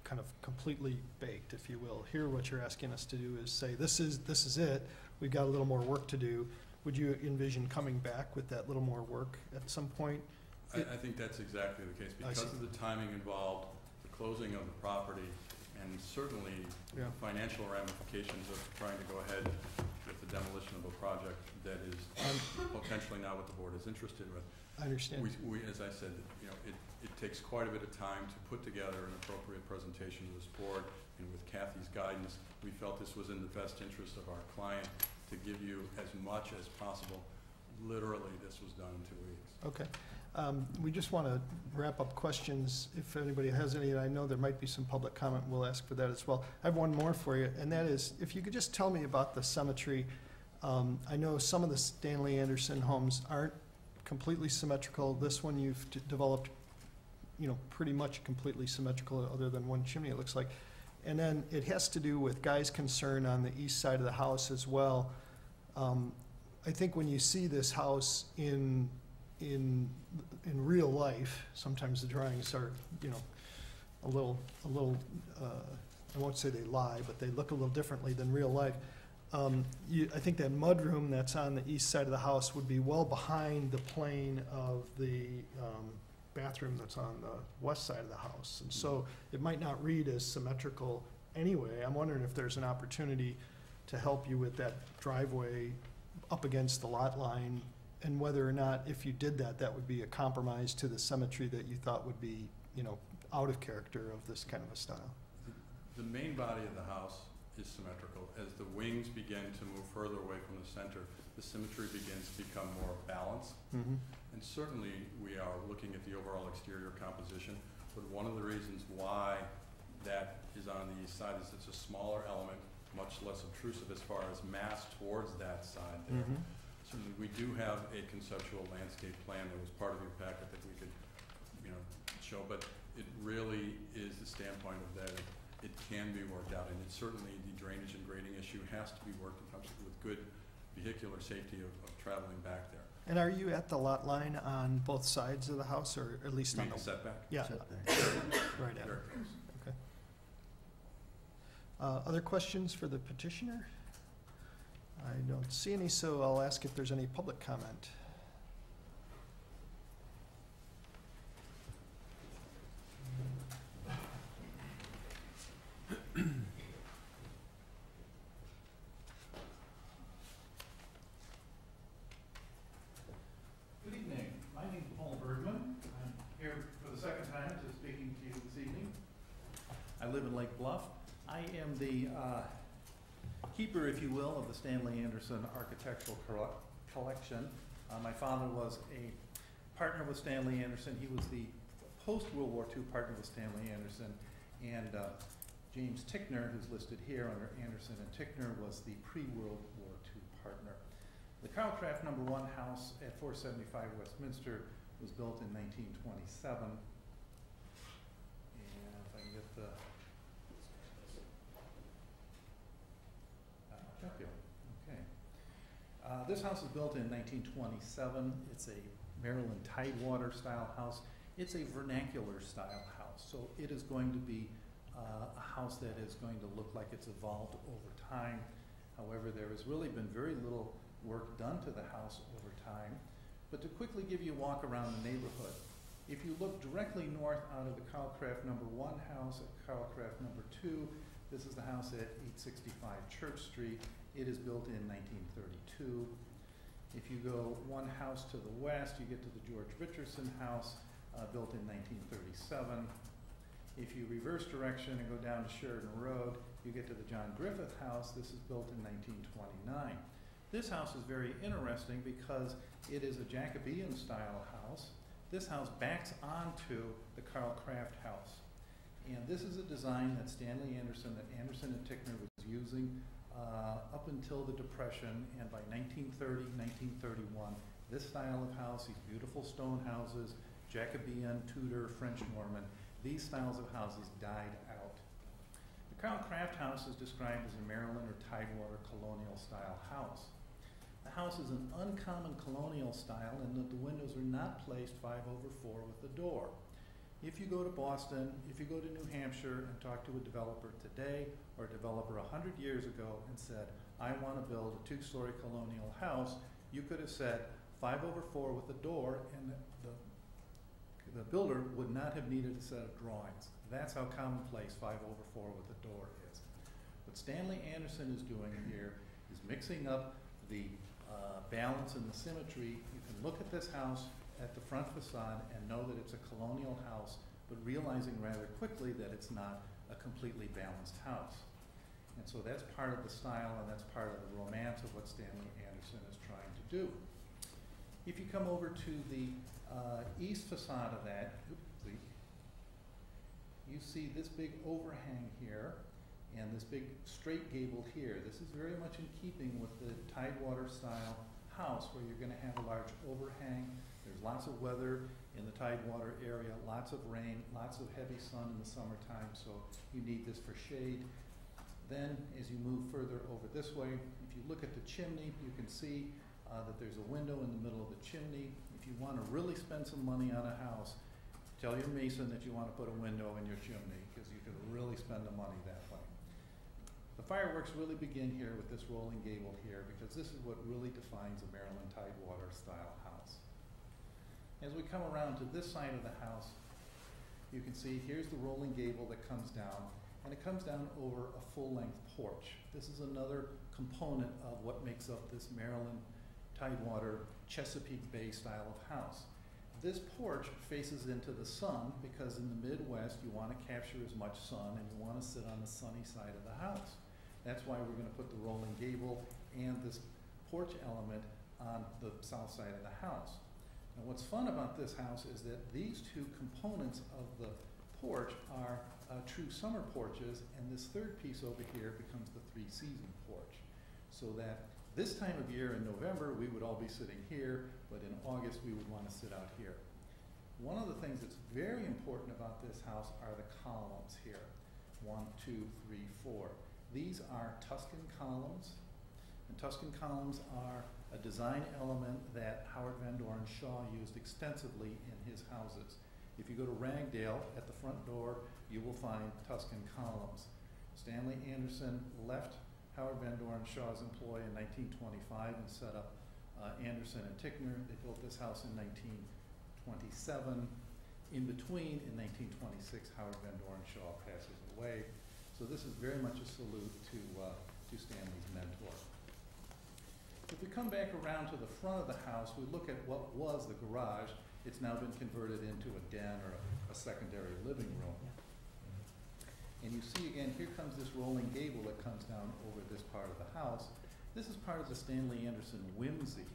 S1: kind of completely baked, if you will. Here, what you're asking us to do is say, this is it. We've got a little more work to do. Would you envision coming back with that little more work at some point?
S12: I think that's exactly the case because of the timing involved, the closing of the property, and certainly the financial ramifications of trying to go ahead with the demolition of a project that is potentially not what the board is interested with.
S1: I understand.
S12: We, as I said, it takes quite a bit of time to put together an appropriate presentation to this board, and with Kathy's guidance, we felt this was in the best interest of our client to give you as much as possible. Literally, this was done in 2 weeks.
S1: Okay. We just want to wrap up questions. If anybody has any, and I know there might be some public comment, we'll ask for that as well. I have one more for you, and that is, if you could just tell me about the symmetry. I know some of the Stanley Anderson homes aren't completely symmetrical. This one you've developed, pretty much completely symmetrical, other than one chimney, it looks like. And then it has to do with Guy's concern on the east side of the house as well. I think when you see this house in real life, sometimes the drawings are, a little. I won't say they lie, but they look a little differently than real life. I think that mudroom that's on the east side of the house would be well behind the plane of the bathroom that's on the west side of the house, and so it might not read as symmetrical anyway. I'm wondering if there's an opportunity to help you with that driveway up against the lot line, and whether or not, if you did that, that would be a compromise to the symmetry that you thought would be, out of character of this kind of a style.
S12: The main body of the house is symmetrical. As the wings begin to move further away from the center, the symmetry begins to become more balanced.
S1: Mm-hmm.
S12: And certainly we are looking at the overall exterior composition, but one of the reasons why that is on the east side. It's a smaller element, much less obtrusive as far as mass towards that side there.
S1: Mhm.
S12: Certainly, we do have a conceptual landscape plan that was part of your packet that we could, show, but it really is the standpoint of that it can be worked out, and it's certainly the drainage and grading issue has to be worked out with good vehicular safety of traveling back there.
S1: And are you at the lot line on both sides of the house, or at least
S12: You
S1: on
S12: mean
S1: the?
S12: setback?
S1: Yeah,
S13: Setback.
S1: right at
S12: Very
S1: it.
S12: close.
S1: Okay. Other questions for the petitioner? I don't see any, so I'll ask if there's any public comment.
S5: Good evening. My name is Paul Bergmann. I'm here for the second time to speaking to you this evening. I live in Lake Bluff. I am the keeper, if you will, of the Stanley Anderson Architectural Collection. My father was a partner with Stanley Anderson. He was the post-World War II partner with Stanley Anderson. And James Tickner, who's listed here under Anderson and Tickner, was the pre-World War II partner. The Carl Craft No. 1 house at 475 Westminster was built in 1927. And if I can get the okay. This house was built in 1927. It's a Maryland Tidewater style house. It's a vernacular style house, so it is going to be a house that is going to look like it's evolved over time. However, there has really been very little work done to the house over time. But to quickly give you a walk around the neighborhood, if you look directly north out of the Carl Craft No. 1 house at Carl Craft No. 2, this is the house at 865 Church Street. It is built in 1932. If you go one house to the west, you get to the George Richardson house, built in 1937. If you reverse direction and go down to Sheridan Road, you get to the John Griffith house. This is built in 1929. This house is very interesting because it is a Jacobean style house. This house backs onto the Carl Craft house. And this is a design that Stanley Anderson, that Anderson and Tickner was using up until the Depression, and by 1930, 1931, this style of house, these beautiful stone houses, Jacobean, Tudor, French Norman, these styles of houses died out. The Carl Craft house is described as a Maryland or Tidewater colonial style house. The house is an uncommon colonial style in that the windows are not placed 5/4 with the door. If you go to Boston, if you go to New Hampshire and talk to a developer today or a developer 100 years ago and said, I want to build a 2-story colonial house, you could have said 5/4 with a door, and the builder would not have needed a set of drawings. That's how commonplace 5/4 with a door is. What Stanley Anderson is doing here is mixing up the balance and the symmetry. You can look at this house at the front facade and know that it's a colonial house, but realizing rather quickly that it's not a completely balanced house. And so that's part of the style, and that's part of the romance of what Stanley Anderson is trying to do. If you come over to the east facade of that, you see this big overhang here and this big straight gable here. This is very much in keeping with the Tidewater style house, where you're going to have a large overhang. There's lots of weather in the Tidewater area, lots of rain, lots of heavy sun in the summertime, so you need this for shade. Then, as you move further over this way, if you look at the chimney, you can see that there's a window in the middle of the chimney. If you want to really spend some money on a house, tell your mason that you want to put a window in your chimney, because you can really spend the money that way. The fireworks really begin here with this rolling gable here, because this is what really defines a Maryland Tidewater style house. As we come around to this side of the house, you can see here's the rolling gable that comes down, and it comes down over a full-length porch. This is another component of what makes up this Maryland Tidewater Chesapeake Bay style of house. This porch faces into the sun because in the Midwest you want to capture as much sun and you want to sit on the sunny side of the house. That's why we're going to put the rolling gable and this porch element on the south side of the house. And what's fun about this house is that these two components of the porch are true summer porches, and this third piece over here becomes the three-season porch. So that this time of year in November, we would all be sitting here, but in August, we would want to sit out here. One of the things that's very important about this house are the columns here. 1, 2, 3, 4. These are Tuscan columns, and Tuscan columns are a design element that Howard Van Doren Shaw used extensively in his houses. If you go to Ragdale, at the front door, you will find Tuscan columns. Stanley Anderson left Howard Van Doren Shaw's employ in 1925 and set up Anderson and Tickner. They built this house in 1927. In between, in 1926, Howard Van Doren Shaw passes away. So this is very much a salute to Stanley's mentor. If we come back around to the front of the house, we look at what was the garage. It's now been converted into a den or a secondary living room. And you see again, here comes this rolling gable that comes down over this part of the house. This is part of the Stanley Anderson whimsy.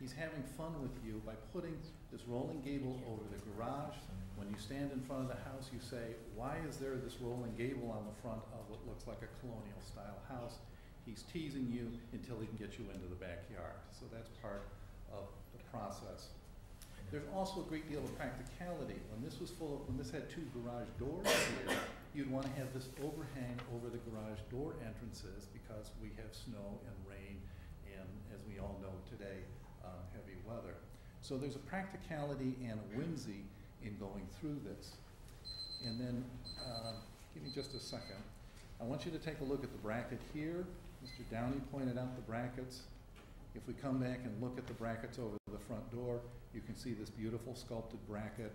S5: He's having fun with you by putting this rolling gable over the garage. When you stand in front of the house, you say, why is there this rolling gable on the front of what looks like a colonial style house? He's teasing you until he can get you into the backyard. So that's part of the process. There's also a great deal of practicality. When this had two garage doors here, you'd want to have this overhang over the garage door entrances because we have snow and rain and, as we all know today, heavy weather. So there's a practicality and a whimsy in going through this. And then, give me just a second. I want you to take a look at the bracket here. Mr. Downey pointed out the brackets. If we come back and look at the brackets over the front door, you can see this beautiful sculpted bracket.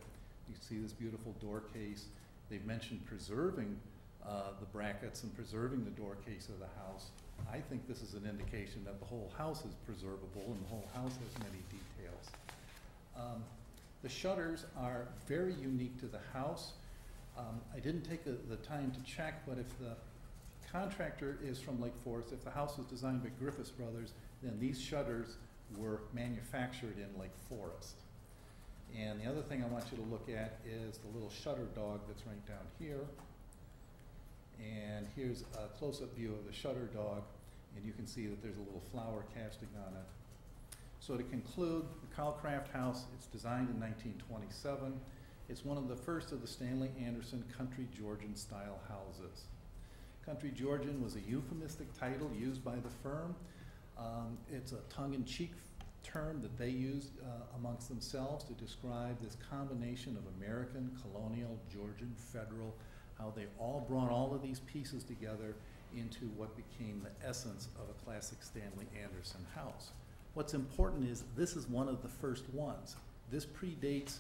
S5: You see this beautiful door case. They've mentioned preserving the brackets and preserving the door case of the house. I think this is an indication that the whole house is preservable and the whole house has many details. The shutters are very unique to the house. I didn't take the time to check, but if the contractor is from Lake Forest, if the house was designed by Griffiths Brothers, then these shutters were manufactured in Lake Forest. And the other thing I want you to look at is the little shutter dog that's right down here. And here's a close-up view of the shutter dog, and you can see that there's a little flower casting on it. So to conclude, the Calcraft House, it's designed in 1927. It's one of the first of the Stanley Anderson Country Georgian style houses. Country Georgian was a euphemistic title used by the firm. It's a tongue-in-cheek term that they used amongst themselves to describe this combination of American, colonial, Georgian, federal, how they all brought all of these pieces together into what became the essence of a classic Stanley Anderson house. What's important is this is one of the first ones. This predates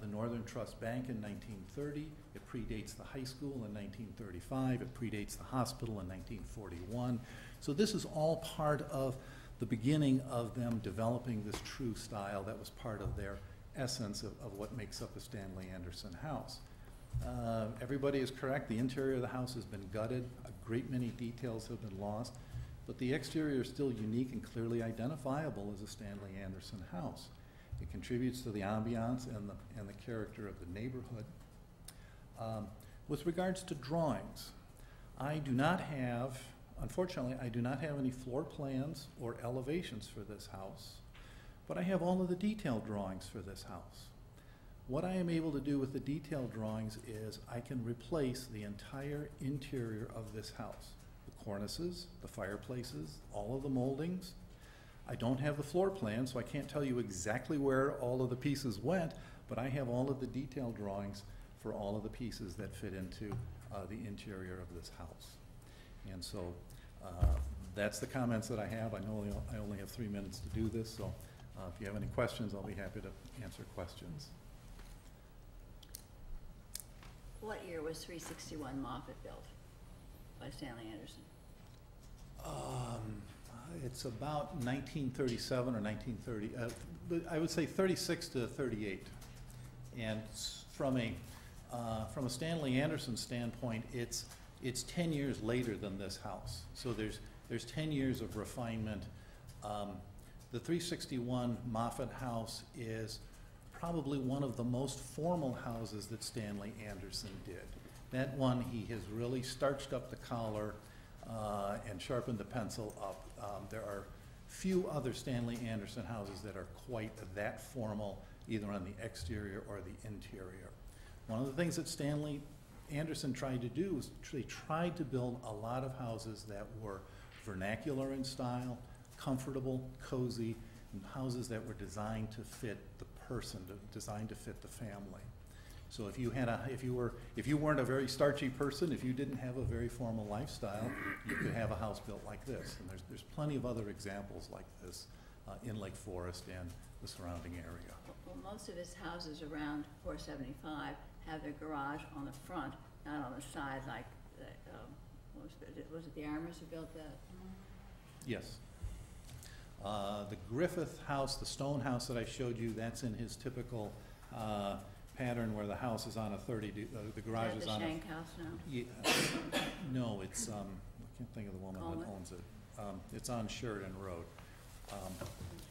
S5: the Northern Trust Bank in 1930. It predates the high school in 1935. It predates the hospital in 1941. So this is all part of the beginning of them developing this true style that was part of their essence of what makes up a Stanley Anderson house. Everybody is correct. The interior of the house has been gutted. A great many details have been lost. But the exterior is still unique and clearly identifiable as a Stanley Anderson house. It contributes to the ambiance and the character of the neighborhood. With regards to drawings, I do not have, unfortunately, I do not have any floor plans or elevations for this house, but I have all of the detailed drawings for this house. What I am able to do with the detailed drawings is I can replace the entire interior of this house. The cornices, the fireplaces, all of the moldings. I don't have the floor plan, so I can't tell you exactly where all of the pieces went, but I have all of the detailed drawings for all of the pieces that fit into the interior of this house. And so that's the comments that I have. I know I only have 3 minutes to do this, so if you have any questions, I'll be happy to answer questions.
S2: What year was 361 Moffett built by Stanley Anderson?
S5: It's about 1937 or 1930. But I would say 36 to 38. And from a Stanley Anderson standpoint, it's 10 years later than this house. So there's 10 years of refinement. The 361 Moffett house is probably one of the most formal houses that Stanley Anderson did. That one, he has really starched up the collar and sharpened the pencil up. There are few other Stanley Anderson houses that are quite that formal, either on the exterior or the interior. One of the things that Stanley Anderson tried to do was they tried to build a lot of houses that were vernacular in style, comfortable, cozy, and houses that were designed to fit the person, designed to fit the family. So if you weren't a very starchy person, if you didn't have a very formal lifestyle, you could have a house built like this. And there's plenty of other examples like this in Lake Forest and the surrounding area.
S2: Well, most of his houses around 475 have their garage on the front, not on the side like, was it the Armours who built that?
S5: Yes. The Griffith house, the stone house that I showed you, that's in his typical pattern where the house is on a 30, the garage is
S2: the
S5: on a...
S2: Shank house now?
S5: Yeah, no, it's, I can't think of the woman that owns it. It's on Sheridan Road.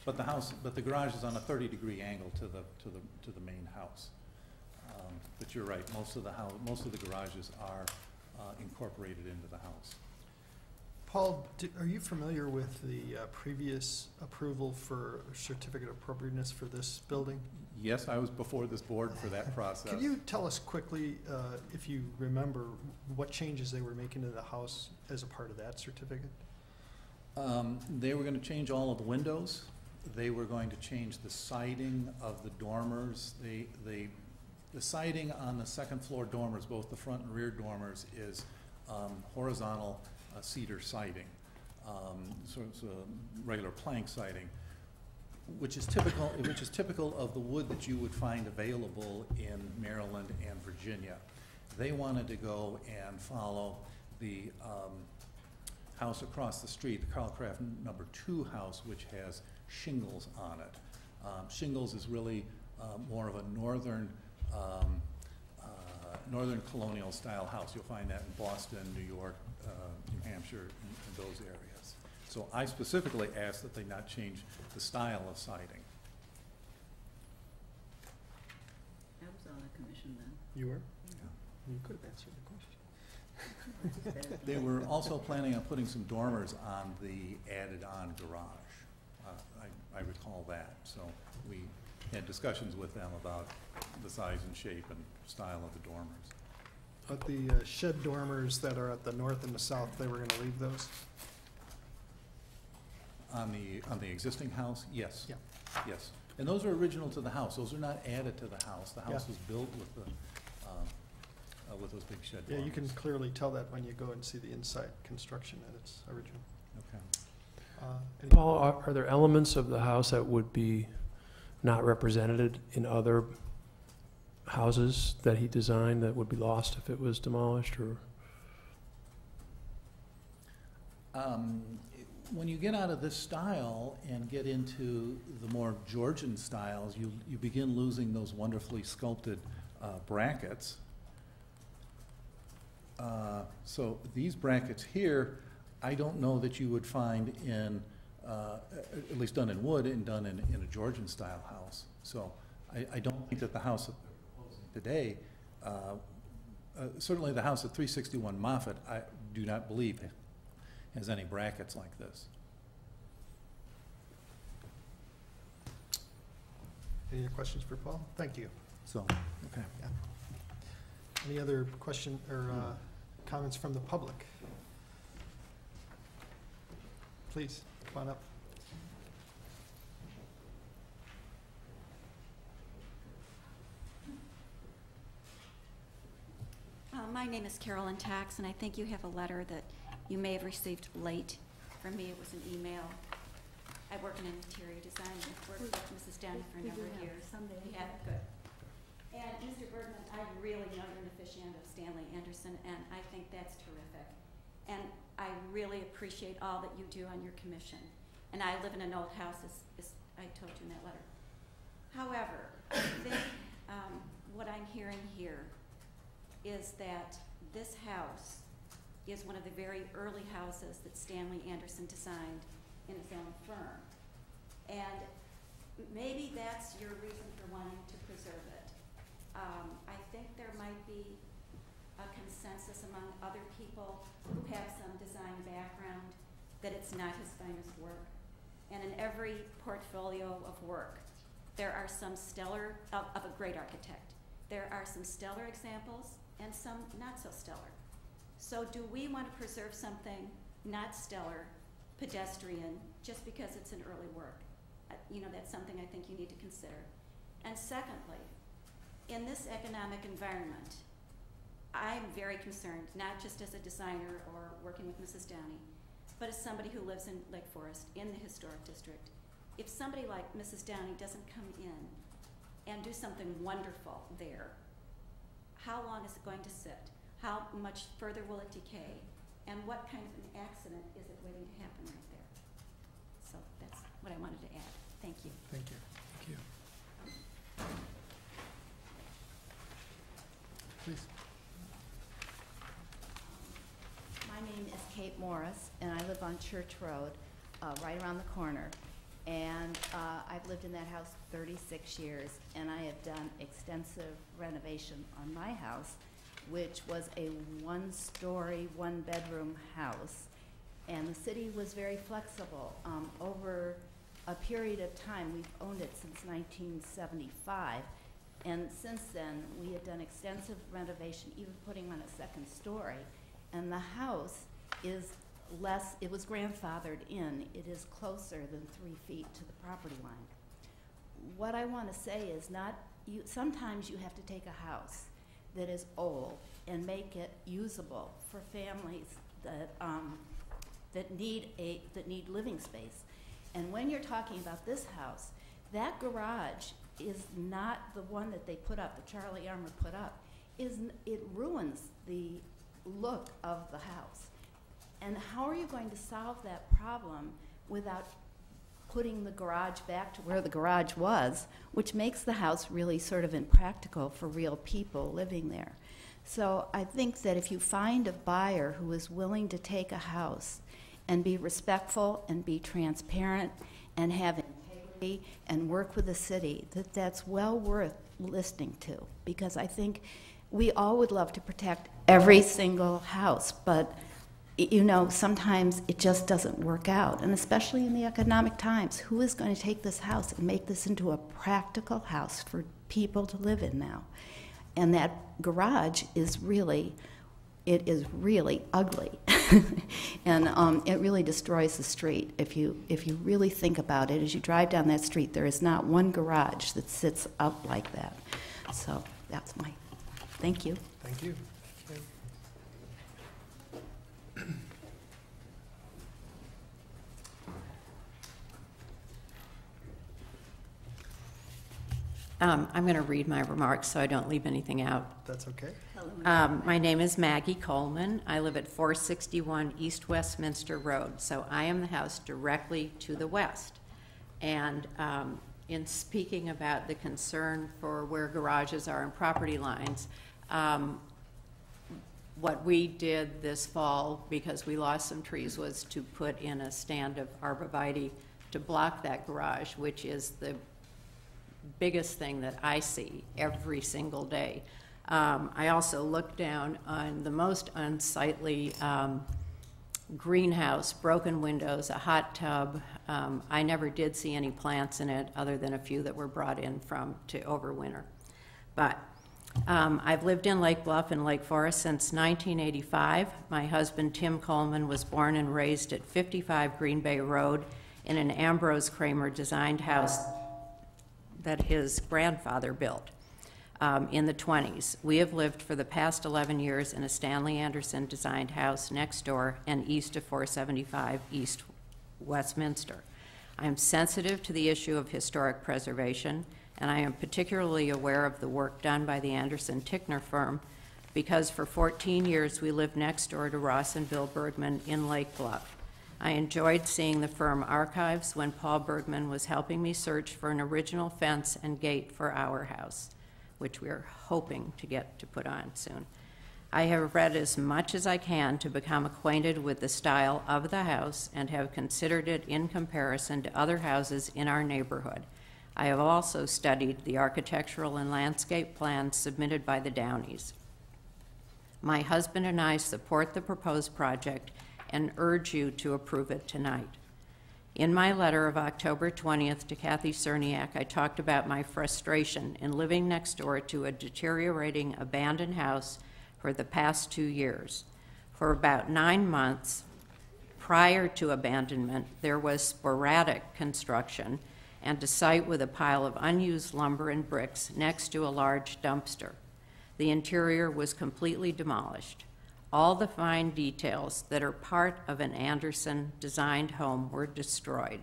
S5: But the garage is on a 30-degree angle to the main house. But you're right, most of the garages are incorporated into the house.
S1: Paul, are you familiar with the previous approval for Certificate of Appropriateness for this building?
S5: Yes, I was before this board for that process.
S1: Could you tell us quickly, if you remember, what changes they were making to the house as a part of that certificate?
S5: They were going to change all of the windows. They were going to change the siding of the dormers. The siding on the second floor dormers, both the front and rear dormers, is horizontal cedar siding, so it's a regular plank siding, which is typical of the wood that you would find available in Maryland and Virginia. They wanted to go and follow the house across the street, the Carlcraft number 2 house, which has shingles on it. Shingles is really more of a northern colonial style house. You'll find that in Boston, New York, New Hampshire, in those areas. So I specifically asked that they not change the style of siding.
S2: I was on the commission then.
S1: You were?
S5: Yeah.
S1: You could have answered the question.
S5: They were also planning on putting some dormers on the added-on garage. I recall that. So we had discussions with them about the size and shape and style of the dormers.
S1: But the shed dormers that are at the north and the south, they were going to leave those?
S5: On the existing house, yes.
S1: Yeah.
S5: Yes. And those are original to the house. Those are not added to the house. The house
S1: Yeah.
S5: was built with those big shed
S1: Yeah,
S5: dormers.
S1: you can clearly tell that when you go and see the inside construction, that it's original.
S5: Okay.
S8: Paul, are there elements of the house that would be not represented in other houses that he designed that would be lost if it was demolished, or?
S5: When you get out of this style and get into the more Georgian styles, you begin losing those wonderfully sculpted brackets. So these brackets here, I don't know that you would find in, at least done in wood and done in a Georgian style house. So I don't think that the house that they're proposing today, certainly the house at 361 Moffett, I do not believe has any brackets like this.
S1: Any other questions for Paul? Thank you.
S5: So, okay.
S1: Any other question or comments from the public? Please, come on up.
S14: My name is Carolyn Tax, and I think you have a letter that you may have received late. For me, it was an email. I work in interior design. I've worked with Mrs. Downey for a number of years. Yeah, good. And Mr. Bergmann, I really know you're an aficionado of Stanley Anderson, and I think that's terrific. And I really appreciate all that you do on your commission. And I live in an old house, as I told you in that letter. However, I think what I'm hearing here is that this house is one of the very early houses that Stanley Anderson designed in his own firm. And maybe that's your reason for wanting to preserve it. I think there might be a consensus among other people who have some design background that it's not his finest work. And in every portfolio of work, there are some stellar, of a great architect, there are some stellar examples and some not so stellar. So do we want to preserve something not stellar, pedestrian, just because it's an early work? You know, that's something I think you need to consider. And secondly, in this economic environment, I'm very concerned, not just as a designer or working with Mrs. Downey, but as somebody who lives in Lake Forest, in the historic district. If somebody like Mrs. Downey doesn't come in and do something wonderful there, how long is it going to sit? How much further will it decay? And what kind of an accident is it waiting to happen right there? So that's what I wanted to add. Thank you.
S1: Thank you.
S8: Thank you.
S1: Please.
S15: My name is Kate Morris, and I live on Church Road, right around the corner. And I've lived in that house 36 years, and I have done extensive renovation on my house, which was a one-story, one-bedroom house. And the city was very flexible. Over a period of time, we've owned it since 1975, and since then, we had done extensive renovation, even putting on a second story. And the house is less, it was grandfathered in. It is closer than 3 feet to the property line. What I want to say is sometimes you have to take a house that is old and make it usable for families that need living space. And when you're talking about this house, that garage is not the one that they put up, the Charlie Armour put up. It ruins the look of the house. And how are you going to solve that problem without putting the garage back to where the garage was, which makes the house really sort of impractical for real people living there? So I think that if you find a buyer who is willing to take a house and be respectful and be transparent and have integrity and work with the city, that's well worth listening to, because I think we all would love to protect every single house, but you know, sometimes it just doesn't work out, and especially in the economic times, who is going to take this house and make this into a practical house for people to live in now? And that garage is really, it is really ugly, and it really destroys the street. If you really think about it, as you drive down that street, there is not one garage that sits up like that. So that's my, thank you.
S1: Thank you.
S16: I'm going to read my remarks so I don't leave anything out.
S1: That's okay.
S16: My name is Maggie Coleman. I live at 461 East Westminster Road, so I am the house directly to the west. And in speaking about the concern for where garages are and property lines, what we did this fall, because we lost some trees, was to put in a stand of arborvitae to block that garage, which is the biggest thing that I see every single day. I also looked down on the most unsightly greenhouse, broken windows, a hot tub. I never did see any plants in it other than a few that were brought in to overwinter. But I've lived in Lake Bluff and Lake Forest since 1985. My husband, Tim Coleman, was born and raised at 55 Green Bay Road in an Ambrose Kramer designed house that his grandfather built in the 20s. We have lived for the past 11 years in a Stanley Anderson designed house next door and east of 475 East Westminster. I am sensitive to the issue of historic preservation, and I am particularly aware of the work done by the Anderson-Tickner firm because for 14 years we lived next door to Ross and Bill Bergmann in Lake Bluff. I enjoyed seeing the firm archives when Paul Bergmann was helping me search for an original fence and gate for our house, which we are hoping to get to put on soon. I have read as much as I can to become acquainted with the style of the house and have considered it in comparison to other houses in our neighborhood. I have also studied the architectural and landscape plans submitted by the Downeys. My husband and I support the proposed project and urge you to approve it tonight. In my letter of October 20th to Kathy Czerniak, I talked about my frustration in living next door to a deteriorating abandoned house for the past 2 years. For about 9 months prior to abandonment, there was sporadic construction and a site with a pile of unused lumber and bricks next to a large dumpster. The interior was completely demolished. All the fine details that are part of an Anderson-designed home were destroyed.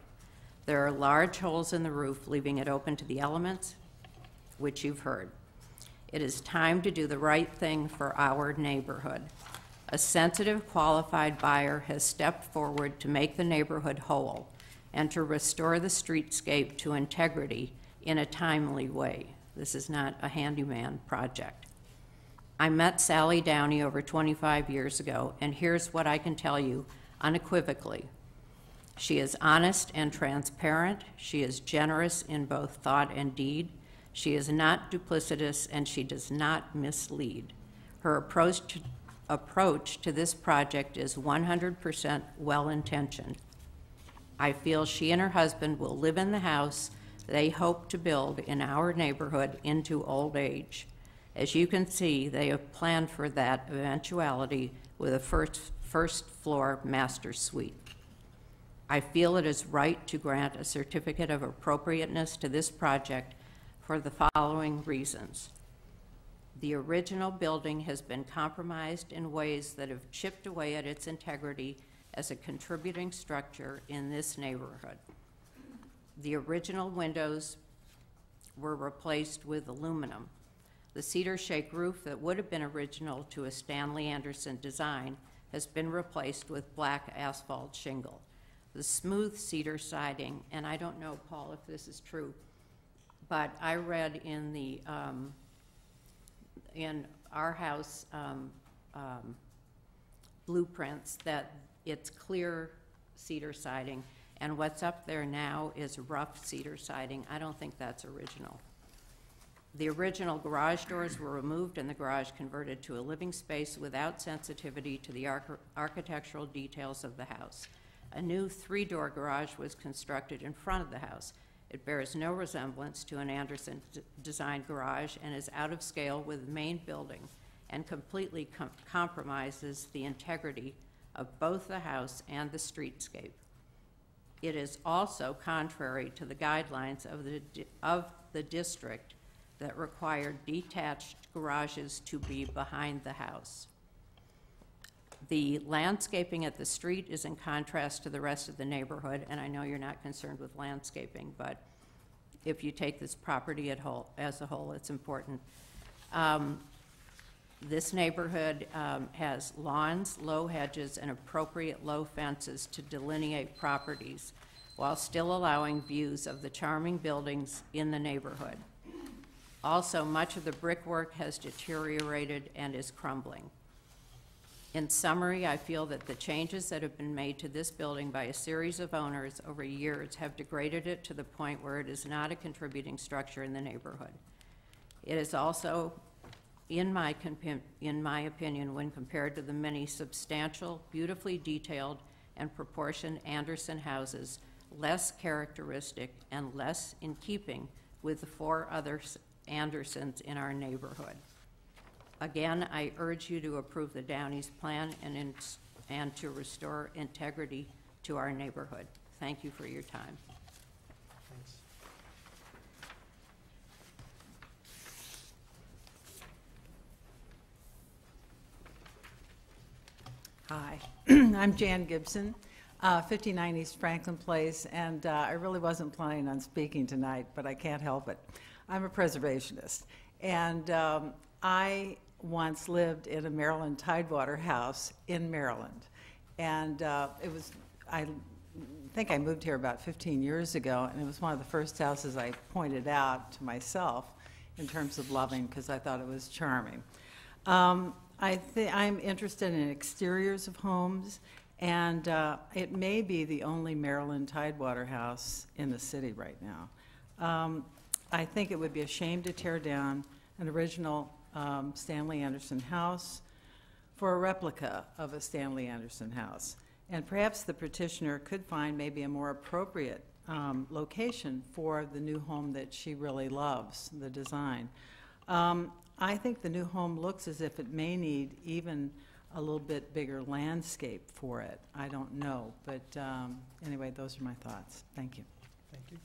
S16: There are large holes in the roof, leaving it open to the elements, which you've heard. It is time to do the right thing for our neighborhood. A sensitive, qualified buyer has stepped forward to make the neighborhood whole and to restore the streetscape to integrity in a timely way. This is not a handyman project. I met Sally Downey over 25 years ago, and here's what I can tell you unequivocally. She is honest and transparent. She is generous in both thought and deed. She is not duplicitous, and she does not mislead. Her approach to this project is 100% well-intentioned. I feel she and her husband will live in the house they hope to build in our neighborhood into old age. As you can see, they have planned for that eventuality with a first floor master suite. I feel it is right to grant a certificate of appropriateness to this project for the following reasons. The original building has been compromised in ways that have chipped away at its integrity as a contributing structure in this neighborhood. The original windows were replaced with aluminum. The cedar shake roof that would have been original to a Stanley Anderson design has been replaced with black asphalt shingle. The smooth cedar siding, and I don't know, Paul, if this is true, but I read in the in our house blueprints that it's clear cedar siding, and what's up there now is rough cedar siding. I don't think that's original. The original garage doors were removed and the garage converted to a living space without sensitivity to the architectural details of the house. A new 3-door garage was constructed in front of the house. It bears no resemblance to an Anderson-designed garage and is out of scale with the main building and completely compromises the integrity of both the house and the streetscape. It is also contrary to the guidelines of the district that require detached garages to be behind the house. The landscaping at the street is in contrast to the rest of the neighborhood, and I know you're not concerned with landscaping, but if you take this property as a whole, it's important. This neighborhood has lawns, low hedges, and appropriate low fences to delineate properties while still allowing views of the charming buildings in the neighborhood. Also, much of the brickwork has deteriorated and is crumbling. In summary, I feel that the changes that have been made to this building by a series of owners over years have degraded it to the point where it is not a contributing structure in the neighborhood. It is also, in my opinion, when compared to the many substantial, beautifully detailed, and proportioned Anderson houses, less characteristic and less in keeping with the 4 other Andersons in our neighborhood. Again, I urge you to approve the Downey's plan and to restore integrity to our neighborhood. Thank you for your time.
S3: Thanks.
S9: Hi, I'm Jan Gibson, 59 East Franklin Place, and I really wasn't planning on speaking tonight, but I can't help it. I'm a preservationist, and I once lived in a Maryland Tidewater house in Maryland, and I think I moved here about 15 years ago, and it was one of the first houses I pointed out to myself in terms of loving, because I thought it was charming. I'm interested in exteriors of homes, and it may be the only Maryland Tidewater house in the city right now. I think it would be a shame to tear down an original Stanley Anderson house. for a replica of a Stanley Anderson house. And perhaps the petitioner could find maybe a more appropriate location for the new home that she really loves, the design. I think the new home looks as if it may need even a little bit bigger landscape for it. I don't know, but anyway, those are my thoughts. Thank you.
S1: Thank you.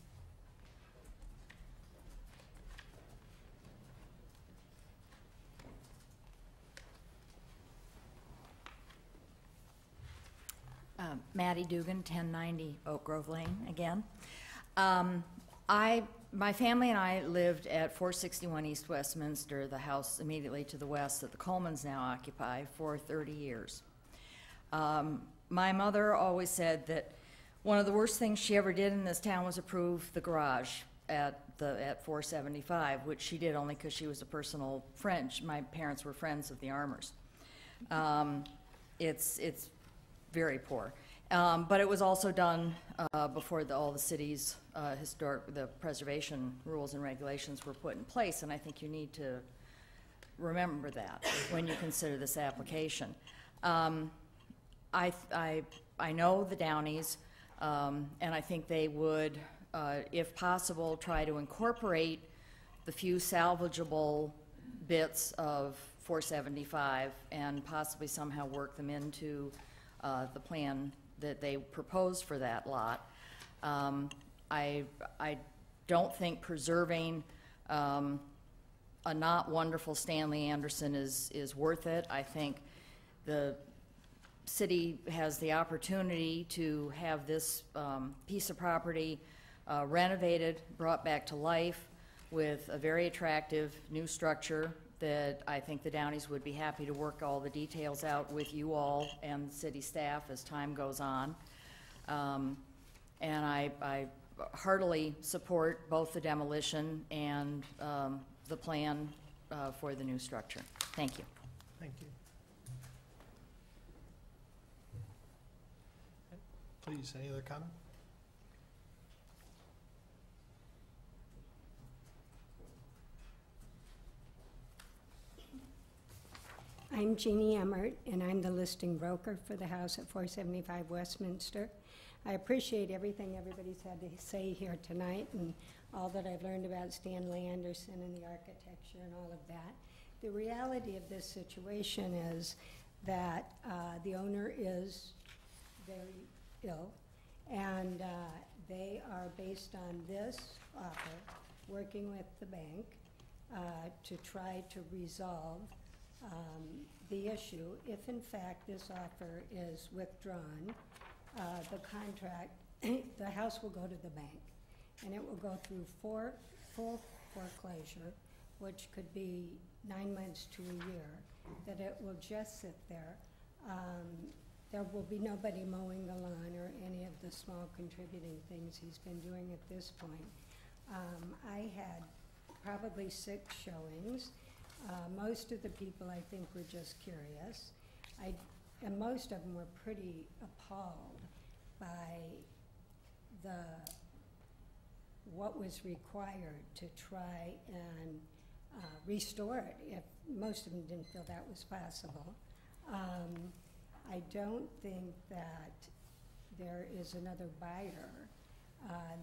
S10: Maddie Dugan, 1090 Oak Grove Lane again. My family and I lived at 461 East Westminster, the house immediately to the west that the Colemans now occupy, for 30 years. My mother always said that one of the worst things she ever did in this town was approve the garage at 475, which she did only because she was a personal friend. My parents were friends of the Armours. It's very poor. But it was also done before all the city's the preservation rules and regulations were put in place, and I think you need to remember that when you consider this application. I know the Downies, and I think they would, if possible, try to incorporate the few salvageable bits of 475 and possibly somehow work them into the plan that they proposed for that lot. I don't think preserving a not wonderful Stanley Anderson is worth it. I think the city has the opportunity to have this piece of property renovated, brought back to life with a very attractive new structure that I think the Downies would be happy to work all the details out with you all and city staff as time goes on. And I heartily support both the demolition and the plan for the new structure. Thank you.
S1: Thank you. Please, any other comment?
S17: I'm Jeannie Emmert, and I'm the listing broker for the house at 475 Westminster. I appreciate everything everybody's had to say here tonight and all that I've learned about Stanley Anderson and the architecture and all of that. The reality of this situation is that the owner is very ill, and they are, based on this offer, working with the bank to try to resolve the issue. If in fact this offer is withdrawn, the contract, the house will go to the bank, and it will go through full foreclosure, which could be 9 months to a year, that it will just sit there. There will be nobody mowing the lawn or any of the small contributing things he's been doing at this point. I had probably 6 showings. Most of the people, I think, were just curious. And most of them were pretty appalled by what was required to try and restore it. If most of them didn't feel that was possible. I don't think that there is another buyer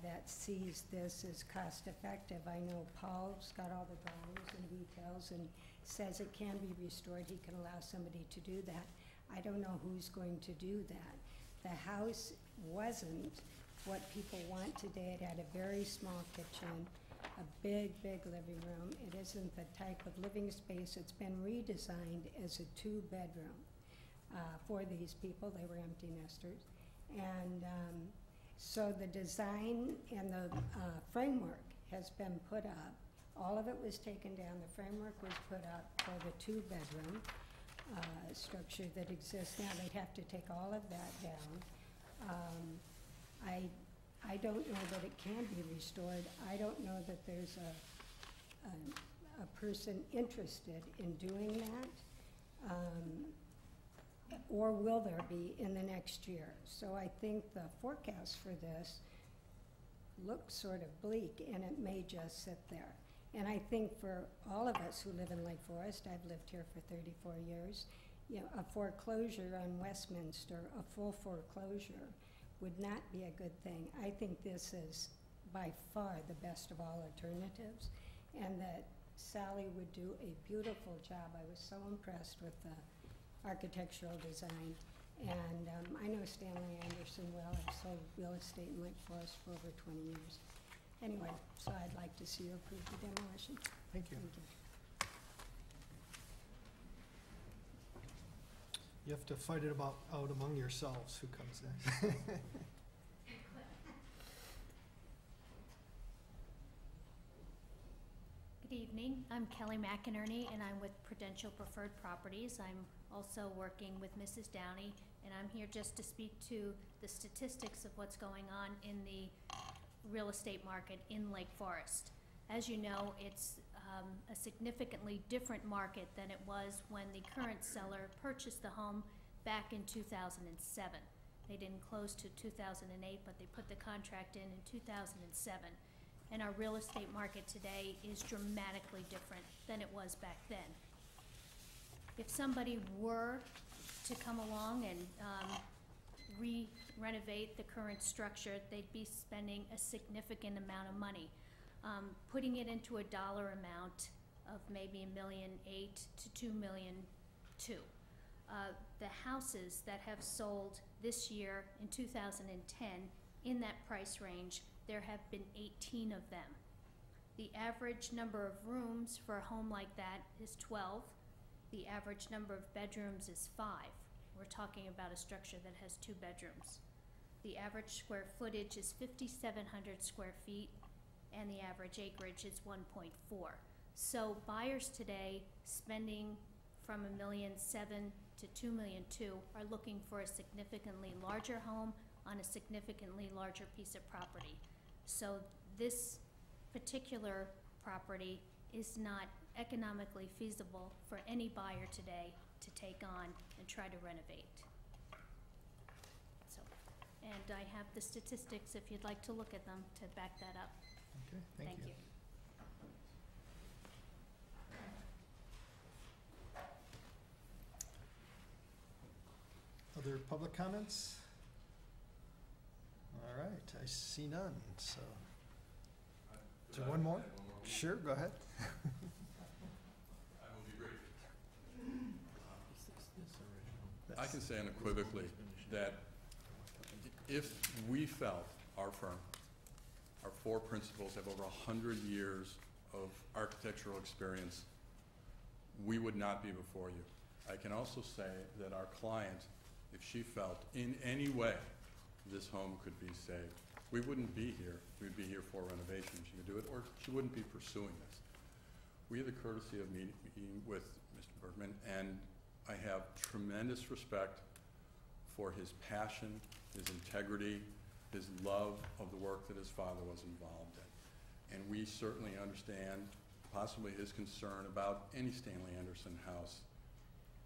S17: that sees this as cost effective. I know Paul's got all the drawings and details and says it can be restored. He can allow somebody to do that. I don't know who's going to do that. The house wasn't what people want today. It had a very small kitchen, a big, big living room. It isn't the type of living space. It's been redesigned as a 2-bedroom for these people. They were empty nesters. And so the design and the framework has been put up. All of it was taken down. The framework was put up for the 2-bedroom structure that exists now. They'd have to take all of that down. I don't know that it can be restored. I don't know that there's a person interested in doing that. Or will there be in the next year? So I think the forecast for this looks sort of bleak, and it may just sit there. And I think for all of us who live in Lake Forest, I've lived here for 34 years, a foreclosure on Westminster, a full foreclosure, would not be a good thing. I think this is by far the best of all alternatives, and that Sally would do a beautiful job. I was so impressed with the architectural design. And I know Stanley Anderson well. I've sold real estate in Lake Forest for over 20 years. Anyway, so I'd like to see you approve the demolition.
S1: Thank you.
S17: Thank you.
S1: You have to fight it out among yourselves who comes next.
S18: Good evening. I'm Kelly McInerney, and I'm with Prudential Preferred Properties. I'm also working with Mrs. Downey, and I'm here just to speak to the statistics of what's going on in the real estate market in Lake Forest. As you know, it's a significantly different market than it was when the current seller purchased the home back in 2007. They didn't close to 2008, but they put the contract in 2007. And our real estate market today is dramatically different than it was back then. If somebody were to come along and renovate the current structure, they'd be spending a significant amount of money. Putting it into a dollar amount of maybe $1.8 million to $2.2 million. The houses that have sold this year in 2010 in that price range, there have been 18 of them. The average number of rooms for a home like that is 12. The average number of bedrooms is 5. We're talking about a structure that has 2 bedrooms. The average square footage is 5,700 square feet, and the average acreage is 1.4. So buyers today spending from $1.7 million to $2.2 million are looking for a significantly larger home on a significantly larger piece of property. So this particular property is not economically feasible for any buyer today to take on and try to renovate. So, and I have the statistics if you'd like to look at them to back that up.
S1: Okay, thank you. Other public comments? All right, I see none, so. Is there one more? Sure, go ahead.
S12: I will be brief. I can say unequivocally that if we felt, our firm, our 4 principals have over 100 years of architectural experience, we would not be before you. I can also say that our client, if she felt in any way this home could be saved, we wouldn't be here. We'd be here for renovation. She could do it, or she wouldn't be pursuing this. We have the courtesy of meeting with Mr. Bergmann, and I have tremendous respect for his passion, his integrity, his love of the work that his father was involved in. And we certainly understand possibly his concern about any Stanley Anderson house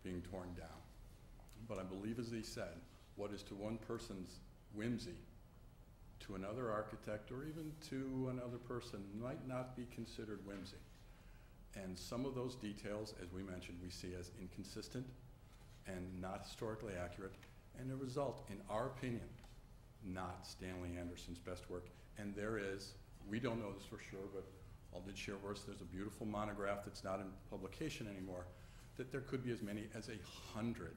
S12: being torn down. But I believe, as he said, what is to one person's whimsy, to another architect or even to another person might not be considered whimsy. And some of those details, as we mentioned, we see as inconsistent and not historically accurate, and a result, in our opinion, not Stanley Anderson's best work. And there is, we don't know this for sure, but I'll did share with us, there's a beautiful monograph that's not in publication anymore, that there could be as many as 100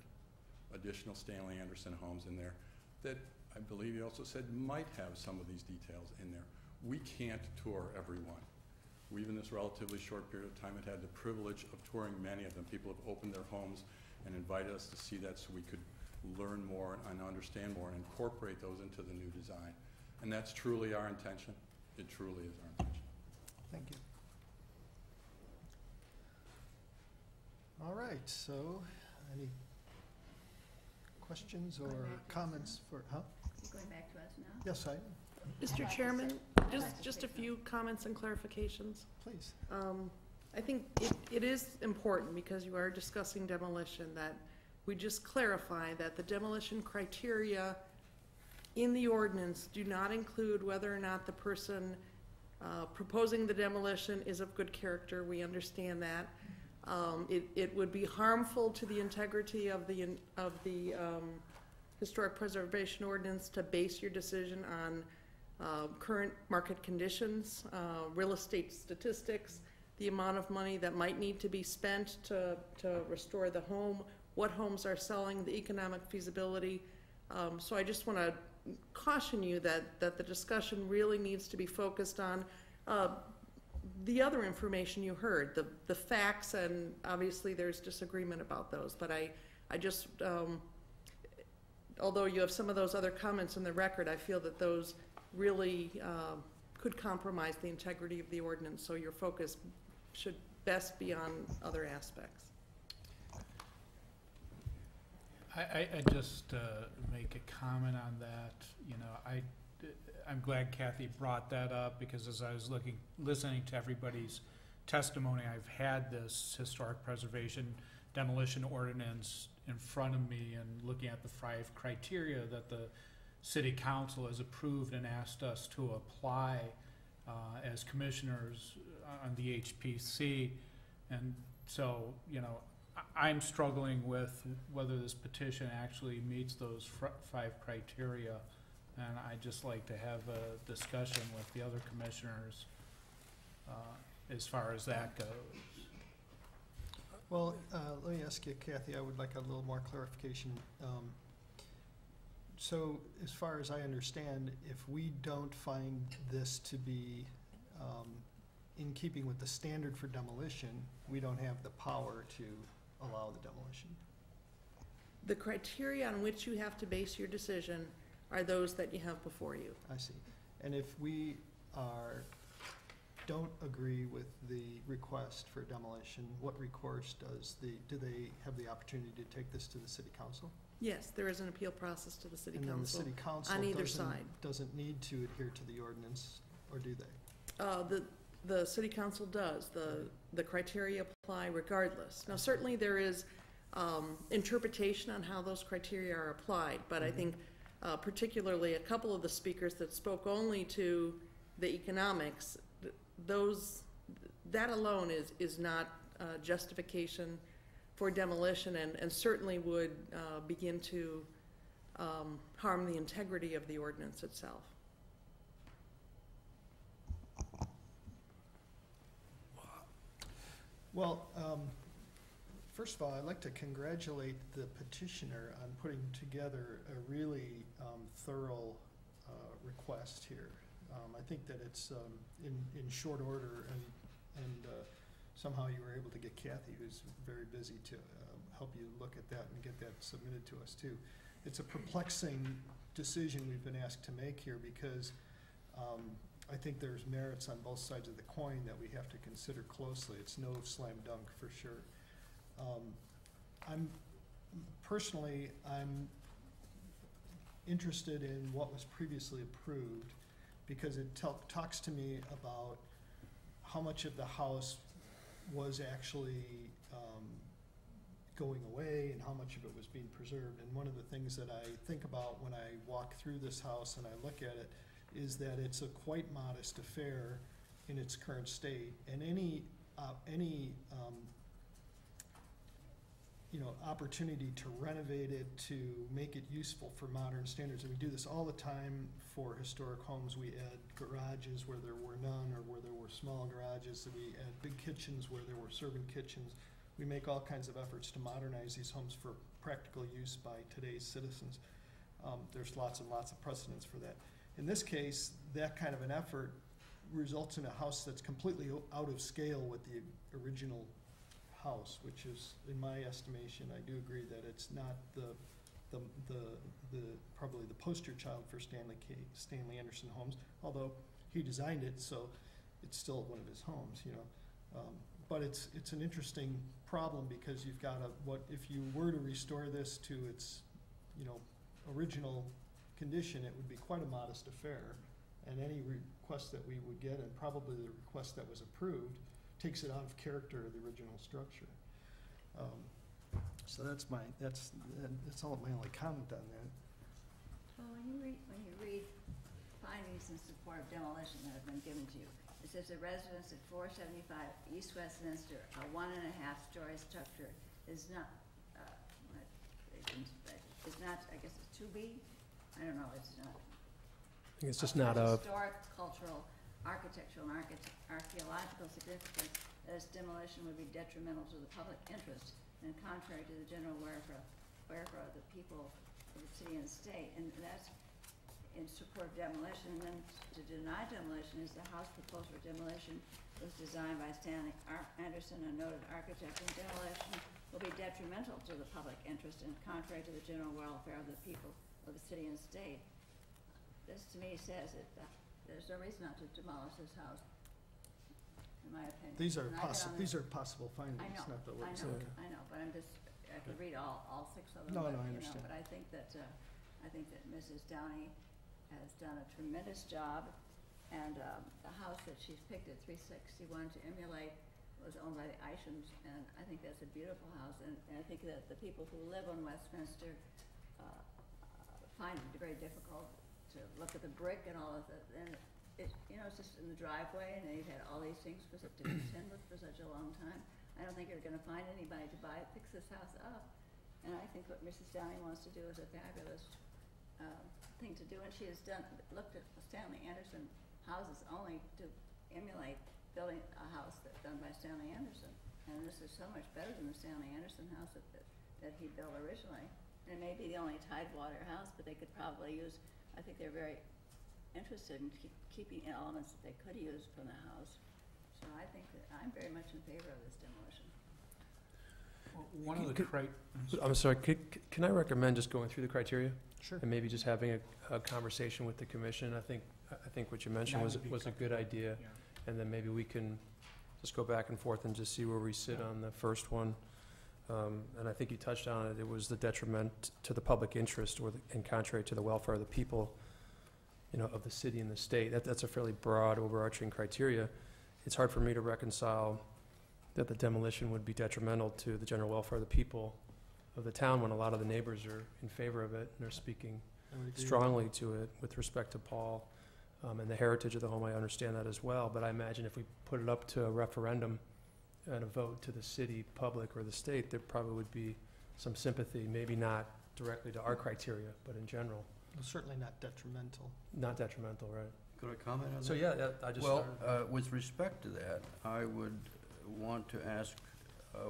S12: additional Stanley Anderson homes in there that I believe he also said might have some of these details in there. We can't tour every one. We've, in this relatively short period of time, had the privilege of touring many of them. People have opened their homes and invited us to see that so we could learn more and understand more and incorporate those into the new design. And that's truly our intention. It truly is our intention.
S1: Thank you. All right, so any questions or comments for, huh?
S2: You're going back to us now?
S1: Yes, I,
S4: Mr. Chairman, just a few comments and clarifications.
S1: please.
S4: I think it is important, because you are discussing demolition, that we just clarify that the demolition criteria in the ordinance do not include whether or not the person proposing the demolition is of good character. We understand that. It would be harmful to the integrity of the historic preservation ordinance to base your decision on current market conditions, real estate statistics, the amount of money that might need to be spent to restore the home, what homes are selling, the economic feasibility. So I just want to caution you that the discussion really needs to be focused on the other information you heard, the facts, and obviously there's disagreement about those. But I just, although you have some of those other comments in the record, I feel that those really could compromise the integrity of the ordinance, so your focus should best be on other aspects.
S3: I just make a comment on that. You know, I'm glad Kathy brought that up, because as I was listening to everybody's testimony, I've had this historic preservation demolition ordinance in front of me and looking at the 5 criteria that the City Council has approved and asked us to apply as commissioners on the HPC. And so, you know, I'm struggling with whether this petition actually meets those 5 criteria, and I'd just like to have a discussion with the other commissioners as far as that goes.
S1: Well, let me ask you, Kathy, I would like a little more clarification. So as far as I understand, if we don't find this to be in keeping with the standard for demolition, we don't have the power to allow the demolition.
S4: The criteria on which you have to base your decision are those that you have before you.
S1: I see. And if we don't agree with the request for demolition, what recourse do they have the opportunity to take this to the City Council?
S4: Yes, there is an appeal process to the City
S1: And then the
S4: Council
S1: City Council
S4: on either side.
S1: doesn't need to adhere to the ordinance, or do they?
S4: The City Council does. The criteria apply regardless. Now, certainly there is interpretation on how those criteria are applied, but I think particularly a couple of the speakers that spoke only to the economics, that alone is not justification for demolition, and certainly would begin to harm the integrity of the ordinance itself.
S1: Well, first of all, I'd like to congratulate the petitioner on putting together a really thorough request here. I think that it's in short order, and somehow you were able to get Kathy, who's very busy, to help you look at that and get that submitted to us too. It's a perplexing decision we've been asked to make here, because I think there's merits on both sides of the coin that we have to consider closely. It's no slam dunk for sure. I'm interested in what was previously approved, because it talks to me about how much of the house was actually going away and how much of it was being preserved. And one of the things that I think about when I walk through this house and I look at it is that it's a quite modest affair in its current state, and any opportunity to renovate it, to make it useful for modern standards, and we do this all the time for historic homes. We add garages where there were none, or where there were small garages. We add big kitchens where there were servant kitchens. We make all kinds of efforts to modernize these homes for practical use by today's citizens. There's lots and lots of precedents for that. In this case, that kind of an effort results in a house that's completely out of scale with the original house, which is, in my estimation, I do agree that it's not probably the poster child for Stanley Anderson homes, although he designed it, so it's still one of his homes, you know. But it's an interesting problem, because you've got if you were to restore this to its, original condition, it would be quite a modest affair, and any request that we would get, and probably the request that was approved, takes it out of character of the original structure. So that's all my only comment on that.
S2: Well, when you read findings in support of demolition that have been given to you, It says the residence at 475 East Westminster, a 1.5-story structure is not, I guess it's 2B? I don't know, it's not.
S8: I think it's just not a,
S2: Historic, cultural, architectural, and archaeological significance, that its demolition would be detrimental to the public interest and contrary to the general welfare of the people of the city and state. And that's in support of demolition. And then to deny demolition is the house proposed for demolition was designed by Stanley Anderson, a noted architect, and demolition will be detrimental to the public interest and contrary to the general welfare of the people of the city and state. This to me says that there's no reason not to demolish this house, in my opinion.
S1: These are
S2: And I get on
S1: these are possible findings,
S2: I know,
S1: not the
S2: I
S1: words.
S2: know, I know, but I'm just, I could read all 6 of them.
S1: No,
S2: but,
S1: no, I
S2: you know,
S1: understand.
S2: But I think that Mrs. Downey has done a tremendous job, and the house that she's picked at 361 to emulate was owned by the Ishams, and I think that's a beautiful house, and I think that the people who live on Westminster find it very difficult to look at the brick and all of it, and it's just in the driveway, and they've had all these things for to contend with for such a long time. I don't think you're gonna find anybody to buy it, fix this house up, and I think what Mrs. Downey wants to do is a fabulous thing to do, and she has looked at Stanley Anderson houses only to emulate building a house that's done by Stanley Anderson, and this is so much better than the Stanley Anderson house that he built originally. And it may be the only tidewater house, but they could probably use, I think they're very interested in keeping elements that they could use from the house. So I think that I'm very much in favor of this demolition.
S3: One of the
S8: I'm sorry, can I recommend just going through the criteria?
S1: Sure.
S8: And maybe just having a conversation with the commission? I think what you mentioned was a good idea.
S3: Yeah.
S8: And then maybe we can just go back and forth and just see where we sit on the first one. And I think you touched on it, it was the detriment to the public interest and contrary to the welfare of the people, of the city and the state. That's a fairly broad overarching criteria. It's hard for me to reconcile that the demolition would be detrimental to the general welfare of the people of the town when a lot of the neighbors are in favor of it and are speaking
S1: I would agree.
S8: strongly to it with respect to Paul and the heritage of the home. I understand that as well, but I imagine if we put it up to a referendum and a vote to the city, public, or the state, there probably would be some sympathy, maybe not directly to our criteria, but in general.
S1: Well, certainly not detrimental.
S8: Not detrimental, right?
S13: Could I comment on that?
S8: So, yeah, I just
S13: Well,
S8: started.
S13: with respect to that, I would want to ask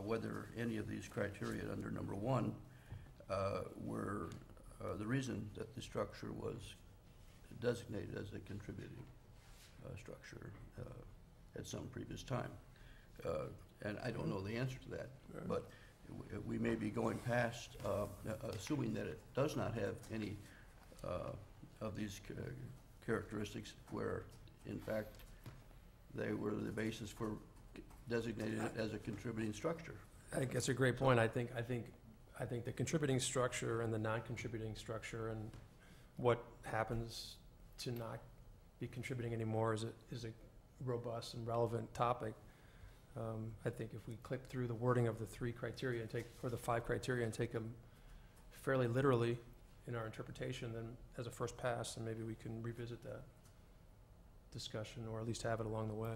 S13: whether any of these criteria under number 1 were the reason that the structure was designated as a contributing structure at some previous time. And I don't know the answer to that,
S8: Right.
S13: but we may be going past, assuming that it does not have any of these characteristics where, in fact, they were the basis for designating it as a contributing structure.
S8: I think that's a great point. I think the contributing structure and the non-contributing structure and what happens to not be contributing anymore is a robust and relevant topic. I think if we click through the wording of the 3 criteria or the 5 criteria and take them fairly literally in our interpretation, then as a first pass, then maybe we can revisit that discussion or at least have it along the way.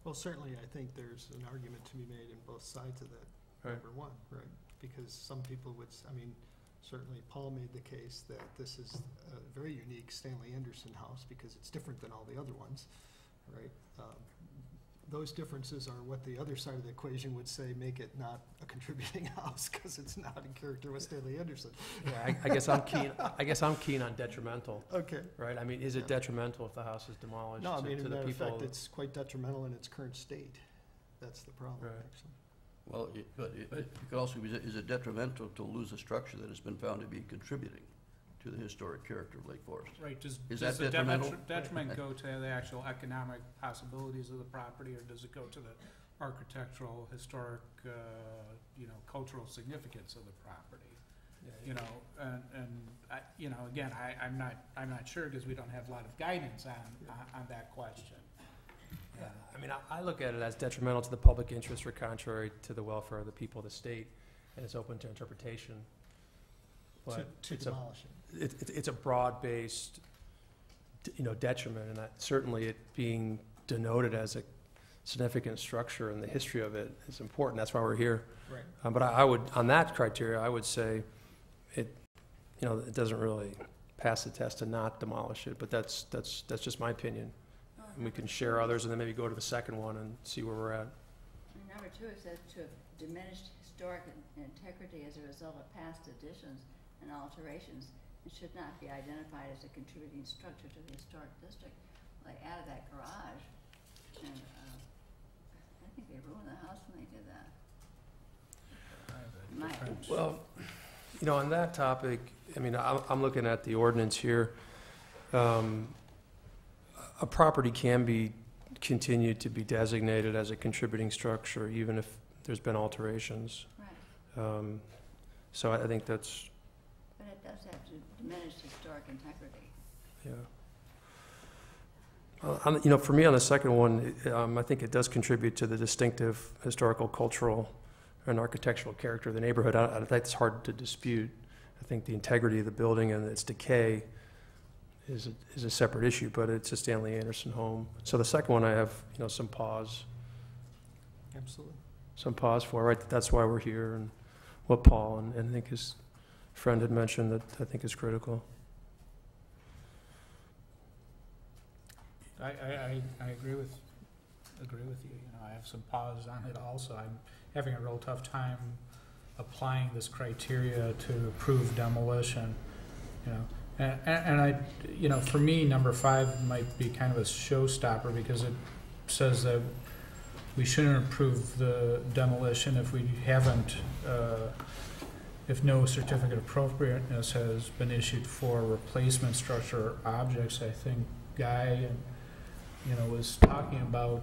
S1: Well, certainly, I think there's an argument to be made in both sides of that,
S8: Right.
S1: number 1, right? Because some people would, certainly Paul made the case that this is a very unique Stanley Anderson house because it's different than all the other ones, right? Those differences are what the other side of the equation would say make it not a contributing house because it's not in character with Stanley Anderson.
S8: Yeah, I guess I'm keen on detrimental,
S1: Okay.
S8: right? I mean, is it
S1: Yeah.
S8: detrimental if the house is demolished
S1: No,
S8: to
S1: as a
S8: the
S1: matter of
S8: people?
S1: fact, it's quite detrimental in its current state. That's the problem,
S8: Right.
S1: actually.
S13: Well, it could also be, is it detrimental to lose a structure that has been found to be contributing to the historic character of Lake Forest?
S3: Right,
S13: Is
S3: does
S13: that
S3: the
S13: detrimental?
S3: detriment go to the actual economic possibilities of the property, or does it go to the architectural, historic, cultural significance of the property?
S8: Yeah,
S3: Again, I'm not sure because we don't have a lot of guidance on that question.
S8: Yeah, I mean, I look at it as detrimental to the public interest or contrary to the welfare of the people of the state, and it's open to interpretation. But
S1: To
S8: it's
S1: demolish it.
S8: it's a broad-based, detriment, and certainly it being denoted as a significant structure, and the history of it is important. That's why we're here.
S1: Right.
S8: But I would, on that criteria, I would say it doesn't really pass the test to not demolish it, but that's just my opinion. And we can share others and then maybe go to the second one and see where we're at.
S2: Number 2, it says to have diminished historic integrity as a result of past additions and alterations, it should not be identified as a contributing structure to the historic district. Well, they added that garage, and I think they ruined the house when they did that. In my opinion.
S8: Well, on that topic, I mean, I'm looking at the ordinance here. A property can be continued to be designated as a contributing structure, even if there's been alterations.
S2: Right.
S8: So I think that's,
S2: But it does have to diminish historic integrity.
S8: yeah. For me on the second one, I think it does contribute to the distinctive historical, cultural, and architectural character of the neighborhood. That's hard to dispute. I think the integrity of the building and its decay is a separate issue, but it's a Stanley Anderson home. So the second one I have, some pause.
S1: Absolutely.
S8: Some pause for, right? That's why we're here, and what Paul and I think his friend had mentioned that I think is critical.
S3: I agree with you. I have some pause on it also. I'm having a real tough time applying this criteria to approve demolition, And I, for me, number 5 might be kind of a showstopper because it says that we shouldn't approve the demolition if we haven't, if no certificate of appropriateness has been issued for replacement structure objects. I think Guy, was talking about,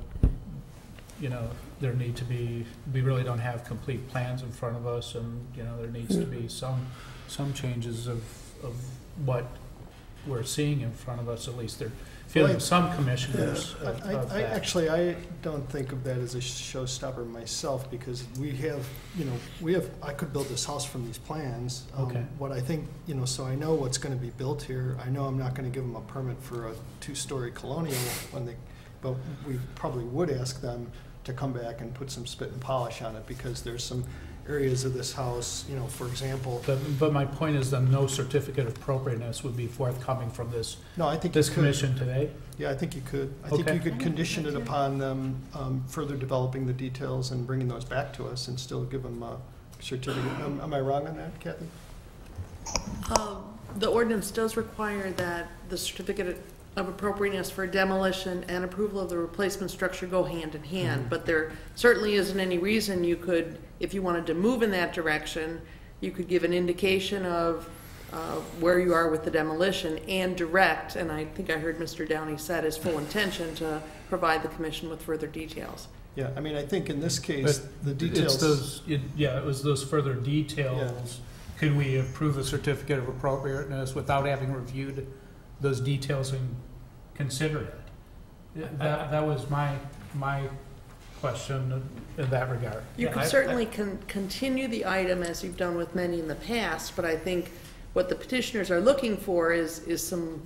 S3: there need to be, we really don't have complete plans in front of us, and, there needs to be some changes of what we're seeing in front of us, at least they're feeling some commissioners of that.
S1: I don't think of that as a showstopper myself, because we have, I could build this house from these plans.
S3: Okay.
S1: What I think, so I know what's gonna be built here. I know I'm not gonna give them a permit for a 2-story colonial but we probably would ask them to come back and put some spit and polish on it, because there's some areas of this house, for example.
S3: But my point is that no certificate of appropriateness would be forthcoming from this
S1: No, I think
S3: this
S1: you could.
S3: commission today?
S1: Yeah, I think you could. I think
S3: Okay.
S1: you could condition it upon them further developing the details and bringing those back to us and still give them a certificate. Am I wrong on that, Kathy?
S4: The ordinance does require that the certificate of appropriateness for demolition and approval of the replacement structure go hand in hand, but there certainly isn't any reason you could, if you wanted to move in that direction, you could give an indication of where you are with the demolition and direct, and I think I heard Mr. Downey said his full intention to provide the commission with further details.
S1: Yeah, I mean, I think in this case,
S3: But
S1: the details.
S3: it was those further details. Could we approve a certificate of appropriateness without having reviewed those details and considered it? That was my question in that regard.
S4: You
S6: Yeah,
S4: could
S6: I-
S4: certainly continue the item as you've done with many in the past, but I think what the petitioners are looking for is some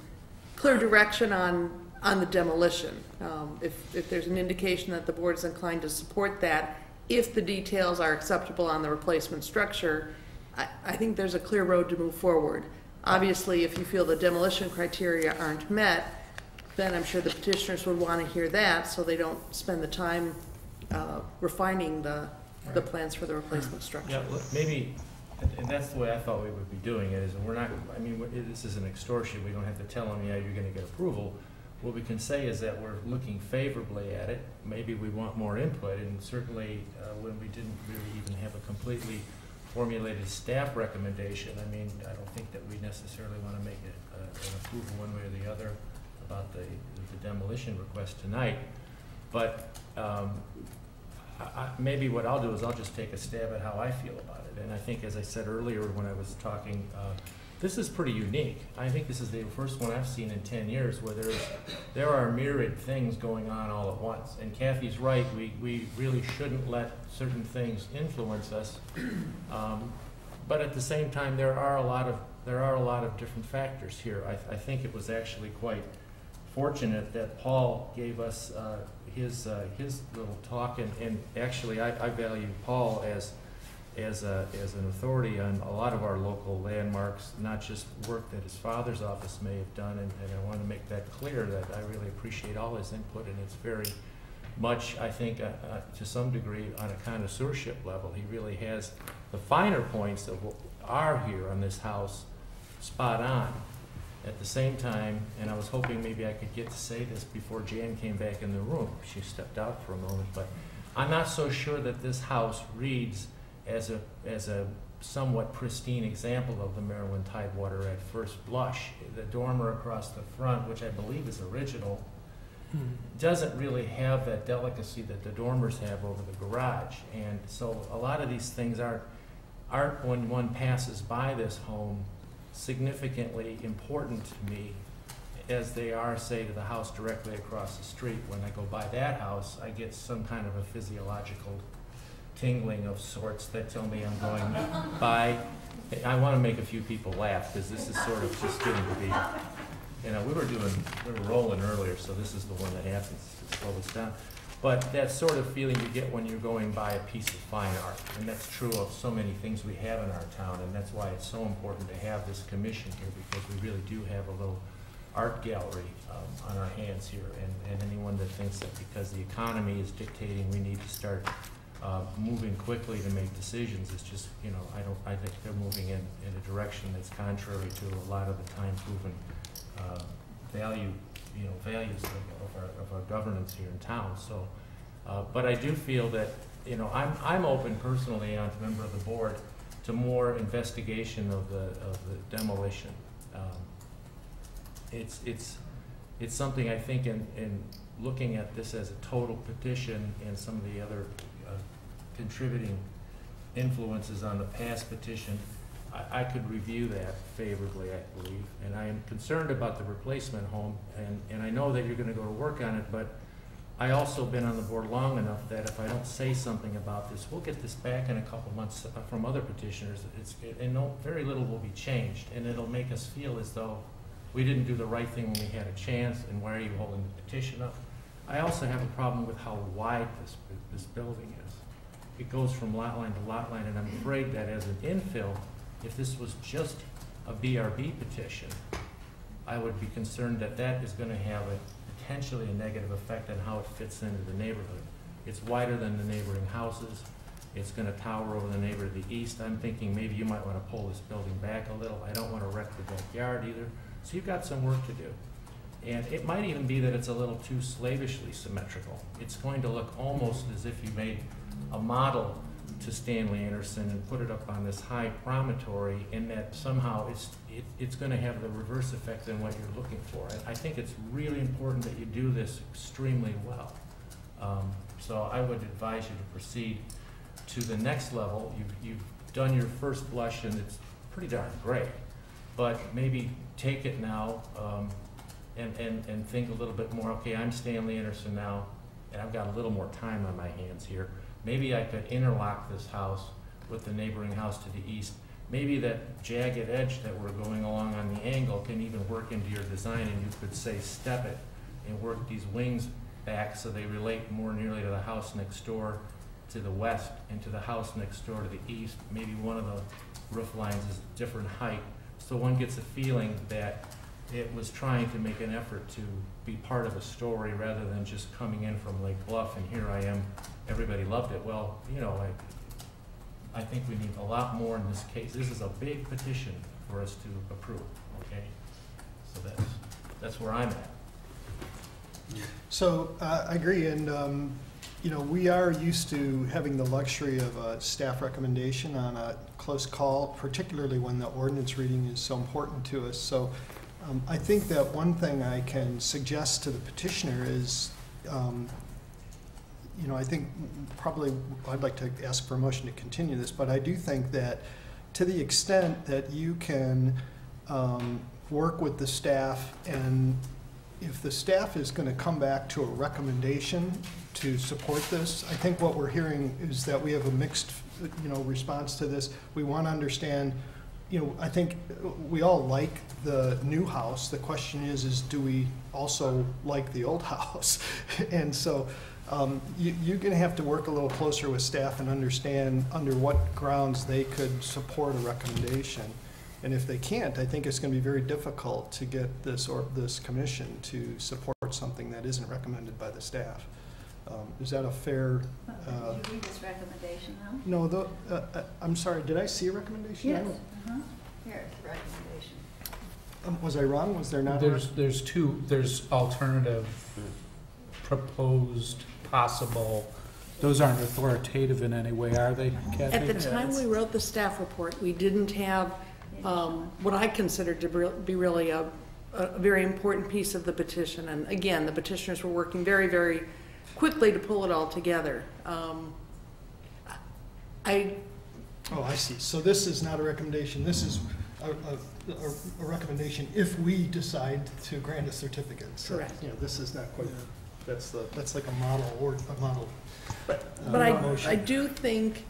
S4: clear direction on the demolition. If there's an indication that the board is inclined to support that, if the details are acceptable on the replacement structure, I think there's a clear road to move forward. Obviously, if you feel the demolition criteria aren't met, then I'm sure the petitioners would want to hear that, so they don't spend the time refining the plans for the replacement structure.
S6: Yeah, look, maybe, and that's the way I thought we would be doing it, is we're not, this isn't extortion, we don't have to tell them, yeah, you're gonna get approval. What we can say is that we're looking favorably at it, maybe we want more input, and certainly when we didn't really even have a completely formulated staff recommendation, I don't think that we necessarily wanna make an approval one way or the other about the demolition request tonight, but maybe what I'll do is I'll just take a stab at how I feel about it. And I think, as I said earlier when I was talking, this is pretty unique. I think this is the first one I've seen in 10 years where there are myriad things going on all at once. And Kathy's right, we really shouldn't let certain things influence us. But at the same time, there are a lot of different factors here. I think it was actually quite fortunate that Paul gave us his little talk, and actually I value Paul as an authority on a lot of our local landmarks, not just work that his father's office may have done, and I want to make that clear that I really appreciate all his input, and it's very much, I think, to some degree, on a connoisseurship level. He really has the finer points of what are here on this house spot on. At the same time, and I was hoping maybe I could get to say this before Jan came back in the room. She stepped out for a moment, but I'm not so sure that this house reads as a somewhat pristine example of the Maryland Tidewater at first blush. The dormer across the front, which I believe is original, doesn't really have that delicacy that the dormers have over the garage. And so a lot of these things aren't when one passes by this home significantly important to me as they are, say, to the house directly across the street. When I go by that house, I get some kind of a physiological tingling of sorts that tell me I'm going by. I want to make a few people laugh because this is sort of just getting to be, you know, we were rolling earlier, so this is the one that happens to slow us down. But that sort of feeling you get when you're going by a piece of fine art, and that's true of so many things we have in our town, and that's why it's so important to have this commission here, because we really do have a little art gallery on our hands here, and anyone that thinks that because the economy is dictating we need to start moving quickly to make decisions, it's just, you know, I think they're moving in a direction that's contrary to a lot of the time-proven values of our governance here in town. So, but I do feel that, you know, I'm open personally, as a member of the board, to more investigation of the demolition. It's something I think in looking at this as a total petition and some of the other contributing influences on the past petition, I could review that favorably, I believe. And I am concerned about the replacement home, and I know that you're going to go to work on it, but I also been on the board long enough that if I don't say something about this, we'll get this back in a couple months from other petitioners, very little will be changed, and it'll make us feel as though we didn't do the right thing when we had a chance, and why are you holding the petition up? I also have a problem with how wide this building is. It goes from lot line to lot line, and I'm afraid that as an infill, if this was just a BRB petition, I would be concerned that that is going to have potentially a negative effect on how it fits into the neighborhood. It's wider than the neighboring houses. It's going to tower over the neighbor to the east. I'm thinking maybe you might want to pull this building back a little. I don't want to wreck the backyard either. So you've got some work to do. And it might even be that it's a little too slavishly symmetrical. It's going to look almost as if you made a model to Stanley Anderson and put it up on this high promontory, in that somehow it's going to have the reverse effect than what you're looking for. I think it's really important that you do this extremely well. So I would advise you to proceed to the next level. You've done your first blush, and it's pretty darn great. But maybe take it now and think a little bit more, okay, I'm Stanley Anderson now, and I've got a little more time on my hands here. Maybe I could interlock this house with the neighboring house to the east. Maybe that jagged edge that we're going along on the angle can even work into your design, and you could say step it and work these wings back so they relate more nearly to the house next door to the west and to the house next door to the east. Maybe one of the roof lines is a different height, so one gets a feeling that it was trying to make an effort to be part of a story rather than just coming in from Lake Bluff and here I am, everybody loved it. Well, you know, I think we need a lot more in this case. This is a big petition for us to approve, okay? So that's where I'm at.
S1: So I agree, and you know, we are used to having the luxury of a staff recommendation on a close call, particularly when the ordinance reading is so important to us. So I think that one thing I can suggest to the petitioner is, you know, I think probably I'd like to ask for a motion to continue this, but I do think that to the extent that you can work with the staff, and if the staff is going to come back to a recommendation to support this, I think what we're hearing is that we have a mixed, you know, response to this. We want to understand I think we all like the new house. The question is do we also like the old house? And so you're going to have to work a little closer with staff and understand under what grounds they could support a recommendation. And if they can't, I think it's going to be very difficult to get this commission to support something that isn't recommended by the staff. Is that a fair?
S2: Did you read this recommendation now?
S1: No, I'm sorry, did I see a recommendation?
S2: Yes. Here's the recommendation.
S1: Was I wrong? Was there not?
S3: There's alternative, proposed, possible. Those aren't authoritative in any way, are they, Kathy?
S4: At the time we wrote the staff report, we didn't have what I considered to be really a very important piece of the petition. And again, the petitioners were working very, very quickly to pull it all together.
S1: Oh, I see. So this is not a recommendation. This is a recommendation if we decide to grant a certificate. So,
S4: Correct.
S1: This is not quite. That's like a model or a model.
S4: But I do think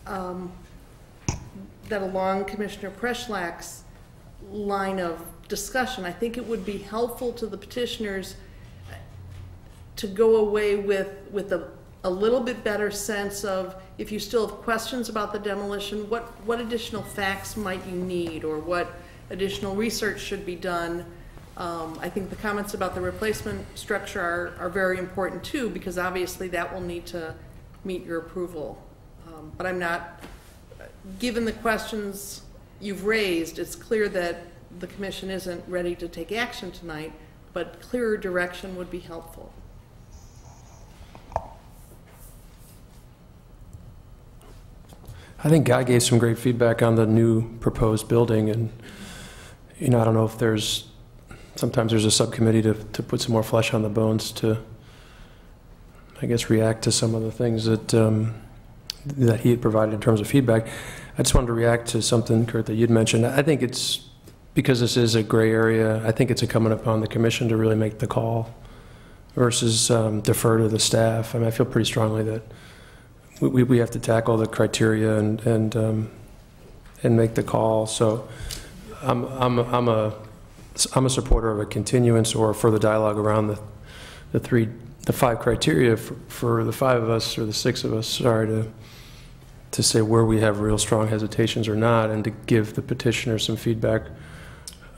S4: that along Commissioner Preschlack's line of discussion, I think it would be helpful to the petitioners to go away with a little bit better sense of, if you still have questions about the demolition, what additional facts might you need, or what additional research should be done. I think the comments about the replacement structure are very important too, because obviously that will need to meet your approval. But I'm not, given the questions you've raised, it's clear that the commission isn't ready to take action tonight, but clearer direction would be helpful.
S8: I think Guy gave some great feedback on the new proposed building, and I don't know if sometimes there's a subcommittee to put some more flesh on the bones to, I guess, react to some of the things that he had provided in terms of feedback. I just wanted to react to something, Kurt, that you'd mentioned. I think it's, because this is a gray area, I think it's incumbent upon the commission to really make the call versus defer to the staff. I mean, I feel pretty strongly that we have to tackle the criteria and make the call. So I'm a supporter of a continuance or further dialogue around the 5 criteria for the 5 of us, or the 6 of us, sorry, to say where we have real strong hesitations or not, and to give the petitioner some feedback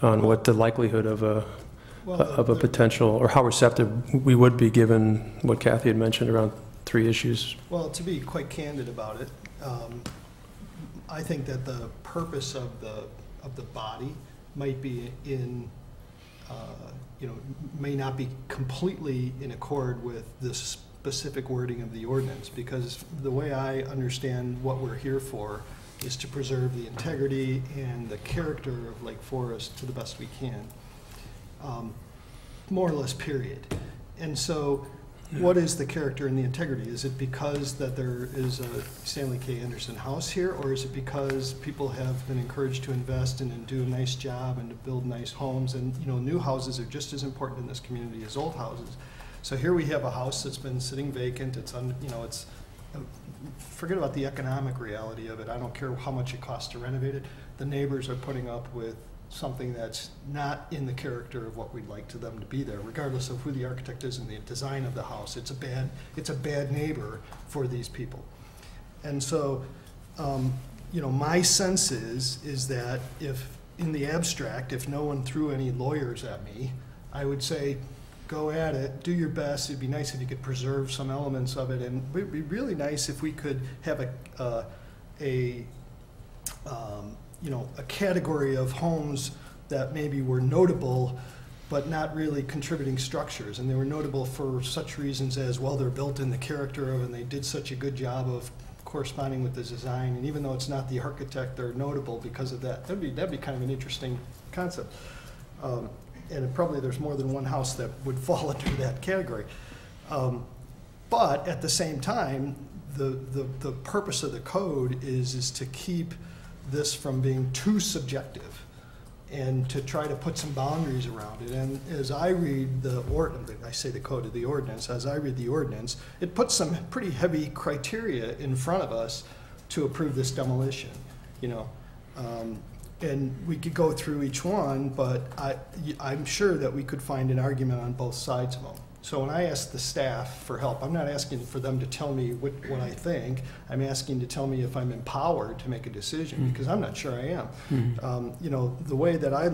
S8: on what the likelihood of a potential, or how receptive we would be, given what Kathy had mentioned around 3 issues.
S1: Well, to be quite candid about it, I think that the purpose of the body might be may not be completely in accord with the specific wording of the ordinance, because the way I understand what we're here for is to preserve the integrity and the character of Lake Forest to the best we can, more or less, period. And so what is the character and the integrity? Is it because that there is a Stanley K. Anderson house here, or is it because people have been encouraged to invest and do a nice job and to build nice homes? And new houses are just as important in this community as old houses. So here we have a house that's been sitting vacant. It's forget about the economic reality of it. I don't care how much it costs to renovate it. The neighbors are putting up with something that's not in the character of what we'd like to them to be there, regardless of who the architect is and the design of the house. It's a bad neighbor for these people. And so, my sense is that if, in the abstract, if no one threw any lawyers at me, I would say, go at it, do your best. It'd be nice if you could preserve some elements of it, and it'd be really nice if we could have a category of homes that maybe were notable but not really contributing structures, and they were notable for such reasons as, well, they're built in the character of, and they did such a good job of corresponding with the design, and even though it's not the architect, they're notable because of that. That'd be kind of an interesting concept. And probably there's more than one house that would fall into that category. But at the same time, the purpose of the code is to keep this from being too subjective, and to try to put some boundaries around it. And as I read the ordinance, as I read the ordinance, it puts some pretty heavy criteria in front of us to approve this demolition. And we could go through each one, but I'm sure that we could find an argument on both sides of them. So when I ask the staff for help, I'm not asking for them to tell me what I think. I'm asking to tell me if I'm empowered to make a decision, because I'm not sure I am. You know, the way that I,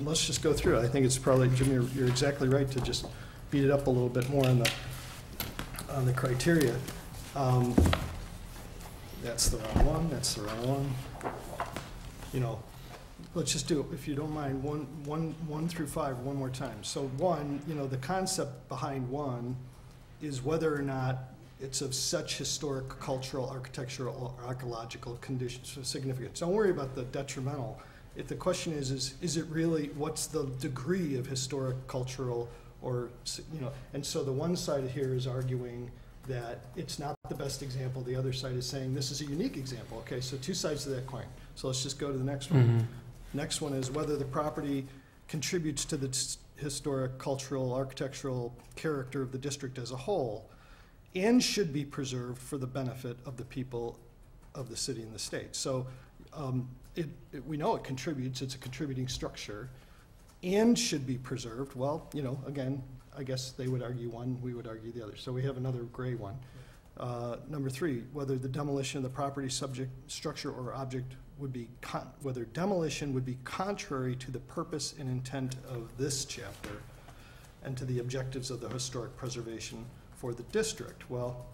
S1: let's just go through it. I think it's probably, Jim, you're exactly right to just beat it up a little bit more on the criteria. That's the wrong one, that's the wrong one. You know, let's just do it, if you don't mind, one through 5 one more time. So 1, you know, the concept behind 1 is whether or not it's of such historic, cultural, architectural, or archaeological conditions of significance. Don't worry about the detrimental. If the question is it really, what's the degree of historic, cultural, or, you know, and so the one side here is arguing that it's not the best example. The other side is saying this is a unique example. Okay, so 2 sides of that coin. So let's just go to the next one. Next one is whether the property contributes to the historic, cultural, architectural character of the district as a whole, and should be preserved for the benefit of the people of the city and the state. So we know it contributes, it's a contributing structure, and should be preserved. Well, you know, again, I guess they would argue one, we would argue the other. So we have another gray one. Number 3, whether the demolition of the property subject, structure, or object would be, whether demolition would be contrary to the purpose and intent of this chapter and to the objectives of the historic preservation for the district. Well,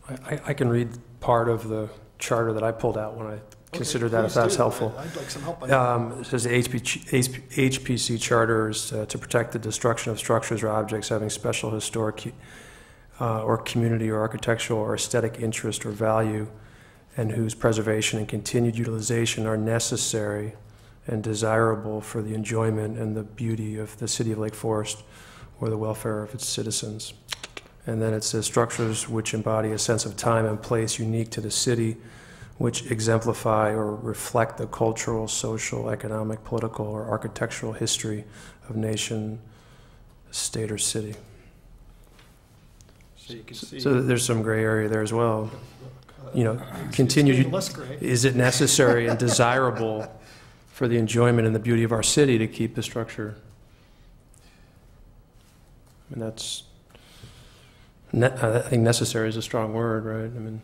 S8: I can read part of the charter that I pulled out when I considered that, if that's helpful.
S1: I'd like some help on that.
S8: It says the HPC charter is to protect the destruction of structures or objects having special historic or community or architectural or aesthetic interest or value, and whose preservation and continued utilization are necessary and desirable for the enjoyment and the beauty of the city of Lake Forest or the welfare of its citizens. And then it says structures which embody a sense of time and place unique to the city, which exemplify or reflect the cultural, social, economic, political, or architectural history of nation, state, or city.
S1: So you can see.
S8: So there's some gray area there as well. You know, continued, is it necessary and desirable for the enjoyment and the beauty of our city to keep the structure? I mean, that's, I think necessary is a strong word, right? I mean,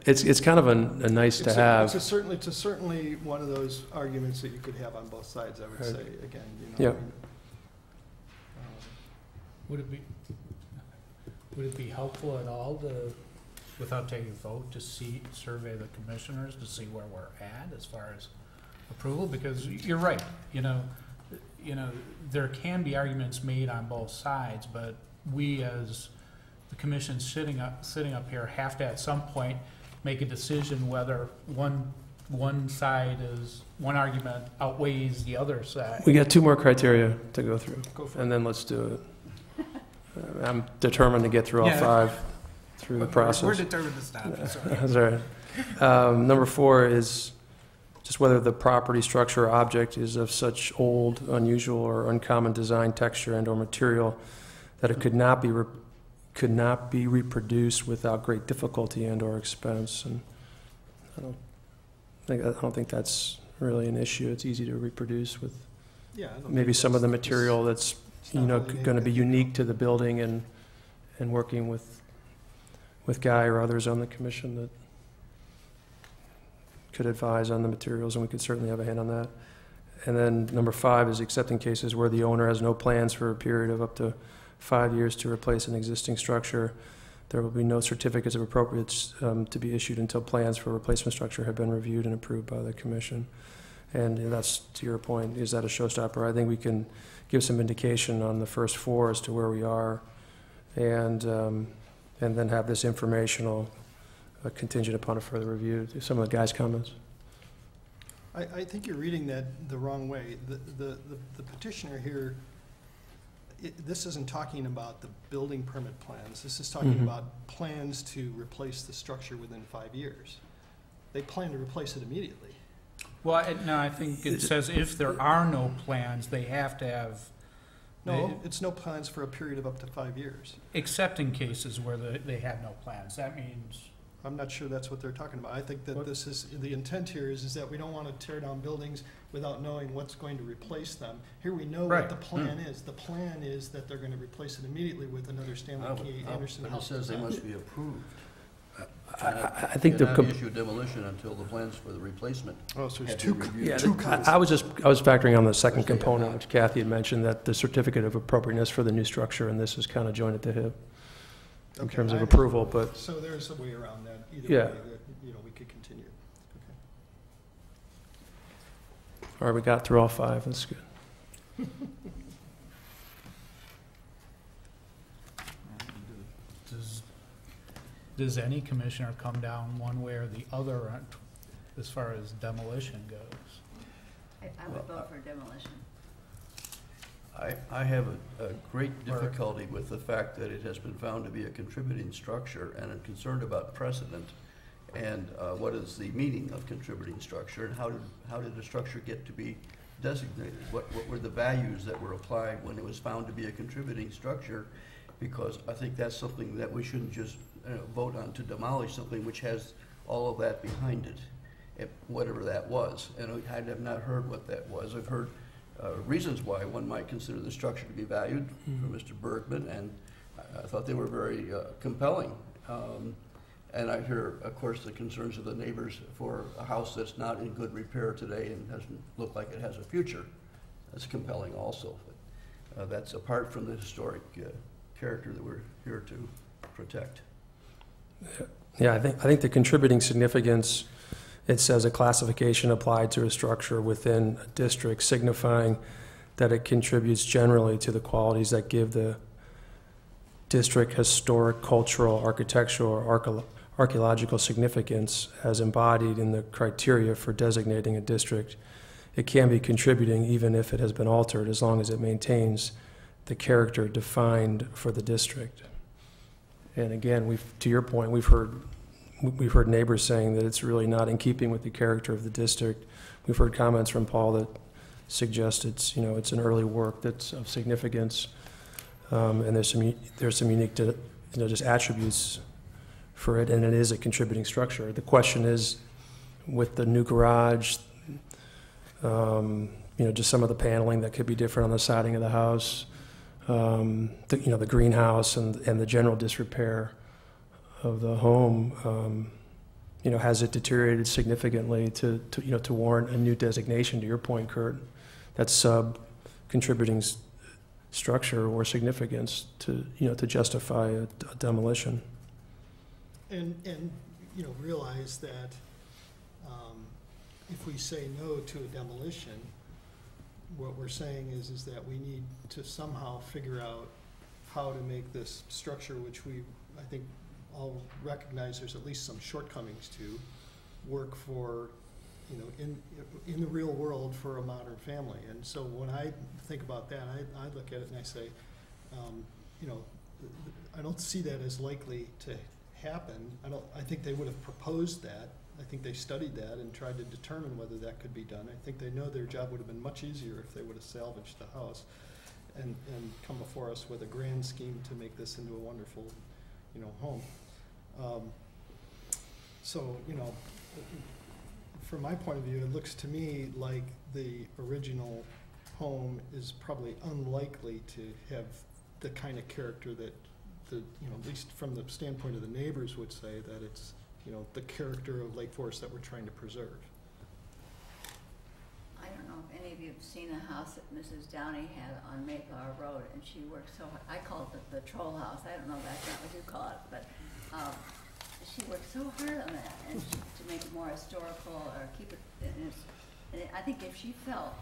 S8: it's kind of a nice to have.
S1: It's certainly one of those arguments that you could have on both sides, I would say, again, you know.
S8: Yeah.
S1: I mean,
S3: Would it be helpful at all to, without taking a vote, to survey the commissioners to see where we're at as far as approval? Because you're right, you know, there can be arguments made on both sides, but we as the commission sitting up here have to at some point make a decision whether one argument outweighs the other side.
S8: We got 2 more criteria to go through,
S1: for
S8: and then let's do it. I'm determined to get through all 5 through the process.
S3: We're determined to stop.
S8: That's all right. Number 4 is just whether the property, structure, or object is of such old, unusual, or uncommon design, texture, and/or material that it could not be reproduced without great difficulty and/or expense. And I don't think that's really an issue. It's easy to reproduce with maybe some of the material that's going to be unique to the building, and working with Guy or others on the commission that could advise on the materials, and we could certainly have a hand on that. And then number 5 is except in cases where the owner has no plans for a period of up to 5 years to replace an existing structure, there will be no certificates of appropriateness to be issued until plans for replacement structure have been reviewed and approved by the commission. And that's, to your point, is that a showstopper? I think we can give some indication on the first 4 as to where we are, and then have this informational contingent upon a further review. Some of the guys' comments.
S1: I think you're reading that the wrong way. The petitioner here, this isn't talking about the building permit plans. This is talking about plans to replace the structure within 5 years. They plan to replace it immediately.
S3: Well, no, I think it says if there are no plans, they have to have.
S1: No, it's no plans for a period of up to 5 years.
S3: Except in cases where they have no plans. That means
S1: I'm not sure that's what they're talking about. I think that this is, the intent here is that we don't want to tear down buildings without knowing what's going to replace them. Here we know
S13: Right.
S1: what the plan is. The plan is that they're going to replace it immediately with another Stanley K. Anderson
S13: But it
S1: house.
S13: says they
S1: design.
S13: must be approved.
S8: I think the,
S13: Cannot issue demolition until the plans for the replacement
S1: Oh, so there's
S13: have
S1: two,
S13: been reviewed.
S8: yeah,
S1: two
S8: I was factoring on the second
S13: Because they have
S8: component,
S13: not.
S8: which Kathy had mentioned, that the certificate of appropriateness for the new structure, and this is kind of joined at the hip in
S1: Okay,
S8: terms of
S1: I-
S8: approval, but
S1: So there's a way around that, either
S8: Yeah.
S1: way, that, you know, we could continue. Okay.
S8: all right, we got through all five, that's good.
S3: Does any commissioner come down one way or the other as far as demolition goes?
S2: I would vote for demolition.
S13: I have a great difficulty with the fact that it has been found to be a contributing structure, and I'm concerned about precedent and what is the meaning of contributing structure, and how did the structure get to be designated? What were the values that were applied when it was found to be a contributing structure? Because I think that's something that we shouldn't just vote on to demolish something which has all of that behind it, whatever that was. And I have not heard what that was. I've heard reasons why one might consider the structure to be valued from Mr. Bergmann, and I thought they were very compelling. And I hear, of course, the concerns of the neighbors for a house that's not in good repair today and doesn't look like it has a future. That's compelling also. But that's apart from the historic character that we're here to protect.
S8: Yeah, I think the contributing significance, it says a classification applied to a structure within a district signifying that it contributes generally to the qualities that give the district historic, cultural, architectural, or archaeological significance as embodied in the criteria for designating a district. It can be contributing even if it has been altered, as long as it maintains the character defined for the district. And again, to your point, we've heard neighbors saying that it's really not in keeping with the character of the district. We've heard comments from Paul that suggest it's an early work that's of significance, and there's some unique just attributes for it, and it is a contributing structure. The question is, with the new garage, just some of the paneling that could be different on the siding of the house, the greenhouse and the general disrepair of the home, has it deteriorated significantly to warrant a new designation? To your point, Kurt, that's sub-contributing structure or significance to justify a demolition.
S1: And realize that if we say no to a demolition, what we're saying is that we need to somehow figure out how to make this structure, which I think all recognize there's at least some shortcomings to, work for, in the real world for a modern family. And so when I think about that, I look at it and I say, I don't see that as likely to happen. I think they would have proposed that. I think they studied that and tried to determine whether that could be done. I think they know their job would have been much easier if they would have salvaged the house and come before us with a grand scheme to make this into a wonderful, home. From my point of view, it looks to me like the original home is probably unlikely to have the kind of character that at least from the standpoint of the neighbors would say that it's, the character of Lake Forest that we're trying to preserve.
S2: I don't know if any of you have seen the house that Mrs. Downey had on Mayflower Road, and she worked so hard. I call it the troll house. I don't know if that's not what you call it, but she worked so hard on that, and to make it more historical or keep it. And I think if she felt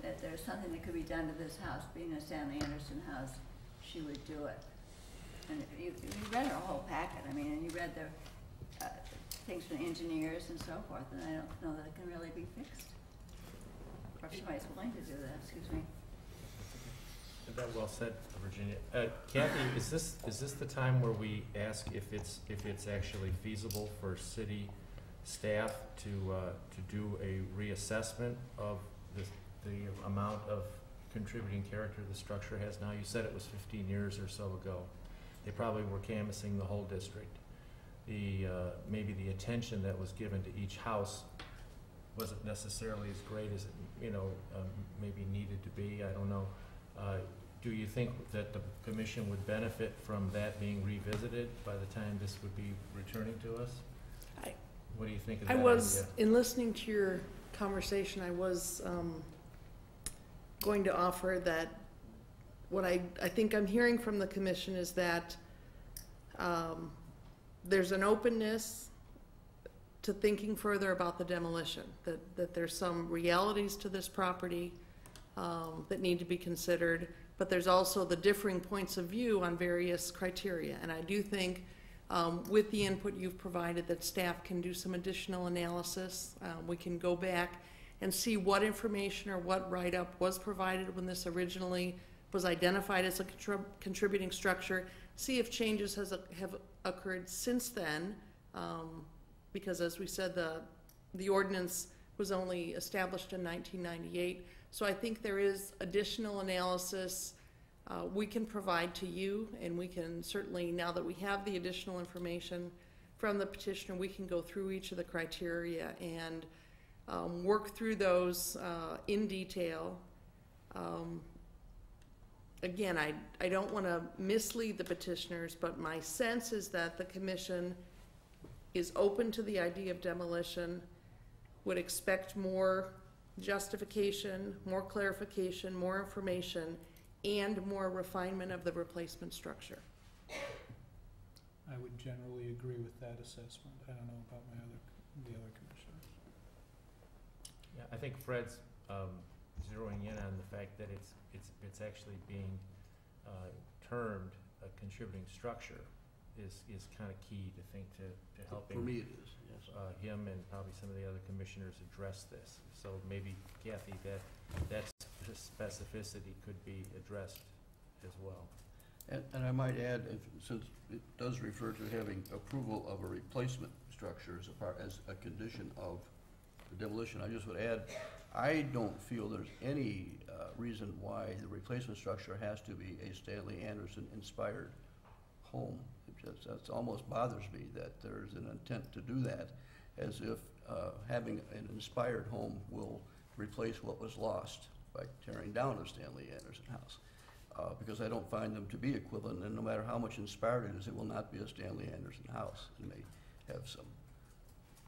S2: that there's something that could be done to this house, being a Stanley Anderson house, she would do it. And you read her whole packet. And you read the things from the engineers and so forth, and I don't know that it can really be fixed. Or if somebody's willing to do that, excuse me.
S6: That well said, Virginia. Kathy, is this the time where we ask if it's actually feasible for city staff to do a reassessment of the amount of contributing character the structure has now? You said it was 15 years or so ago. They probably were canvassing the whole district. maybe the attention that was given to each house wasn't necessarily as great as it, maybe needed to be. I don't know. Do you think that the commission would benefit from that being revisited by the time this would be returning to us? What do you think of that idea?
S4: In listening to your conversation, I was going to offer that what I think I'm hearing from the commission is that there's an openness to thinking further about the demolition, that there's some realities to this property that need to be considered, but there's also the differing points of view on various criteria. And I do think with the input you've provided that staff can do some additional analysis. We can go back and see what information or what write-up was provided when this originally was identified as a contributing structure, see if changes have occurred since then, because as we said, the ordinance was only established in 1998. So I think there is additional analysis we can provide to you, and we can certainly, now that we have the additional information from the petitioner, we can go through each of the criteria and work through those in detail. Again, I don't want to mislead the petitioners, but my sense is that the commission is open to the idea of demolition, would expect more justification, more clarification, more information, and more refinement of the replacement structure.
S3: I would generally agree with that assessment. I don't know about the other commissioners.
S6: Yeah, I think Fred's zeroing in on the fact that it's actually being termed a contributing structure is kind of key to think to helping.
S13: For me it is, yes.
S6: Him and probably some of the other commissioners address this. So maybe, Kathy, that specificity could be addressed as well.
S13: And I might add, since it does refer to having approval of a replacement structure as a condition of the demolition, I just would add, I don't feel there's any reason why the replacement structure has to be a Stanley Anderson inspired home. That almost bothers me that there's an intent to do that, as if having an inspired home will replace what was lost by tearing down a Stanley Anderson house. Because I don't find them to be equivalent, and no matter how much inspired it is, it will not be a Stanley Anderson house. It may have some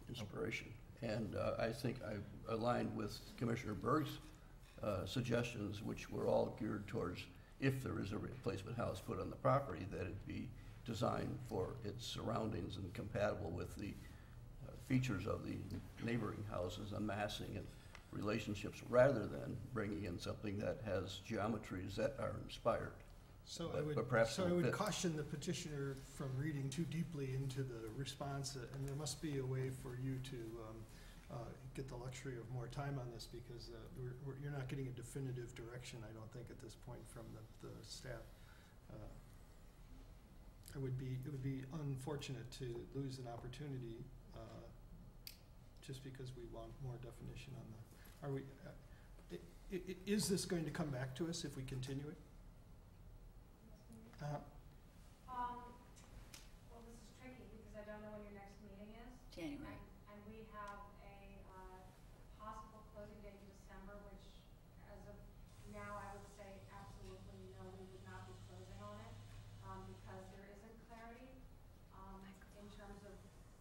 S13: inspiration. And I think I aligned with Commissioner Berg's suggestions, which were all geared towards, if there is a replacement house put on the property, that it be designed for its surroundings and compatible with the features of the neighboring houses, amassing and relationships, rather than bringing in something that has geometries that are inspired.
S1: So
S13: But perhaps
S1: I
S13: it will
S1: would
S13: fit.
S1: caution the petitioner from reading too deeply into the response, and there must be a way for you to get the luxury of more time on this, because you're not getting a definitive direction, I don't think, at this point from the staff. It would be unfortunate to lose an opportunity just because we want more definition on the. Are we? Is this going to come back to us if we continue it?
S11: Well, this is tricky because I don't know when your next meeting is.
S2: January.
S11: And we have a possible closing date in December, which as of now, I would say absolutely no, we would not be closing on it, because there isn't clarity in terms of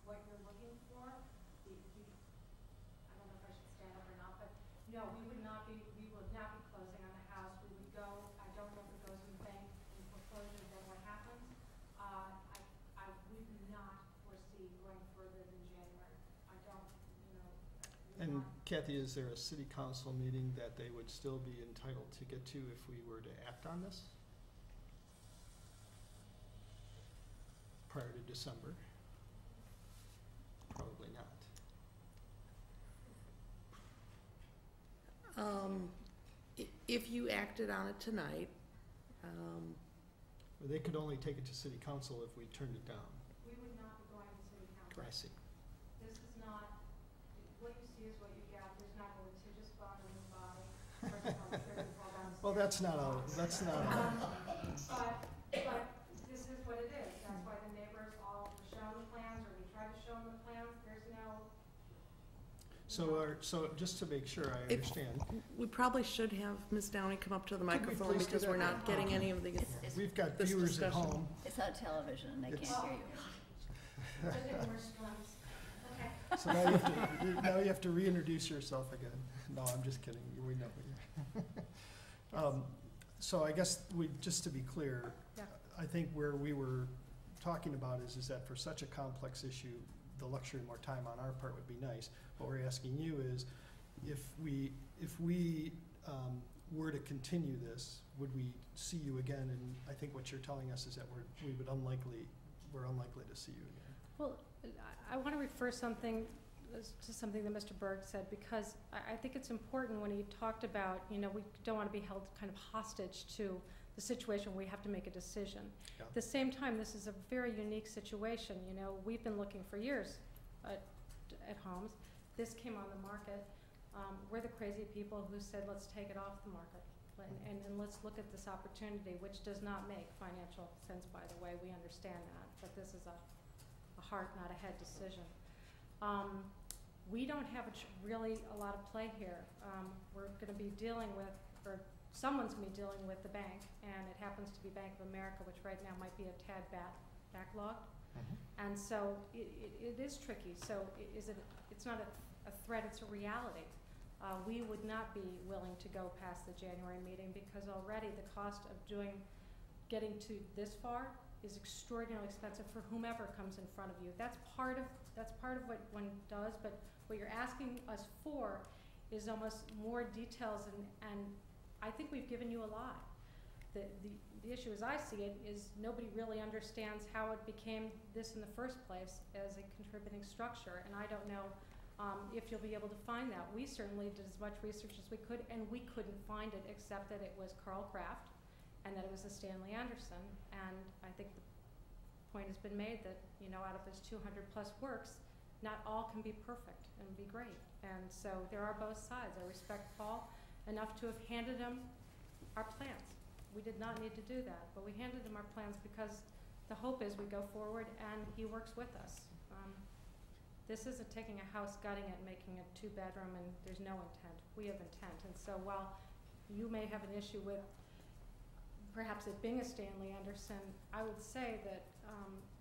S11: what you're looking for. I don't know if I should stand up or not, but no, we would not be closing on the house. We would go, I don't know if it goes in bank in foreclosure, then what happens. I would not foresee going further than January. I don't,
S1: And Kathy, is there a city council meeting that they would still be entitled to get to if we were to act on this prior to December? Probably not.
S4: If you acted on it tonight,
S1: Or they could only take it to city council if we turned it down.
S11: we would not be going to city council.
S1: I see.
S11: This is not, what you see is what you get. There's not a litigious bond in the body. First of all, there is all down.
S1: Well, that's not a.
S11: But this is what it is. That's why the neighbors all were shown the plans or
S1: So just to make sure I understand,
S4: We probably should have Ms. Downey come up to the
S1: we
S4: microphone
S1: please do
S4: because
S1: that?
S4: we're not getting any of these.
S2: It's,
S1: we've got
S4: This
S1: viewers at
S4: discussion.
S1: home.
S2: it's on television and they
S1: It's-
S2: can't hear you.
S1: So now you have to reintroduce yourself again. No, I'm just kidding. We know who you are. So I guess just to be clear,
S11: Yeah.
S1: I think where we were talking about is that for such a complex issue, the luxury of more time on our part would be nice. What we're asking you is, if we were to continue this, would we see you again? And I think what you're telling us is that we're unlikely to see you again.
S11: Well, I want to refer to something that Mr. Berg said, because I think it's important when he talked about, we don't want to be held kind of hostage to the situation where we have to make a decision.
S1: Yeah.
S11: At the same time, this is a very unique situation. We've been looking for years at homes. This came on the market. We're the crazy people who said, let's take it off the market. And let's look at this opportunity, which does not make financial sense, by the way. We understand that. But this is a heart, not a head decision. We don't have really a lot of play here. We're going to be dealing with, or someone's going to be dealing with the bank, and it happens to be Bank of America, which right now might be a tad backlogged. And so it is tricky. So it's not a threat, it's a reality. We would not be willing to go past the January meeting because already the cost of getting to this far is extraordinarily expensive for whomever comes in front of you. That's part of what one does, but what you're asking us for is almost more details, and I think we've given you a lot. The issue as I see it is nobody really understands how it became this in the first place as a contributing structure, and I don't know if you'll be able to find that. We certainly did as much research as we could, and we couldn't find it except that it was Carl Kraft and that it was a Stanley Anderson. And I think the point has been made that, out of his 200 plus works, not all can be perfect and be great. And so there are both sides. I respect Paul enough to have handed him our plans. We did not need to do that, but we handed him our plans because the hope is we go forward and he works with us. This isn't taking a house, gutting it, making it 2-bedroom, and there's no intent. We have intent. And so while you may have an issue with perhaps it being a Stanley Anderson, I would say that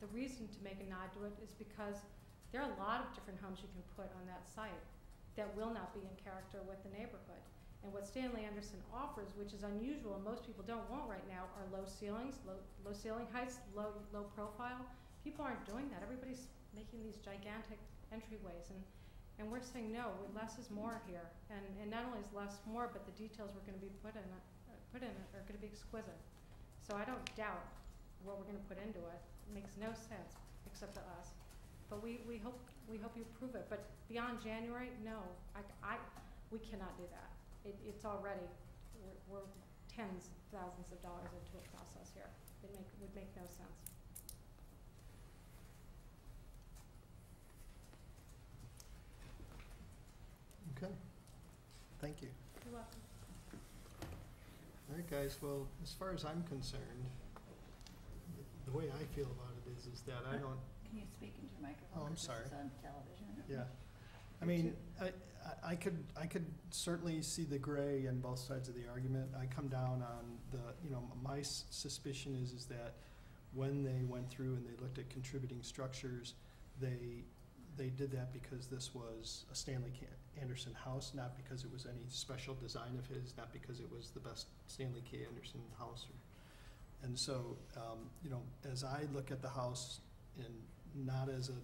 S11: the reason to make a nod to it is because there are a lot of different homes you can put on that site that will not be in character with the neighborhood. And what Stanley Anderson offers, which is unusual and most people don't want right now, are low ceilings, low ceiling heights, low profile. People aren't doing that. Everybody's making these gigantic entryways, and we're saying no, less is more here. And not only is less more, but the details we're going to be put in it are going to be exquisite. So I don't doubt what we're going to put into it. It makes no sense except to us. But we hope you approve it. But beyond January, no, we cannot do that. It's already we're tens of thousands of dollars into a process here. It would make no sense.
S1: Okay. Thank you.
S11: You're welcome.
S1: All right, guys. Well, as far as I'm concerned, the way I feel about it is that I don't.
S2: Can you speak into the microphone?
S1: Oh, I'm
S2: 'cause
S1: sorry.
S2: This is on television.
S1: Yeah. I mean, I could certainly see the gray in both sides of the argument. I come down on my suspicion is that when they went through and they looked at contributing structures, they did that because this was a Stanley Anderson house, not because it was any special design of his, not because it was the best Stanley K. Anderson house. And so, as I look at the house, and not as a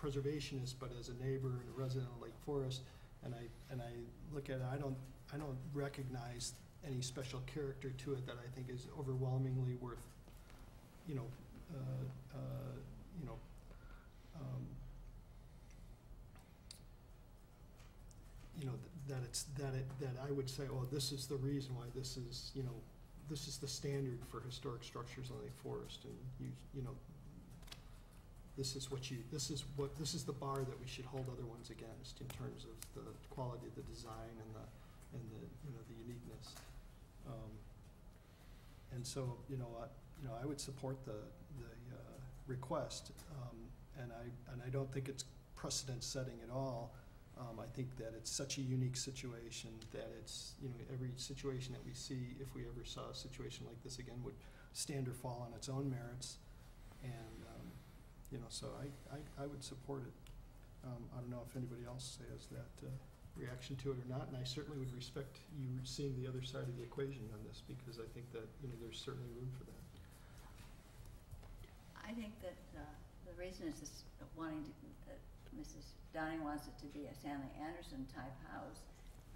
S1: preservationist, but as a neighbor and a resident of Lake Forest, and I look at it, I don't recognize any special character to it that I think is overwhelmingly worth, that I would say, oh, this is the reason why this is the standard for historic structures in Lake Forest, and this is the bar that we should hold other ones against in terms of the quality of the design and the uniqueness. And so I would support the request, and I don't think it's precedent setting at all I think that it's such a unique situation that it's, you know, every situation that we see, if we ever saw a situation like this again, would stand or fall on its own merits. And, you know, so I would support it. I don't know if anybody else has that reaction to it or not, and I certainly would respect you seeing the other side of the equation on this, because I think that, you know, there's certainly room for that.
S2: I think that the reason is this wanting to, that Mrs. Downing wants it to be a Stanley Anderson type house,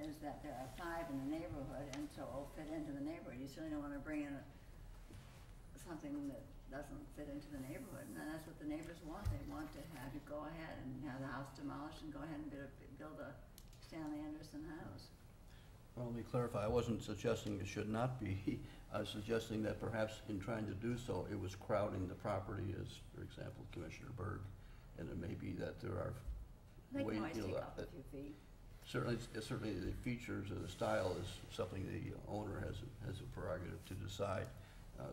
S2: is that there are 5 in the neighborhood, and so it'll fit into the neighborhood. You certainly don't want to bring in something that doesn't fit into the neighborhood, and that's what the neighbors want. They want to have you go ahead and have the house demolished and go ahead and build a Stanley Anderson house.
S13: Well, let me clarify, I wasn't suggesting it should not be. I was suggesting that perhaps in trying to do so, it was crowding the property, as, for example, Commissioner Berg, and it may be that there are
S2: They
S13: ways,
S2: can always
S13: you know,
S2: take off a few feet.
S13: certainly the features of the style is something the owner has a prerogative to decide.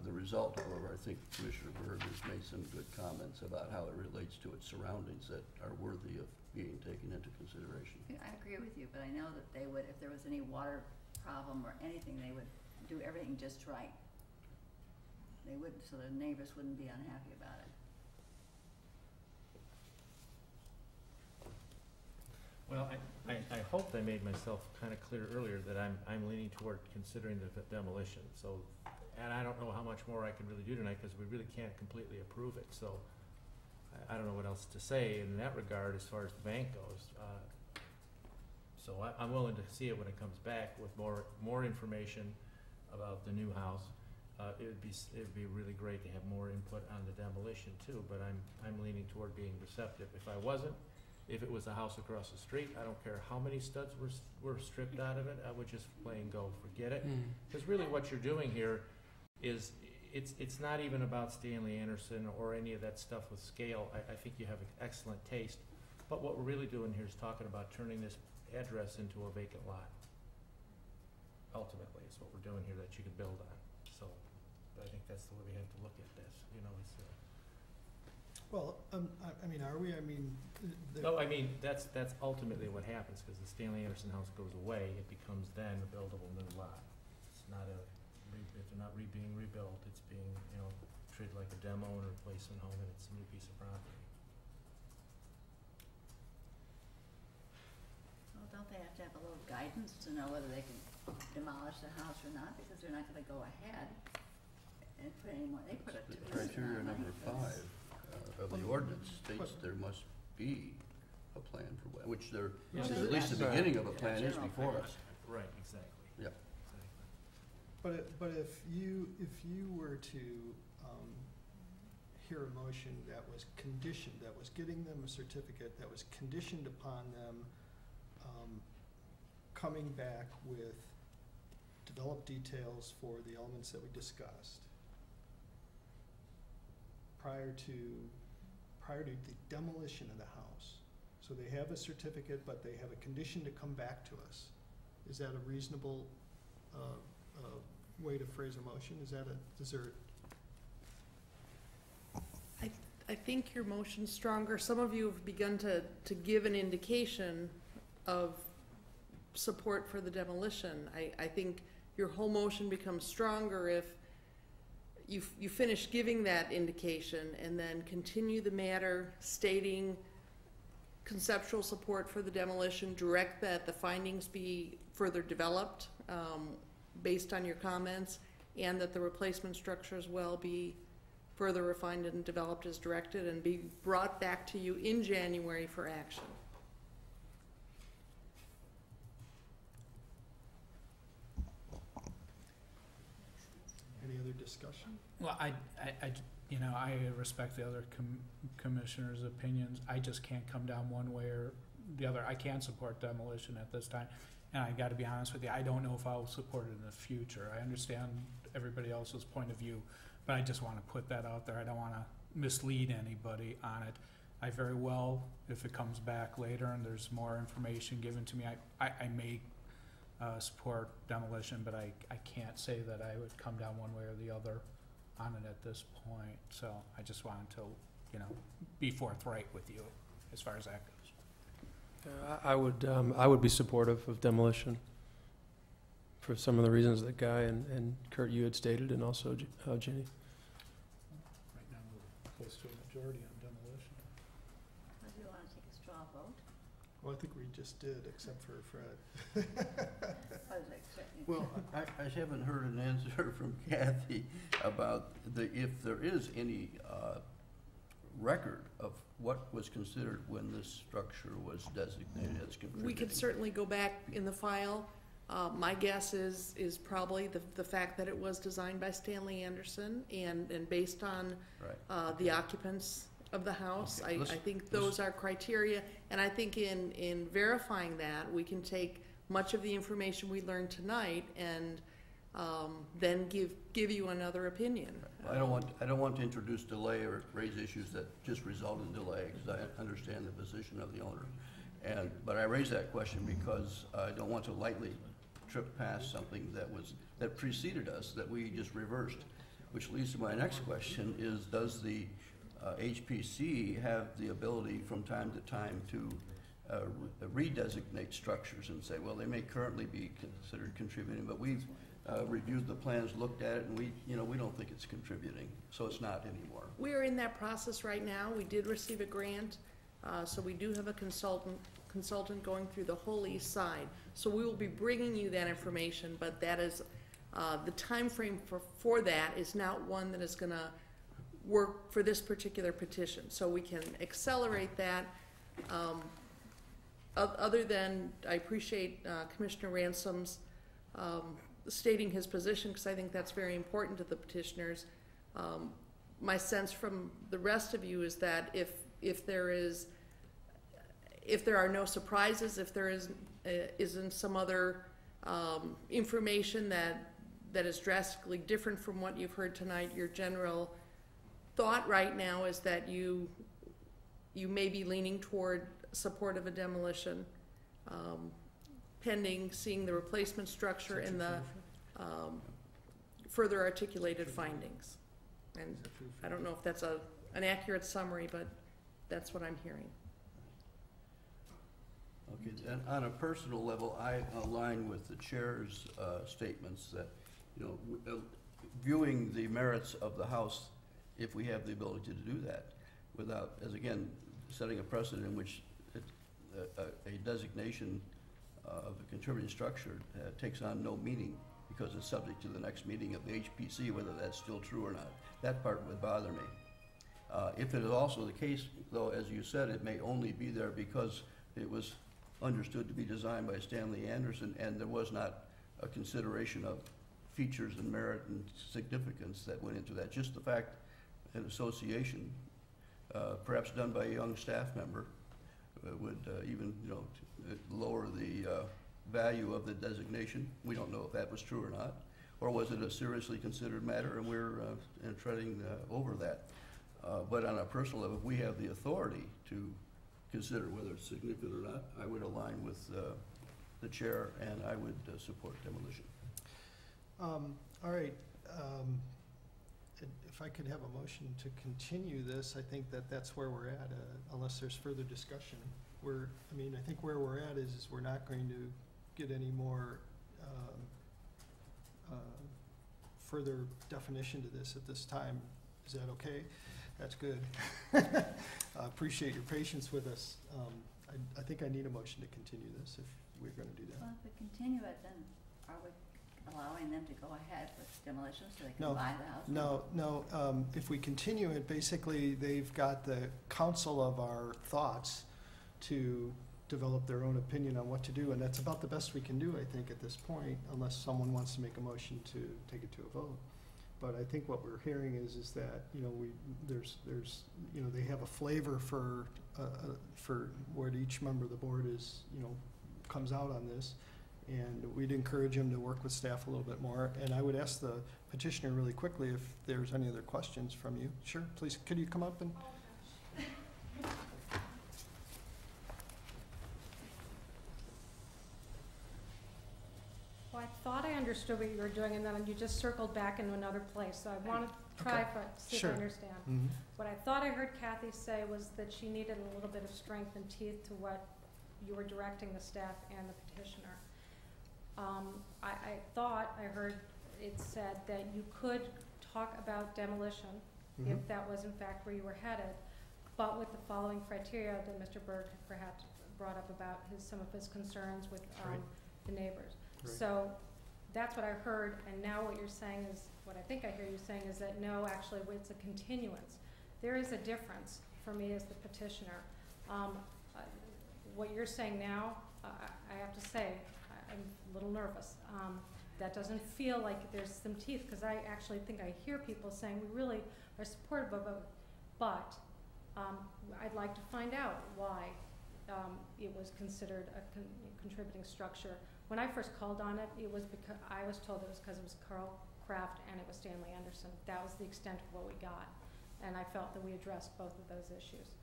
S13: The result, however, I think Commissioner Berg has made some good comments about how it relates to its surroundings that are worthy of being taken into consideration.
S2: I agree with you, but I know that they would, if there was any water problem or anything, they would do everything just right. They would, so the neighbors wouldn't be unhappy about it.
S6: Well, I hope I made myself kind of clear earlier that I'm leaning toward considering the demolition, so, and I don't know how much more I can really do tonight, because we really can't completely approve it, so I don't know what else to say in that regard as far as the bank goes. So I'm willing to see it when it comes back with more information about the new house. It would be really great to have more input on the demolition too, but I'm leaning toward being receptive. If it was a house across the street, I don't care how many studs were stripped out of it, I would just plain go forget it. Because really what you're doing here is, it's not even about Stanley Anderson or any of that stuff with scale. I think you have excellent taste, but what we're really doing here is talking about turning this address into a vacant lot. Ultimately, is what we're doing here that you can build on. So, I think that's the way we have to look at this, you know, it's
S1: Well, I mean, are we? I mean,
S6: no, I mean, that's ultimately what happens, because the Stanley Anderson house goes away, it becomes then a buildable new lot. It's not it's not being rebuilt, it's being, you know, treated like a demo and replacement home, and it's a new piece of property.
S2: Well, don't they have to have a little guidance to know whether they can demolish the house or not, because they're not gonna go ahead and put any more, they put a
S13: Criteria number 5 of the ordinance states there must be a plan for, which there,
S6: Yeah,
S13: at least the beginning of a plan is before us.
S6: Right, exactly.
S13: Yep.
S6: Exactly.
S1: but if you were to hear a motion that was conditioned, that was getting them a certificate, that was conditioned upon them coming back with developed details for the elements that we discussed prior to the demolition of the house. So they have a certificate, but they have a condition to come back to us. Is that a reasonable way to phrase a motion? Is there?
S4: I think your motion's stronger. Some of you have begun to give an indication of support for the demolition. I think your whole motion becomes stronger if you finish giving that indication and then continue the matter stating conceptual support for the demolition, direct that the findings be further developed based on your comments, and that the replacement structure as well be further refined and developed as directed, and be brought back to you in January for action.
S1: Any other discussion?
S3: Well, I respect the other commissioners' opinions. I just can't come down one way or the other. I can't support demolition at this time, and I gotta be honest with you, I don't know if I'll support it in the future. I understand everybody else's point of view, but I just wanna put that out there. I don't wanna mislead anybody on it. I very well, if it comes back later and there's more information given to me, I may support demolition, but I can't say that I would come down one way or the other on it at this point. So I just wanted to, be forthright with you as far as that goes.
S8: I would be supportive of demolition for some of the reasons that Guy and Kurt, you had stated, and also Ginny.
S3: Right now, we're close to a majority on demolition.
S2: Do you want to take a straw vote?
S1: Well, I think we just did, except for Fred.
S2: I was expecting.
S13: Well, I haven't heard an answer from Kathy about if there is any record of what was considered when this structure was designated as contributing.
S4: We could certainly go back in the file. My guess is probably the fact that it was designed by Stanley Anderson and based on
S13: Right.
S4: the occupants of the house.
S13: Okay,
S4: I think those are criteria, and I think in verifying that, we can take much of the information we learned tonight and then give you another opinion.
S13: I don't want to introduce delay or raise issues that just result in delay, because I understand the position of the owner. But I raise that question because I don't want to lightly trip past something that preceded us, that we just reversed. Which leads to my next question is, does the HPC have the ability from time to time to redesignate structures and say, well, they may currently be considered contributing, but we've reviewed the plans, looked at it, and we don't think it's contributing, so it's not anymore.
S4: We are in that process right now. We did receive a grant, so we do have a consultant going through the whole east side. So we will be bringing you that information, but that is, the time frame for that is not one that is going to work for this particular petition. So we can accelerate that. Other than, I appreciate Commissioner Ransom's stating his position, because I think that's very important to the petitioners. My sense from the rest of you is that if there are no surprises, if there isn't some other information that is drastically different from what you've heard tonight, your general thought right now is that you may be leaning toward support of a demolition, pending seeing the replacement structure and the further articulated findings. And I don't know if that's an accurate summary, but that's what I'm hearing.
S13: Okay, and on a personal level, I align with the chair's statements that, viewing the merits of the house, if we have the ability to do that, without, as again, setting a precedent in which a designation of a contributing structure takes on no meaning because it's subject to the next meeting of the HPC, whether that's still true or not. That part would bother me. If it is also the case, though, as you said, it may only be there because it was understood to be designed by Stanley Anderson and there was not a consideration of features and merit and significance that went into that. Just the fact an association, perhaps done by a young staff member, would even lower the value of the designation. We don't know if that was true or not, or was it a seriously considered matter, and we're treading over that. But on a personal level, if we have the authority to consider whether it's significant or not, I would align with the chair, and I would support demolition.
S1: All right. If I could have a motion to continue this, I think that's where we're at, unless there's further discussion. I think where we're at is we're not going to get any more further definition to this at this time. Is that okay? That's good. I appreciate your patience with us. I think I need a motion to continue this if we're going to do that.
S2: Well, if we continue it, then are we allowing them to go ahead with demolition so they can
S1: No.
S2: buy the house?
S1: No. If we continue it, basically they've got the counsel of our thoughts to develop their own opinion on what to do, and that's about the best we can do, I think, at this point, unless someone wants to make a motion to take it to a vote. But I think what we're hearing is that there's they have a flavor for where each member of the board is comes out on this, and we'd encourage him to work with staff a little bit more. And I would ask the petitioner really quickly if there's any other questions from you. Sure, please. Could you come up and?
S11: Well, I thought I understood what you were doing, and then you just circled back into another place, so I wanted to try see
S1: Sure.
S11: if I understand.
S1: Mm-hmm.
S11: What I thought I heard Kathy say was that she needed a little bit of strength and teeth to what you were directing the staff and the petitioner. I thought I heard it said that you could talk about demolition if that was in fact where you were headed, but with the following criteria that Mr. Berg perhaps brought up about some of his concerns with the neighbors.
S1: Right.
S11: So that's what I heard, and now what you're saying is, what I think I hear you saying is that no, actually it's a continuance. There is a difference for me as the petitioner. What you're saying now, I have to say, I'm a little nervous. That doesn't feel like there's some teeth, because I actually think I hear people saying we really are supportive of it, but I'd like to find out why it was considered a contributing structure. When I first called on it, it was because I was told it was because it was Carl Kraft and it was Stanley Anderson. That was the extent of what we got, and I felt that we addressed both of those issues.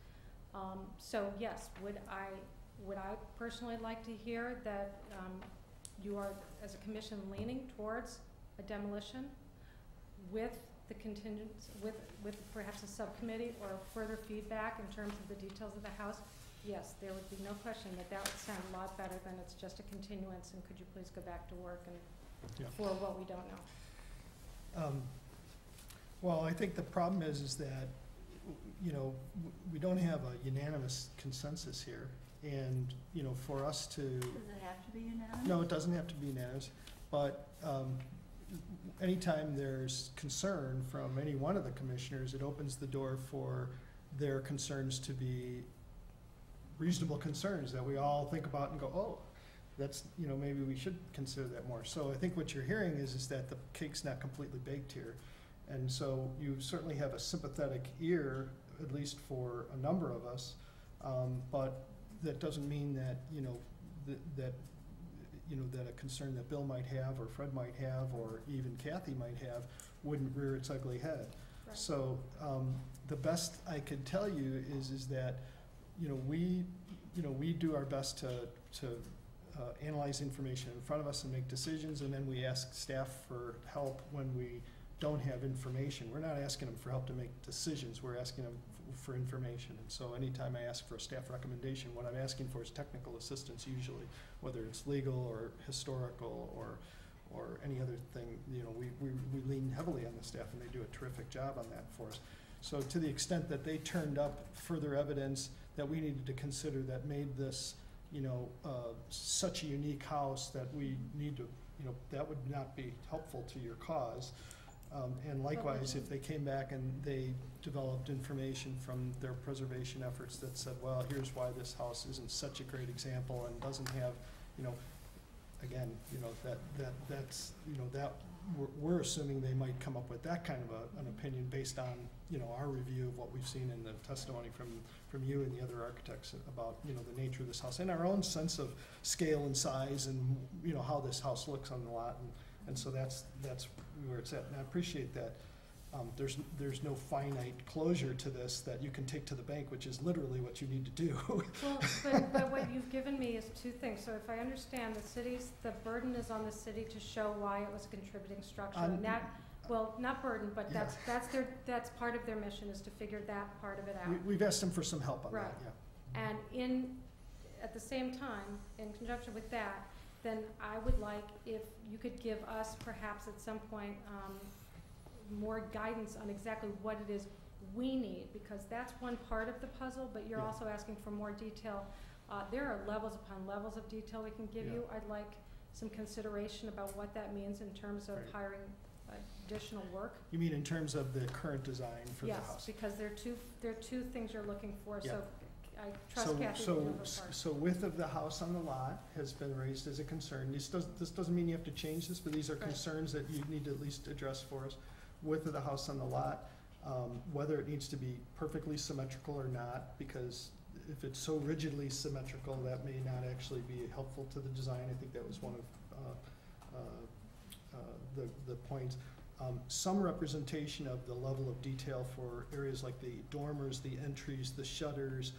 S11: So yes, would I personally like to hear that you are, as a commission, leaning towards a demolition with the contingents, with perhaps a subcommittee or further feedback in terms of the details of the house? Yes, there would be no question that that would sound a lot better than it's just a continuance, and could you please go back to work and for what we don't know.
S1: Well, I think the problem is that, you know, we don't have a unanimous consensus here. And, you know, for us to...
S2: Does it have to be unanimous?
S1: No, it doesn't have to be unanimous. But anytime there's concern from any one of the commissioners, it opens the door for their concerns to be reasonable concerns that we all think about and go, oh, that's, you know, maybe we should consider that more. So I think what you're hearing is that the cake's not completely baked here. And so you certainly have a sympathetic ear, at least for a number of us, but that doesn't mean that, you know, that a concern that Bill might have, or Fred might have, or even Kathy might have, wouldn't rear its ugly head.
S11: Right.
S1: So the best I could tell you is that, you know, we do our best to analyze information in front of us and make decisions, and then we ask staff for help when we don't have information. We're not asking them for help to make decisions. We're asking them for information. And so anytime I ask for a staff recommendation, what I'm asking for is technical assistance usually, whether it's legal or historical or any other thing. You know, we lean heavily on the staff, and they do a terrific job on that for us. So to the extent that they turned up further evidence that we needed to consider that made this, you know, such a unique house that we need to, you know, that would not be helpful to your cause. And likewise, if they came back and they developed information from their preservation efforts that said, well, here's why this house isn't such a great example and doesn't have, you know, again, you know, that's, you know, that we're assuming they might come up with that kind of an opinion based on, you know, our review of what we've seen in the testimony from you and the other architects about, you know, the nature of this house and our own sense of scale and size and, you know, how this house looks on the lot. And so that's where it's at. And I appreciate that. There's no finite closure to this that you can take to the bank, which is literally what you need to do.
S11: Well, but what you've given me is two things. So if I understand, the burden is on the city to show why it was a contributing structure. And that, well, not burden, but that's part of their mission, is to figure that part of it out.
S1: We've asked them for some help on
S11: right.
S1: that, yeah.
S11: And at the same time, in conjunction with that, then I would like if you could give us perhaps at some point more guidance on exactly what it is we need, because that's one part of the puzzle, but you're also asking for more detail. There are levels upon levels of detail we can give you. I'd like some consideration about what that means in terms of hiring additional work.
S1: You mean in terms of the current design for the house?
S11: Yes, because there are two things you're looking for.
S1: Yeah.
S11: So I trust Kathy to do her part.
S1: So width of the house on the lot has been raised as a concern. This doesn't mean you have to change this, but these are concerns that you need to at least address for us. Width of the house on the lot, whether it needs to be perfectly symmetrical or not, because if it's so rigidly symmetrical, that may not actually be helpful to the design. I think that was one of the points. Some representation of the level of detail for areas like the dormers, the entries, the shutters,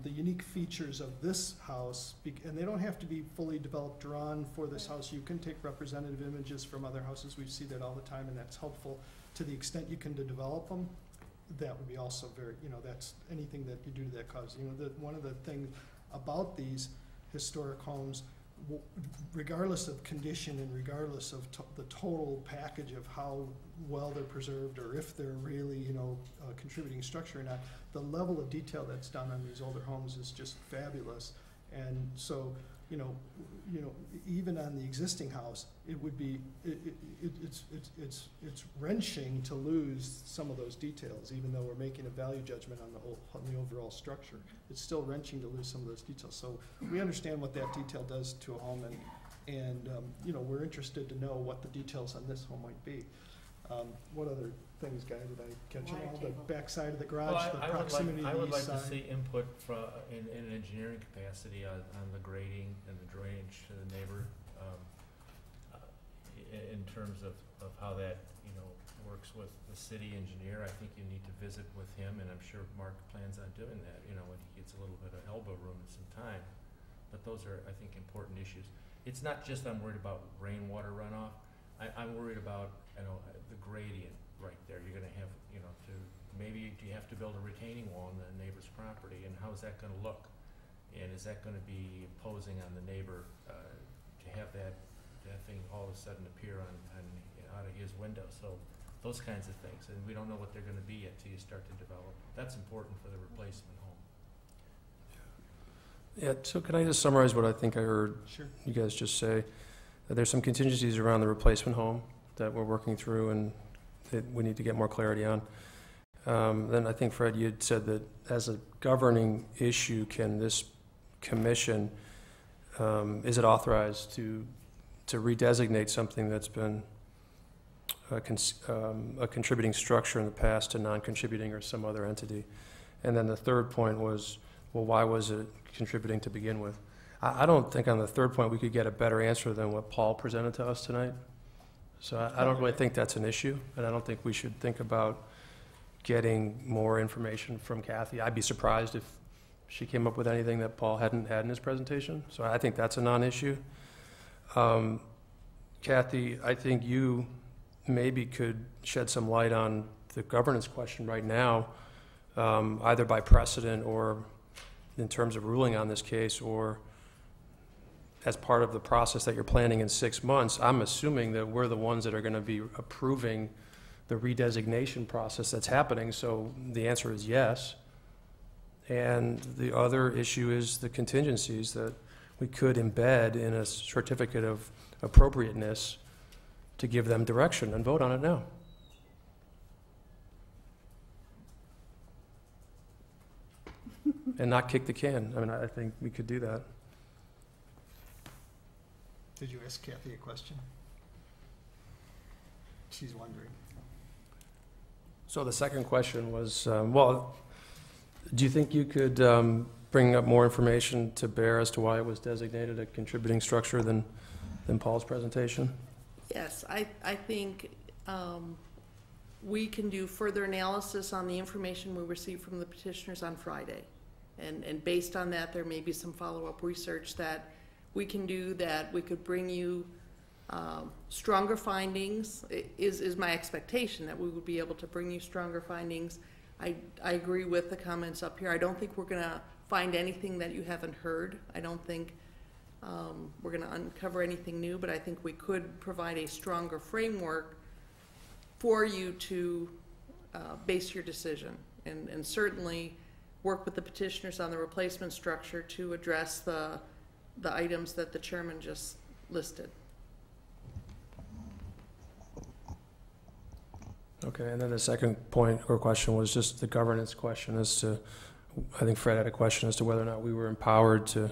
S1: the unique features of this house, and they don't have to be fully developed, drawn for this house. You can take representative images from other houses. We see that all the time, and that's helpful to the extent you can to develop them. That would be also very, you know, that's anything that you do to that cause. You know, one of the things about these historic homes, regardless of condition and regardless of the total package of how well they're preserved or if they're really, you know, a contributing structure or not, the level of detail that's done on these older homes is just fabulous. And so, you know, even on the existing house, it would be, it's wrenching to lose some of those details, even though we're making a value judgment on the overall structure. It's still wrenching to lose some of those details. So we understand what that detail does to a home, and you know, we're interested to know what the details on this home might be. What other things, Guy, did I catch them all? The back side of the garage, the proximity to the east side?
S6: I would like to see input in an engineering capacity on the grading and the drainage to the neighbor, in terms of how that, you know, works with the city engineer. I think you need to visit with him, and I'm sure Mark plans on doing that, you know, when he gets a little bit of elbow room and some time. But those are, I think, important issues. It's not just I'm worried about rainwater runoff. I'm worried about, you know, the gradient right there. You're gonna have, you know, maybe you have to build a retaining wall on the neighbor's property, and how is that gonna look? And is that gonna be imposing on the neighbor to have that thing all of a sudden appear out of his window? So those kinds of things, and we don't know what they're gonna be yet till you start to develop. That's important for the replacement home.
S8: Yeah, so can I just summarize what I think I heard
S1: Sure.
S8: you guys just say? That there's some contingencies around the replacement home that we're working through and that we need to get more clarity on. Then I think, Fred, you had said that as a governing issue, can this commission, is it authorized to redesignate something that's been a contributing structure in the past to non-contributing or some other entity? And then the third point was, well, why was it contributing to begin with? I don't think on the third point we could get a better answer than what Paul presented to us tonight. So I don't really think that's an issue, and I don't think we should think about getting more information from Kathy. I'd be surprised if she came up with anything that Paul hadn't had in his presentation. So I think that's a non-issue. Kathy, I think you maybe could shed some light on the governance question right now, either by precedent or in terms of ruling on this case, or as part of the process that you're planning in 6 months. I'm assuming that we're the ones that are going to be approving the redesignation process that's happening, so the answer is yes. And the other issue is the contingencies that we could embed in a certificate of appropriateness to give them direction, and vote on it now. And not kick the can. I mean, I think we could do that.
S1: Did you ask Kathy a question? She's wondering.
S8: So the second question was, well, do you think you could bring up more information to bear as to why it was designated a contributing structure than Paul's presentation?
S4: Yes, I think we can do further analysis on the information we received from the petitioners on Friday. And based on that, there may be some follow-up research that we can do, that we could bring you stronger findings. Is my expectation that we would be able to bring you stronger findings. I agree with the comments up here. I don't think we're going to find anything that you haven't heard. I don't think we're going to uncover anything new, but I think we could provide a stronger framework for you to base your decision, and certainly work with the petitioners on the replacement structure to address the items that the chairman just listed.
S8: Okay, and then the second point or question was just the governance question as to, I think Fred had a question as to whether or not we were empowered to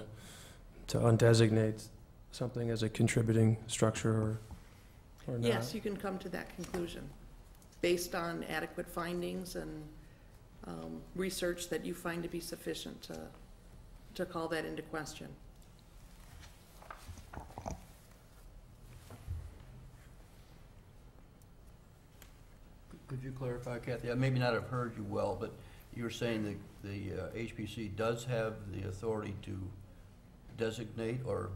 S8: undesignate something as a contributing structure or not.
S4: Yes, you can come to that conclusion based on adequate findings and research that you find to be sufficient to call that into question.
S13: Could you clarify, Kathy? I may not have heard you well, but you were saying that the HPC does have the authority to designate or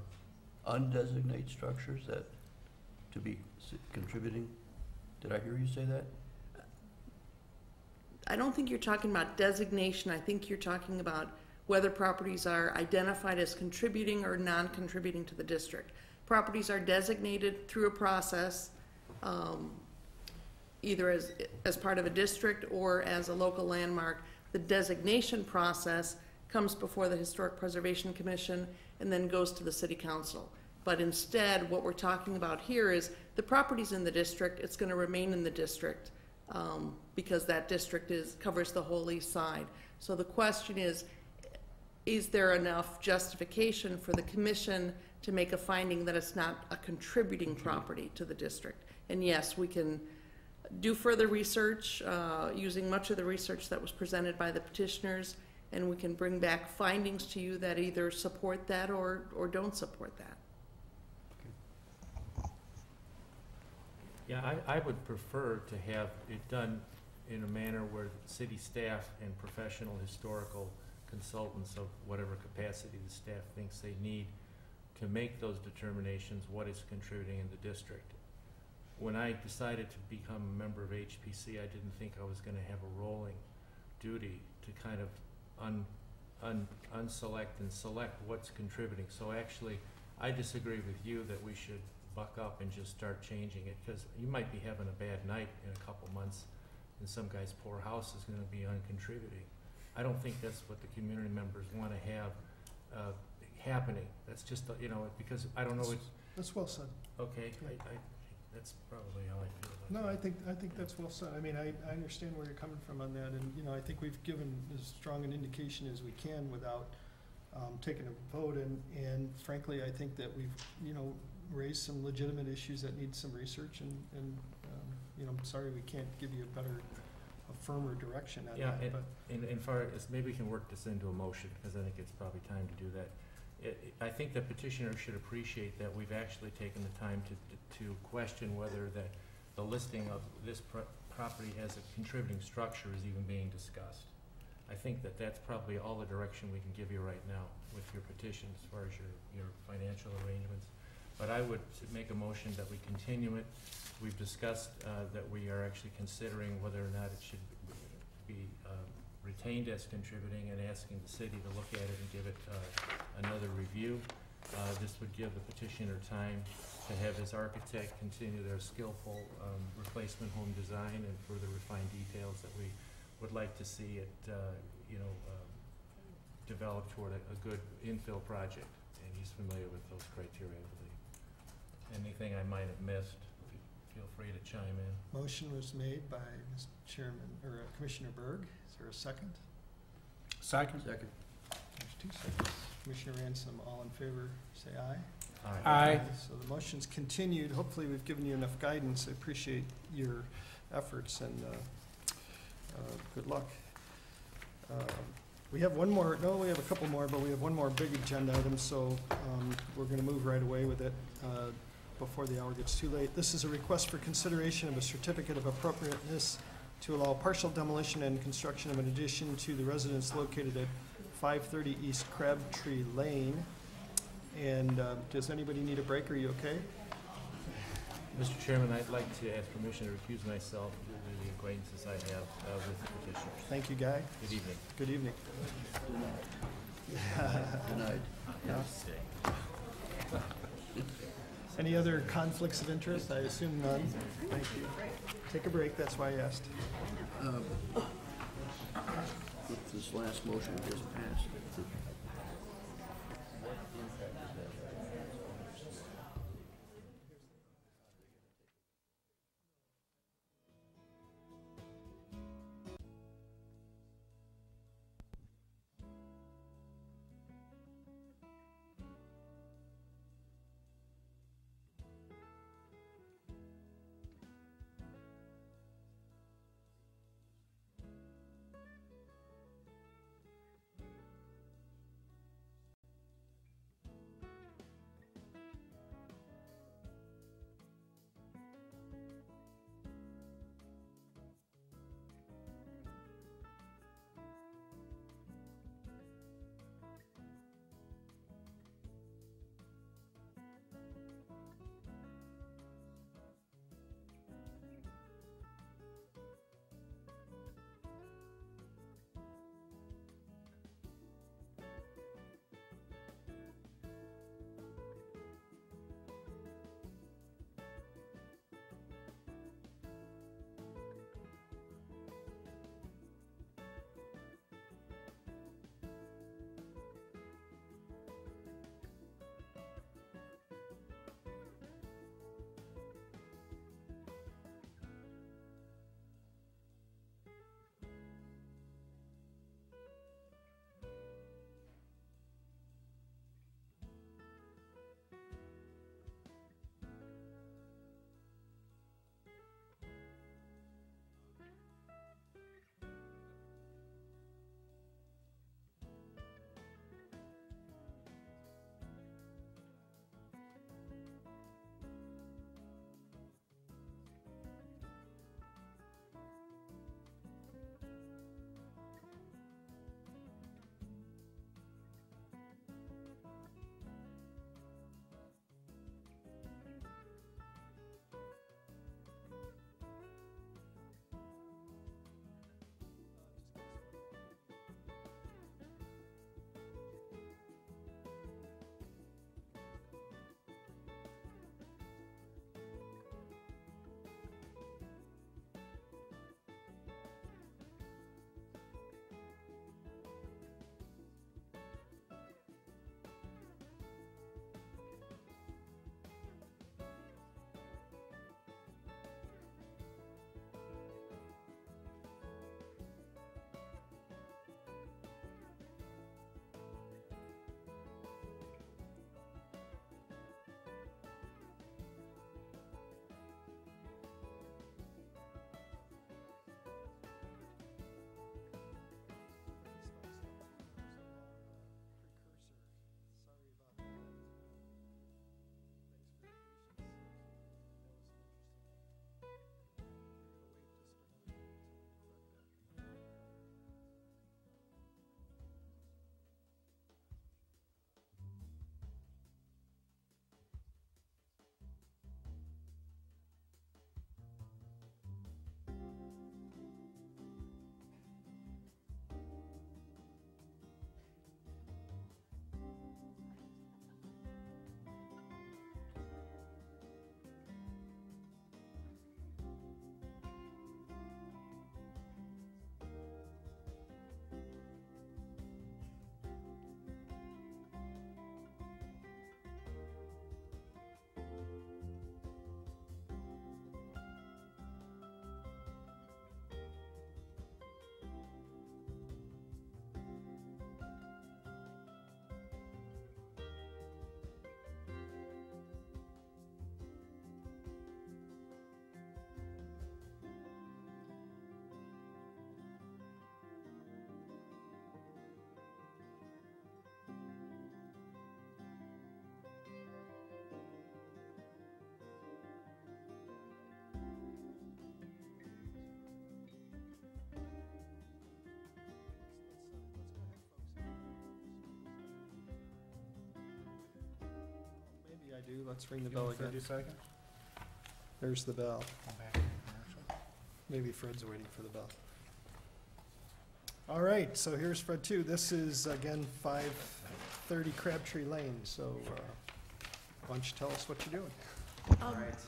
S13: undesignate structures that to be contributing. Did I hear you say that?
S4: I don't think you're talking about designation. I think you're talking about whether properties are identified as contributing or non-contributing to the district. Properties are designated through a process, either as part of a district or as a local landmark. The designation process comes before the Historic Preservation Commission and then goes to the City Council. But instead, what we're talking about here is the property's in the district, it's going to remain in the district because that district covers the whole east side. So the question is there enough justification for the commission to make a finding that it's not a contributing property to the district? And yes, we can do further research using much of the research that was presented by the petitioners, and we can bring back findings to you that either support that or don't support that.
S6: Yeah, I would prefer to have it done in a manner where city staff and professional historical consultants of whatever capacity the staff thinks they need to make those determinations, what is contributing in the district. When I decided to become a member of HPC, I didn't think I was going to have a rolling duty to kind of unselect and select what's contributing. So actually, I disagree with you that we should buck up and just start changing it, because you might be having a bad night in a couple months and some guy's poor house is going to be uncontributing. I don't think that's what the community members want to have happening. That's just, because I don't know.
S1: That's well said.
S6: Okay,
S1: Yeah.
S6: that's probably how I feel about
S1: No,
S6: that.
S1: I think that's well said. I mean, I understand where you're coming from on that, and, I think we've given as strong an indication as we can without taking a vote, and frankly, I think that we've, raised some legitimate issues that need some research, and I'm sorry we can't give you a firmer direction on
S6: Yeah,
S1: that, but.
S6: and far as, maybe we can work this into a motion, because I think it's probably time to do that. I think the petitioner should appreciate that we've actually taken the time to question whether the listing of this property as a contributing structure is even being discussed. I think that's probably all the direction we can give you right now with your petition as far as your financial arrangements. But I would make a motion that we continue it. We've discussed that we are actually considering whether or not it should be retained as contributing, and asking the city to look at it and give it another review. This would give the petitioner time to have his architect continue their skillful replacement home design and further refine details that we would like to see it, develop toward a good infill project. And he's familiar with those criteria, I believe. Anything I might have missed, feel free to chime in.
S1: Motion was made by Mr. Chairman, or Commissioner Berg. Is there a second?
S3: Second.
S13: Second.
S1: There's 2 seconds. Commissioner Ransom, all in favor, say aye.
S3: Aye.
S1: So the motion's continued. Hopefully, we've given you enough guidance. I appreciate your efforts, and good luck. We have one more, no, we have a couple more, but we have one more big agenda item, so we're going to move right away with it before the hour gets too late. This is a request for consideration of a certificate of appropriateness to allow partial demolition and construction of an addition to the residence located at 530 East Crabtree Lane. And does anybody need a break? Are you okay?
S6: Mr. Chairman, I'd like to ask permission to recuse myself due to the acquaintances I have with the petitioners.
S1: Thank you, Guy.
S6: Good evening.
S1: Good evening.
S13: Good night.
S1: Any other conflicts of interest? I assume none. Thank you. Take a break, that's why I asked.
S13: This last motion just passed.
S1: I do. Let's ring the bell again.
S3: 30 seconds?
S1: There's the bell.
S3: Come back to commercial.
S1: Maybe Fred's waiting for the bell. All right, so here's Fred too. This is, again, 530 Crabtree Lane, so why don't you tell us what you're doing?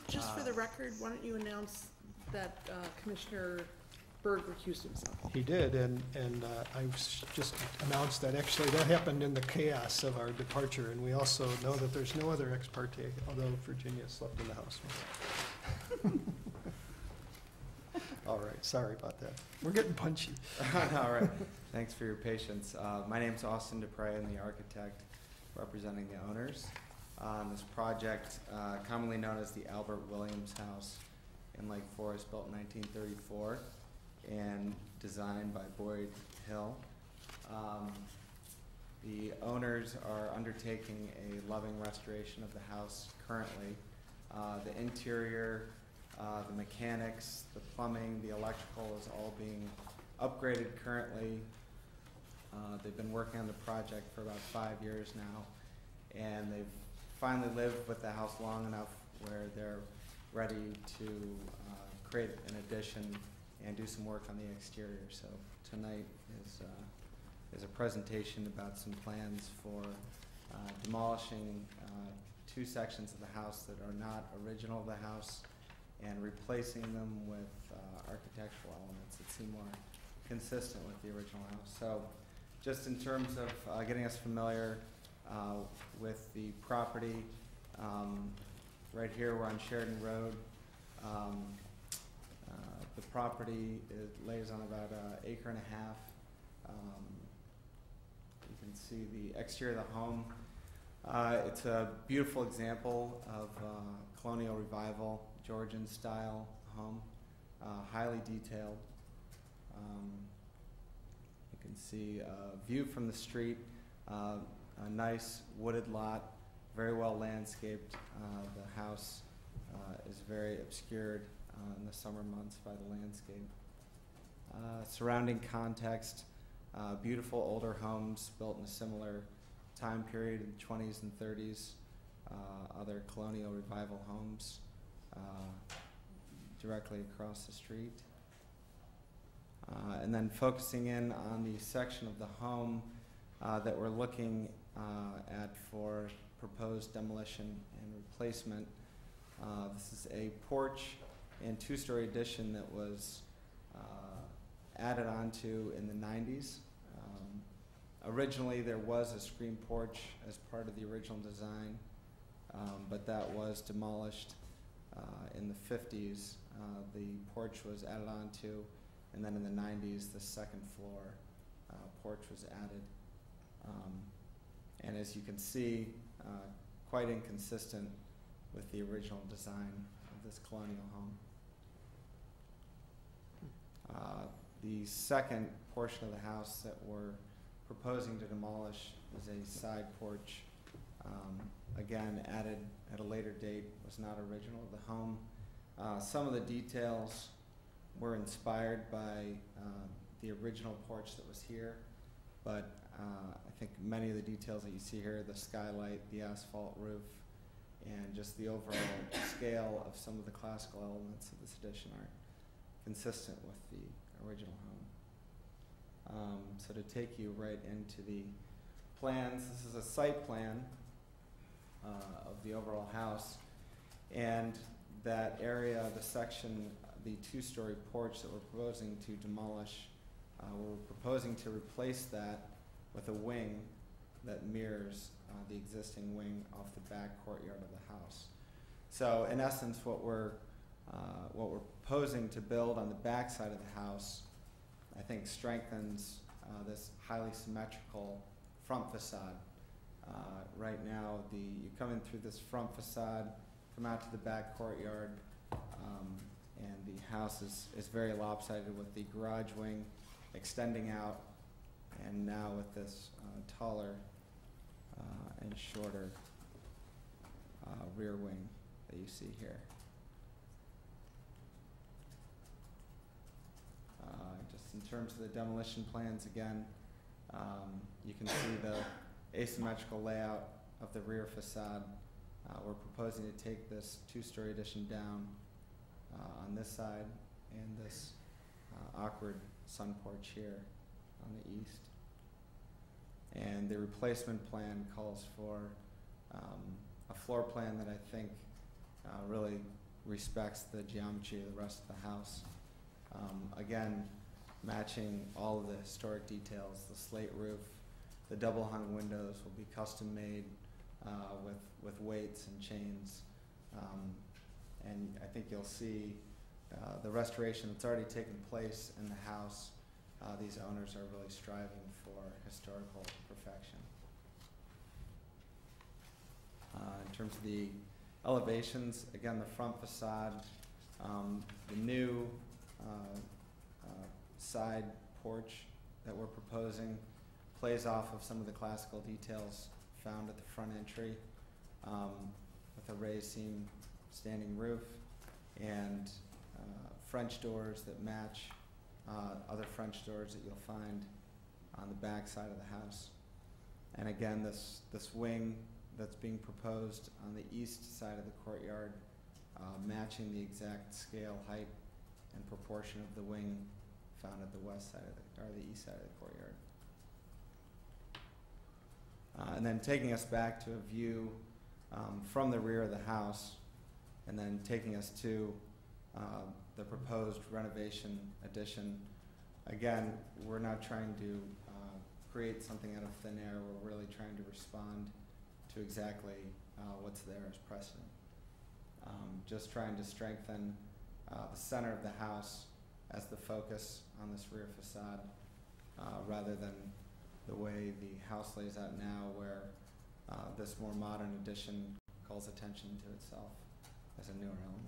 S4: Just for the record, why don't you announce that Commissioner Berg recused himself?
S1: He did, and I just announced that actually that happened in the chaos of our departure, and we also know that there's no other ex parte, although Virginia slept in the house. All right, sorry about that. We're getting punchy.
S19: All right, thanks for your patience. My name's Austin Dupre. I'm the architect representing the owners on this project, commonly known as the Albert Williams House in Lake Forest, built in 1934 and designed by Boyd Hill. The owners are undertaking a loving restoration of the house currently. The interior, the mechanics, the plumbing, the electrical is all being upgraded currently. They've been working on the project for about 5 years now, and they've finally lived with the house long enough where they're ready to create an addition and do some work on the exterior. So tonight is a presentation about some plans for demolishing 2 sections of the house that are not original to the house and replacing them with architectural elements that seem more consistent with the original house. So just in terms of getting us familiar with the property, right here we're on Sheridan Road. The property lays on about an acre and a half. You can see the exterior of the home. It's a beautiful example of colonial revival, Georgian style home, highly detailed. You can see a view from the street, a nice wooded lot, very well landscaped. The house is very obscured in the summer months by the landscape. Surrounding context, beautiful older homes built in a similar time period in the 20s and 30s, other colonial revival homes directly across the street. And then focusing in on the section of the home that we're looking at for proposed demolition and replacement. This is a porch and 2-story addition that was added onto in the 90s. Originally there was a screen porch as part of the original design, but that was demolished in the 50s. The porch was added onto, and then in the 90s the second floor porch was added. And as you can see, quite inconsistent with the original design of this colonial home. The second portion of the house that we're proposing to demolish is a side porch, again added at a later date, was not original to the home. Some of the details were inspired by the original porch that was here, but I think many of the details that you see here, the skylight, the asphalt roof, and just the overall scale of some of the classical elements of this addition aren't consistent with the original home. So to take you right into the plans, this is a site plan of the overall house, and that area, the section, the 2-story porch that we're proposing to demolish, we're proposing to replace that with a wing that mirrors the existing wing off the back courtyard of the house. So in essence, what we're proposing to build on the back side of the house, I think strengthens this highly symmetrical front facade. Right now, you come in through this front facade, come out to the back courtyard, and the house is very lopsided with the garage wing extending out, and now with this taller and shorter rear wing that you see here. Just in terms of the demolition plans, again, you can see the asymmetrical layout of the rear facade We're proposing to take this two-story addition down on this side and this awkward sun porch here on the east. And the replacement plan calls for a floor plan that I think really respects the geometry of the rest of the house. Again, matching all of the historic details, the slate roof, the double hung windows will be custom made with weights and chains. And I think you'll see the restoration that's already taken place in the house. These owners are really striving for historical perfection. In terms of the elevations, again, the front facade, the new side porch that we're proposing plays off of some of the classical details found at the front entry, with a raised seam standing roof and French doors that match other French doors that you'll find on the back side of the house. And again, this wing that's being proposed on the east side of the courtyard, matching the exact scale, height, and proportion of the wing found at the west side of the east side of the courtyard. And then taking us back to a view from the rear of the house, and then taking us to the proposed renovation addition. Again, we're not trying to create something out of thin air. We're really trying to respond to exactly what's there as precedent. Just trying to strengthen the center of the house as the focus on this rear facade, rather than the way the house lays out now, where this more modern addition calls attention to itself as a newer element.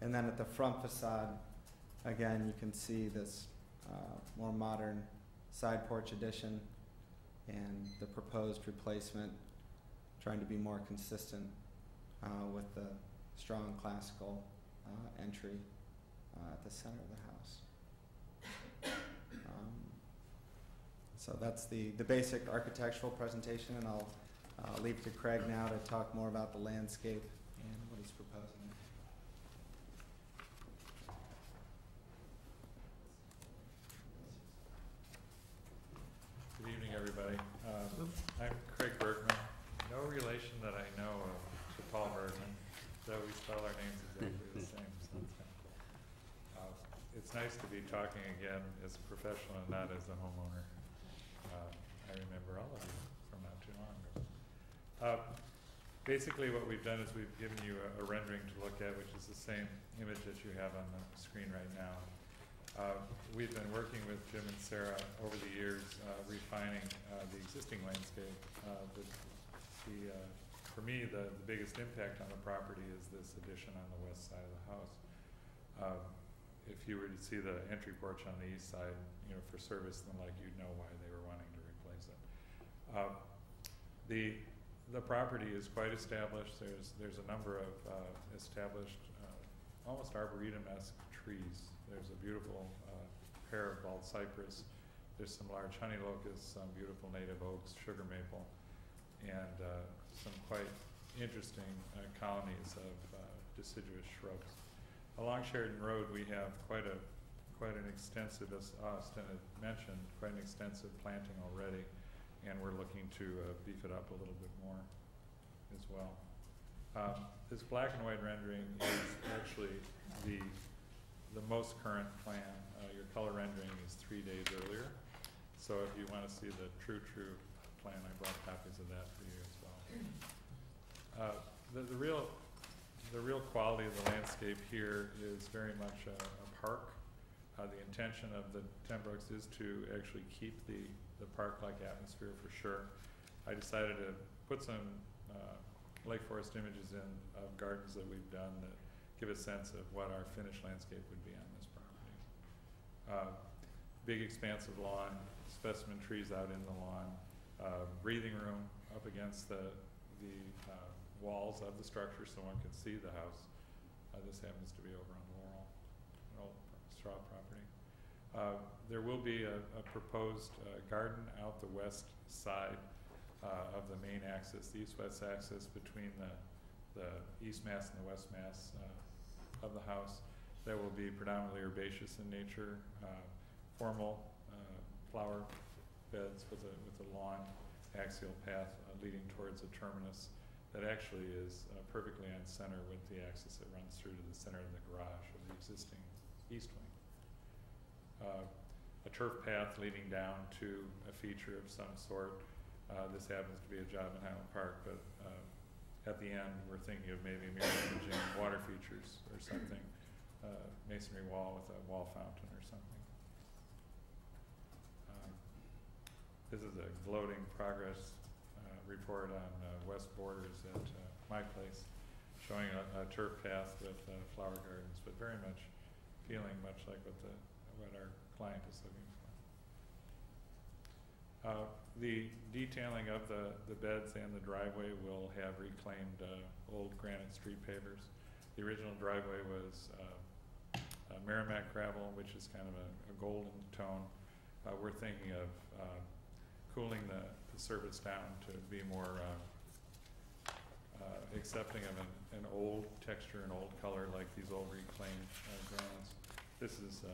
S19: And then at the front facade, again, you can see this more modern side porch addition and the proposed replacement, trying to be more consistent with the strong classical entry at the center of the house. So that's the basic architectural presentation, and I'll leave it to Craig now to talk more about the landscape and what he's proposing.
S20: Good evening, everybody. I'm Craig Bergmann. No relation that I know of to Paul Bergmann, though we spell our names exactly the same. So it's nice to be talking again as a professional and not as a homeowner. I remember all of you from not too long ago. Basically what we've done is we've given you a rendering to look at, which is the same image that you have on the screen right now. We've been working with Jim and Sarah over the years, refining the existing landscape. For me, the biggest impact on the property is this addition on the west side of the house. If you were to see the entry porch on the east side, for service and the like, you'd know why they were wanting to replace it. The property is quite established. There's a number of established, almost arboretum-esque trees. There's a beautiful pair of bald cypress. There's some large honey locusts, some beautiful native oaks, sugar maple, and some quite interesting colonies of deciduous shrubs. Along Sheridan Road, we have quite an extensive, as Austin had mentioned, quite an extensive planting already, and we're looking to beef it up a little bit more as well. This black and white rendering is actually the most current plan. Your color rendering is 3 days earlier. So if you want to see the true plan, I brought copies of that for you as well. The real quality of the landscape here is very much a park. The intention of the 10 Brooks is to actually keep the park-like atmosphere for sure. I decided to put some Lake Forest images in of gardens that we've done that give a sense of what our finished landscape would be on this property. Big expansive lawn, specimen trees out in the lawn, breathing room up against the walls of the structure so one can see the house. This happens to be over on Laurel, an old straw property. There will be a proposed garden out the west side. of the main axis, the east-west axis between the east mass and the west mass of the house. That will be predominantly herbaceous in nature, formal flower beds with a lawn axial path leading towards a terminus that actually is perfectly on center with the axis that runs through to the center of the garage of the existing east wing. A turf path leading down to a feature of some sort. This happens to be a job in Highland Park, but at the end we're thinking of maybe mirror imaging water features or something, masonry wall with a wall fountain or something. This is a gloating progress report on west borders at my place, showing a turf path with flower gardens, but very much feeling much like what our client is looking for. The detailing of the beds and the driveway will have reclaimed old granite street pavers. The original driveway was Merrimack gravel, which is kind of a golden tone. We're thinking of cooling the surface down to be more accepting of an old texture, an old color like these old reclaimed granites. This is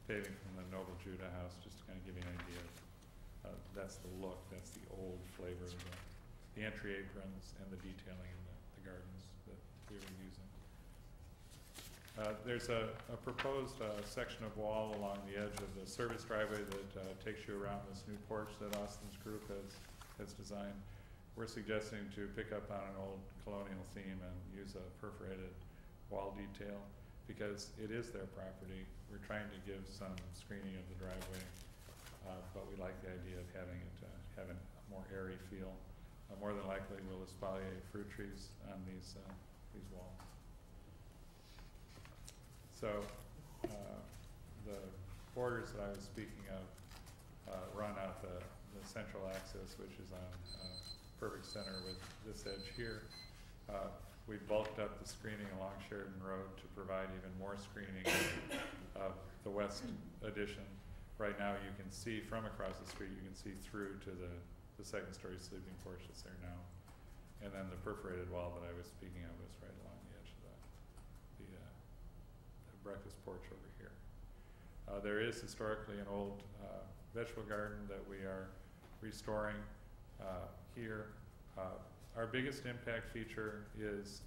S20: paving from the Noble Judah house, just to kind of give you an idea of that's the look, that's the old flavor of the entry aprons and the detailing in the gardens that we were using. There's a proposed section of wall along the edge of the service driveway that takes you around this new porch that Austin's group has designed. We're suggesting to pick up on an old colonial theme and use a perforated wall detail because it is their property. We're trying to give some screening of the driveway, but we like the idea of having it have a more airy feel. More than likely we'll espalier fruit trees on these walls. So the borders that I was speaking of run out the central axis, which is on perfect center with this edge here. We bulked up the screening along Sheridan Road to provide even more screening of the west addition. Right now you can see from across the street, you can see through to the second story sleeping porch that's there now. And then the perforated wall that I was speaking of was right along the edge of the breakfast porch over here. There is historically an old vegetable garden that we are restoring here. Our biggest impact feature is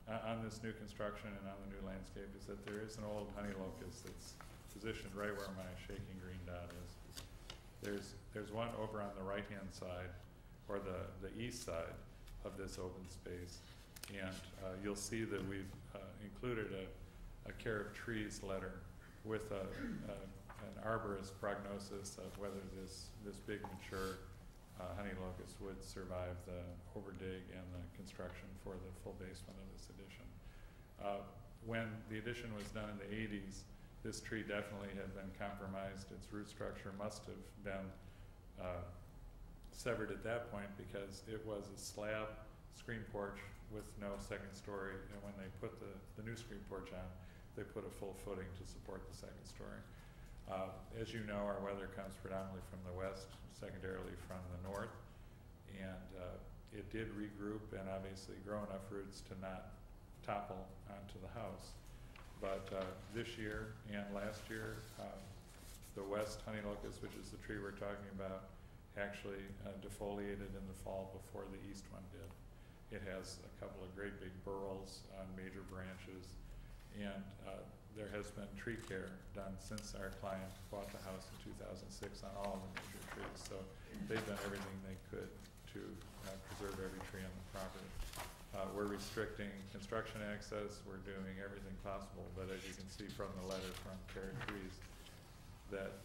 S20: on this new construction and on the new landscape is that there is an old honey locust that's positioned right where my shaking green dot is. There's one over on the right-hand side, or the east side of this open space, and you'll see that we've included a care of trees letter with an arborist prognosis of whether this big mature honey locust would survive the overdig and the construction for the full basement of this addition. When the addition was done in the 80s, this tree definitely had been compromised. Its root structure must have been severed at that point because it was a slab screen porch with no second story, and when they put the new screen porch on, they put a full footing to support the second story. As you know, our weather comes predominantly from the west, secondarily from the north, and it did regroup and obviously grow enough roots to not topple onto the house. But this year and last year, the west honey locust, which is the tree we're talking about, actually defoliated in the fall before the east one did. It has a couple of great big burls on major branches, and there has been tree care done since our client bought the house in 2006 on all of the major trees. So they've done everything they could to preserve every tree on the property. We're restricting construction access. We're doing everything possible, but as you can see from the letter from Care Trees, that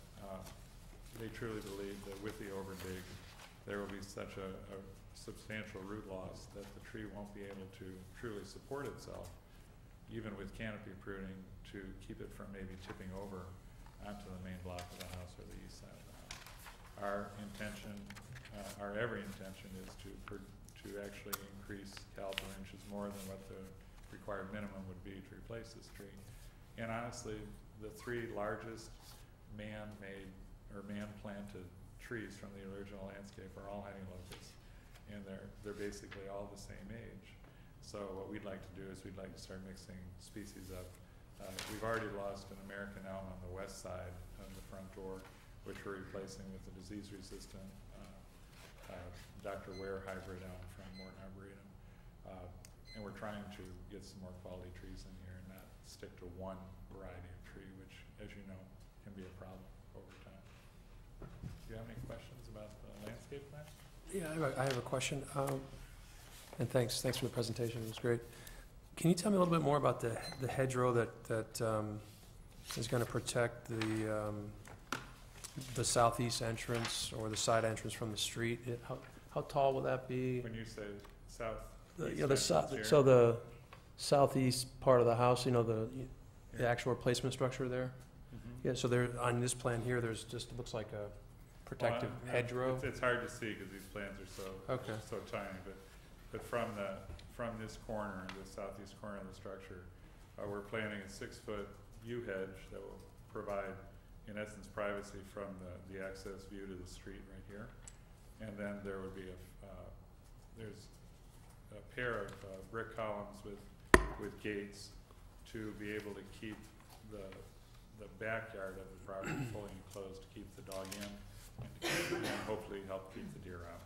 S20: they truly believe that with the overdig, there will be such a substantial root loss that the tree won't be able to truly support itself, even with canopy pruning, to keep it from maybe tipping over onto the main block of the house or the east side of the house. Our intention, our every intention, is to actually increase caliper inches more than what the required minimum would be to replace this tree. And honestly, the three largest man-made or man-planted trees from the original landscape are all honey locusts, and they're basically all the same age. So what we'd like to do is we'd like to start mixing species up. We've already lost an American elm on the west side of the front door, which we're replacing with a disease-resistant Dr. Ware hybrid elm from Morton Arboretum. And we're trying to get some more quality trees in here and not stick to one variety of tree, which, as you know, can be a problem over time. Do you have any questions about the landscape plan?
S8: Yeah, I have a question. And thanks for the presentation. It was great. Can you tell me a little bit more about the hedgerow that is going to protect the southeast entrance or the side entrance from the street? How tall will that be?
S20: When you say south,
S8: So the southeast part of the house, the actual replacement structure there?
S20: Mm-hmm.
S8: Yeah, so there, on this plan here, there's just, it looks like a protective hedgerow.
S20: It's hard to see because these plans are so tiny, but from this corner, the southeast corner of the structure, we're planting a 6-foot yew hedge that will provide, in essence, privacy from the access view to the street right here. And then there would be there's a pair of brick columns with gates to be able to keep the backyard of the property fully enclosed, to keep the dog in, and hopefully help keep the deer out.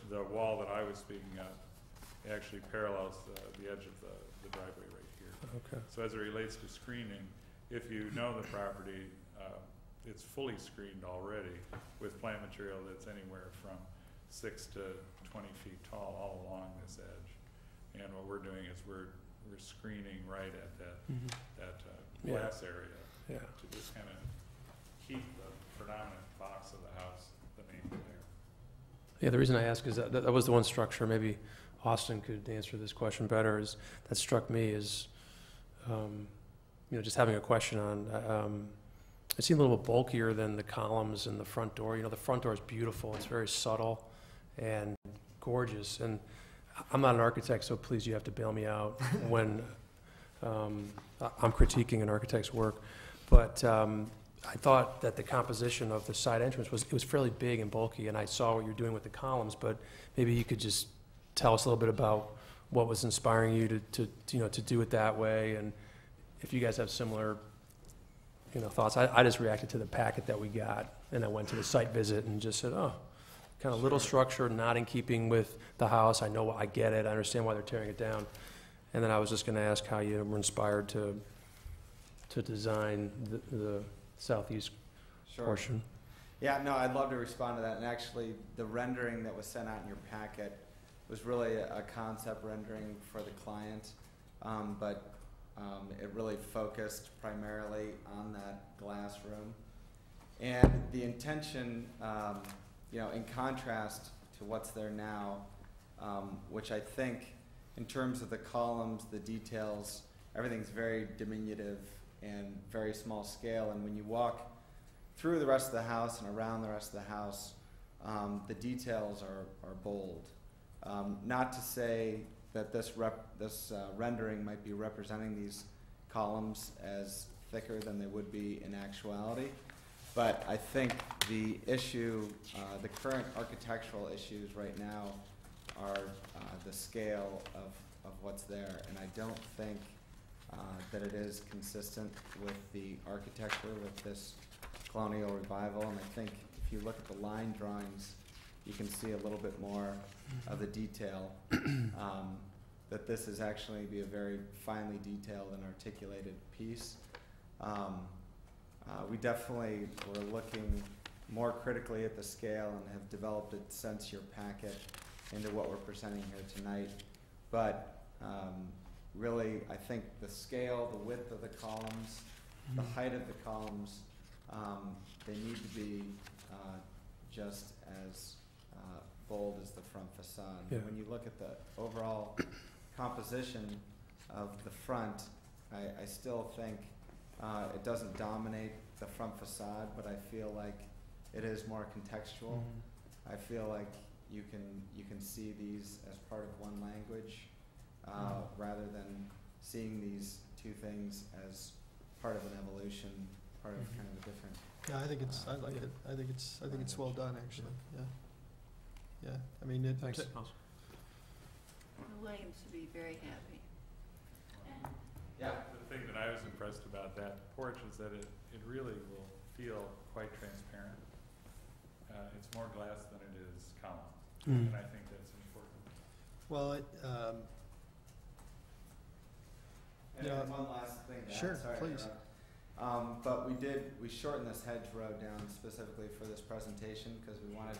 S20: The wall that I was speaking of actually parallels the edge of the driveway right here.
S8: Okay.
S20: So as it relates to screening, if you know the property, it's fully screened already with plant material that's anywhere from 6 to 20 feet tall all along this edge. And what we're doing is we're screening right at that glass area to just kind of keep the predominant box of the house, the main layer.
S8: Yeah, the reason I ask is that was the one structure, maybe Austin could answer this question better, is that struck me is, just having a question on, it seemed a little bulkier than the columns in the front door. The front door is beautiful. It's very subtle and gorgeous. And I'm not an architect, so please, you have to bail me out when I'm critiquing an architect's work. But I thought that the composition of the side entrance was fairly big and bulky, and I saw what you're doing with the columns, but maybe you could just tell us a little bit about what was inspiring you to do it that way, and if you guys have similar thoughts. I just reacted to the packet that we got, and I went to the site visit and just said, oh, kind of little structure, not in keeping with the house. I get it. I understand why they're tearing it down. And then I was just going to ask how you were inspired to design the southeast portion.
S19: Yeah, no, I'd love to respond to that. And actually, the rendering that was sent out in your packet was really a concept rendering for the client, but it really focused primarily on that glass room. And the intention, in contrast to what's there now, which I think in terms of the columns, the details, everything's very diminutive and very small scale. And when you walk through the rest of the house and around the rest of the house, the details are bold. Not to say that this rendering might be representing these columns as thicker than they would be in actuality, but I think the issue, the current architectural issues right now are the scale of what's there, and I don't think that it is consistent with the architecture with this colonial revival. And I think if you look at the line drawings, you can see a little bit more of the detail, that this is actually be a very finely detailed and articulated piece. We definitely were looking more critically at the scale and have developed it since your packet into what we're presenting here tonight. But really, I think the scale, the width of the columns, the height of the columns, they need to be just as bold as the front facade.
S8: Yeah.
S19: When you look at the overall composition of the front, I still think it doesn't dominate the front facade, but I feel like it is more contextual. I feel like you can see these as part of one language, rather than seeing these two things as part of an evolution part of kind of a different.
S1: Yeah, I think it's, I like it. I think it's well done, actually, yeah. Yeah, I mean, it.
S8: Thanks.
S2: The Williams would be very happy.
S19: Yeah.
S20: The thing that I was impressed about that porch is that it really will feel quite transparent. It's more glass than it is column,
S8: Mm.
S20: and I think that's important.
S1: Well,
S19: And
S1: Yeah.
S19: then one last thing to add,
S1: Sure,
S19: sorry to
S1: please.
S19: interrupt. But we shortened this hedgerow down specifically for this presentation because we wanted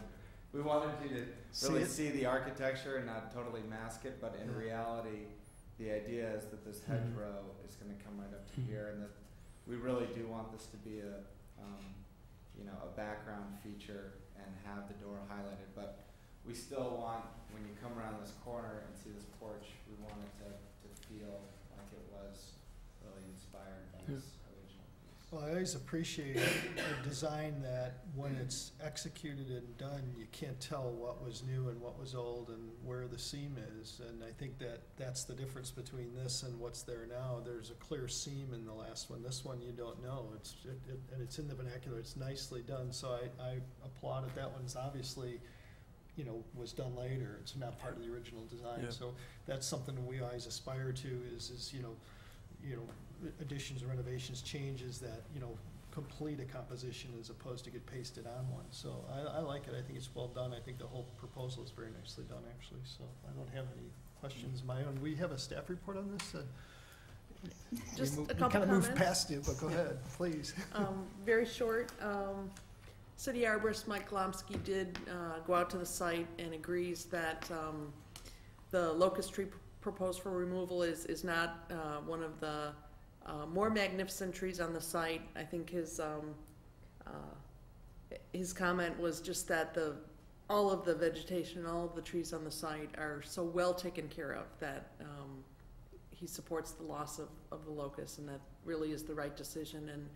S19: you to
S1: See
S19: really
S1: it?
S19: see the architecture and not totally mask it, but in
S1: Yeah.
S19: reality, the idea is that this hedgerow is gonna come right up to
S8: Mhm.
S19: here, and that we really do want this to be a background feature and have the door highlighted, but we still want, when you come around this corner and see this porch, we want it to feel like it was really inspired by
S8: Yeah.
S19: this original piece.
S1: well, I always appreciate a design that when it's executed and done, you can't tell what was new and what was old and where the seam is. And I think that's the difference between this and what's there now. There's a clear seam in the last one. This one, you don't know. And it's in the vernacular. It's nicely done. So I applaud it. That one's obviously, was done later. It's not part of the original design.
S8: Yeah.
S1: So that's something we always aspire to is additions, renovations, changes that, complete a composition as opposed to get pasted on one. So I like it. I think it's well done. I think the whole proposal is very nicely done, actually. So I don't have any questions of my own. We have a staff report on this?
S4: Just a
S1: We
S4: couple
S1: kind of moved
S4: comments.
S1: past it, but go ahead, please.
S4: Very short. City Arborist Mike Glomsky did go out to the site and agrees that the locust tree proposed for removal is not one of the more magnificent trees on the site. I think his comment was just that all of the vegetation, all of the trees on the site are so well taken care of that he supports the loss of the locust, and that really is the right decision. And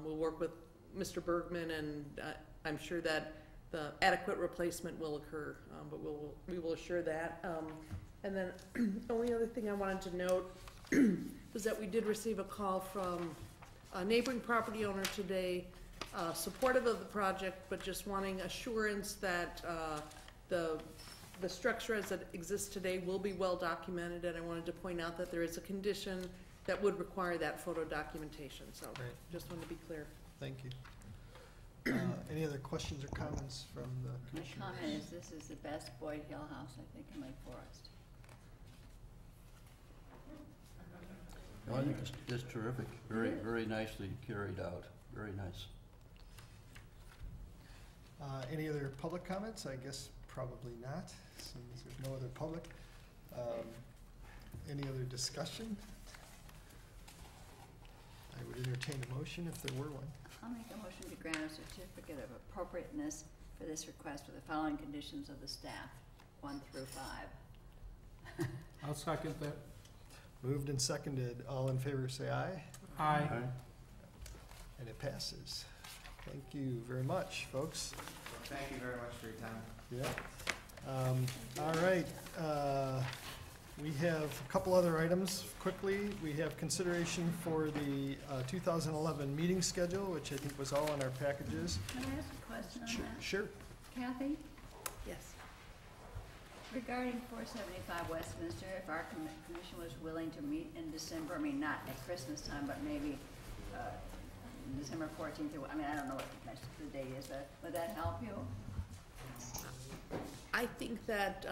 S4: we'll work with Mr. Bergmann, and I'm sure that the adequate replacement will occur, but we will assure that. And then only other thing I wanted to note was that we did receive a call from a neighboring property owner today, supportive of the project, but just wanting assurance that the structure as it exists today will be well documented. And I wanted to point out that there is a condition that would require that photo documentation. So
S1: Right.
S4: just wanted to be clear.
S1: Thank you. Any other questions or comments from the
S2: My
S1: commissioners?
S2: comment is this is the best Boyd Hill house, I think, in Lake Forest.
S13: No, I think it's terrific. Very, very nicely carried out. Very nice.
S1: Any other public comments? I guess probably not, since there's no other public. Any other discussion? I would entertain a motion if there were one.
S2: I'll make a motion to grant a certificate of appropriateness for this request with the following conditions of the staff, 1 through 5.
S3: I'll second that.
S1: Moved and seconded. All in favor, say aye.
S3: Aye.
S1: And it passes. Thank you very much, folks.
S19: Thank you very much for your time.
S1: Yeah. All right. We have a couple other items quickly. We have consideration for the 2011 meeting schedule, which I think was all in our packages.
S2: Can I ask a question on that?
S1: Sure.
S2: Kathy,
S4: Yes.
S2: regarding 475 Westminster, if our commission was willing to meet in December, I mean, not at Christmas time, but maybe December 14th, I mean, I don't know what the date is, but would that help you?
S4: I think that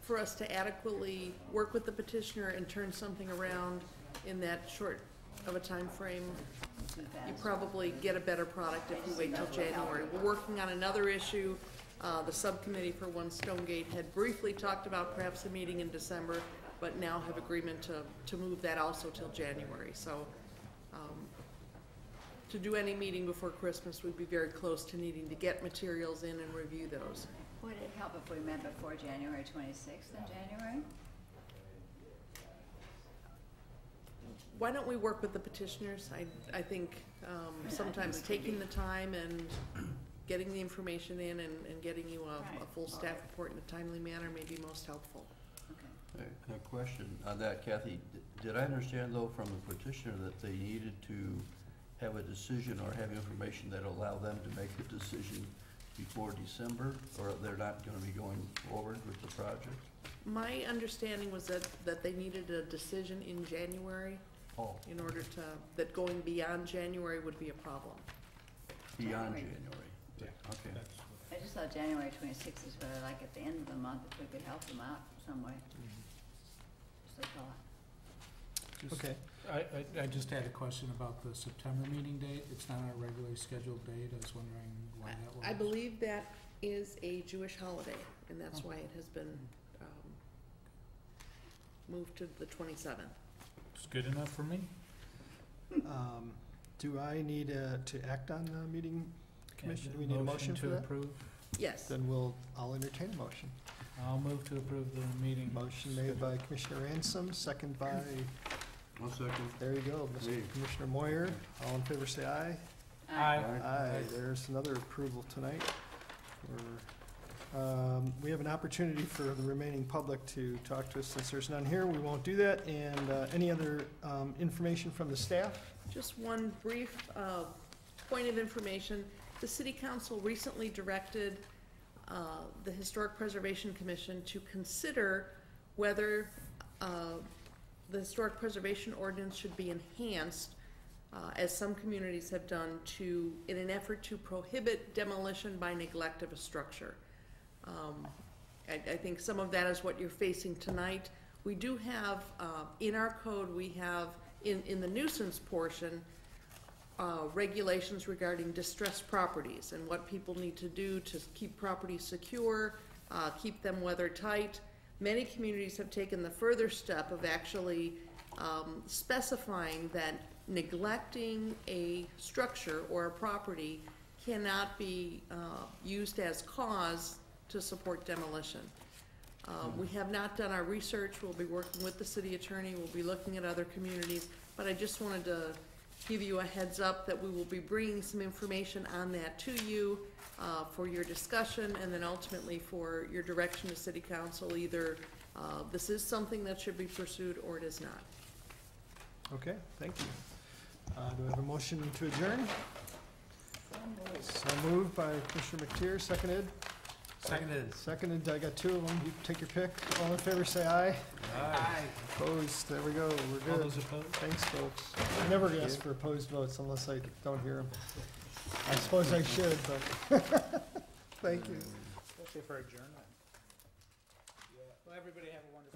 S4: for us to adequately work with the petitioner and turn something around in that short of a time frame,
S2: Too fast.
S4: you probably get a better product if you wait till January. We're working on another issue. The subcommittee for One Stonegate had briefly talked about perhaps a meeting in December, but now have agreement to move that also till January. So to do any meeting before Christmas, we'd be very close to needing to get materials in and review those.
S2: Would it help if we met before January 26th in January?
S4: Why don't we work with the petitioners? I think sometimes taking the time and getting the information in and getting you a full staff report in a timely manner may be most helpful.
S2: Okay.
S13: A question on that, Kathy. Did I understand, though, from the petitioner that they needed to have a decision or have information that allow them to make a decision before December, or they're not gonna be going forward with the project?
S4: My understanding was that they needed a decision in January
S13: Oh,
S4: in order to, that going beyond January would be a problem.
S13: beyond
S2: January.
S13: January.
S3: Yeah.
S13: Okay.
S3: That's what
S2: I just thought January 26th is better, like at the end of the month, if we could help them out some way. Just a thought.
S3: Just-
S1: Okay.
S3: I just had a question about the September meeting date. It's not our regularly scheduled date. I was wondering why that was.
S4: I believe that is a Jewish holiday, and that's
S3: Oh.
S4: why it has been moved to the 27th.
S3: It's good enough for me.
S1: Do I need to act on the meeting commission?
S3: Yeah,
S1: Do we need a motion for
S3: to
S1: that?
S3: approve.
S4: Yes.
S1: Then I'll entertain a motion.
S3: I'll move to approve the meeting.
S1: Motion made by Commissioner Ransom, second by,
S13: One second.
S1: there you go, Mr.
S13: Me.
S1: Commissioner Moyer. All in favor say aye.
S3: Aye.
S1: Aye, there's another approval tonight. We have an opportunity for the remaining public to talk to us. Since there's none here, we won't do that. And any other information from the staff?
S4: Just one brief point of information. The City Council recently directed the Historic Preservation Commission to consider whether the Historic Preservation Ordinance should be enhanced, as some communities have done, in an effort to prohibit demolition by neglect of a structure. I think some of that is what you're facing tonight. We do have, in our code, we have, in the nuisance portion, regulations regarding distressed properties and what people need to do to keep properties secure, keep them weather tight. Many communities have taken the further step of actually specifying that neglecting a structure or a property cannot be used as cause to support demolition. We have not done our research. We'll be working with the city attorney. We'll be looking at other communities. But I just wanted to give you a heads up that we will be bringing some information on that to you for your discussion, and then ultimately for your direction to city council. Either this is something that should be pursued or it is not.
S1: Okay, thank you. Do I have a motion to adjourn? So moved by Commissioner McTier, seconded.
S8: Seconded.
S1: Seconded, I got two of them. You take your pick. All in favor, say aye.
S8: Aye.
S1: Opposed, there we go, we're
S3: All
S1: good.
S3: those opposed?
S1: Thanks, folks. I never ask for opposed votes unless I don't hear them. I suppose I should, but, thank you.
S3: Especially for adjournment. Well, everybody have a wonderful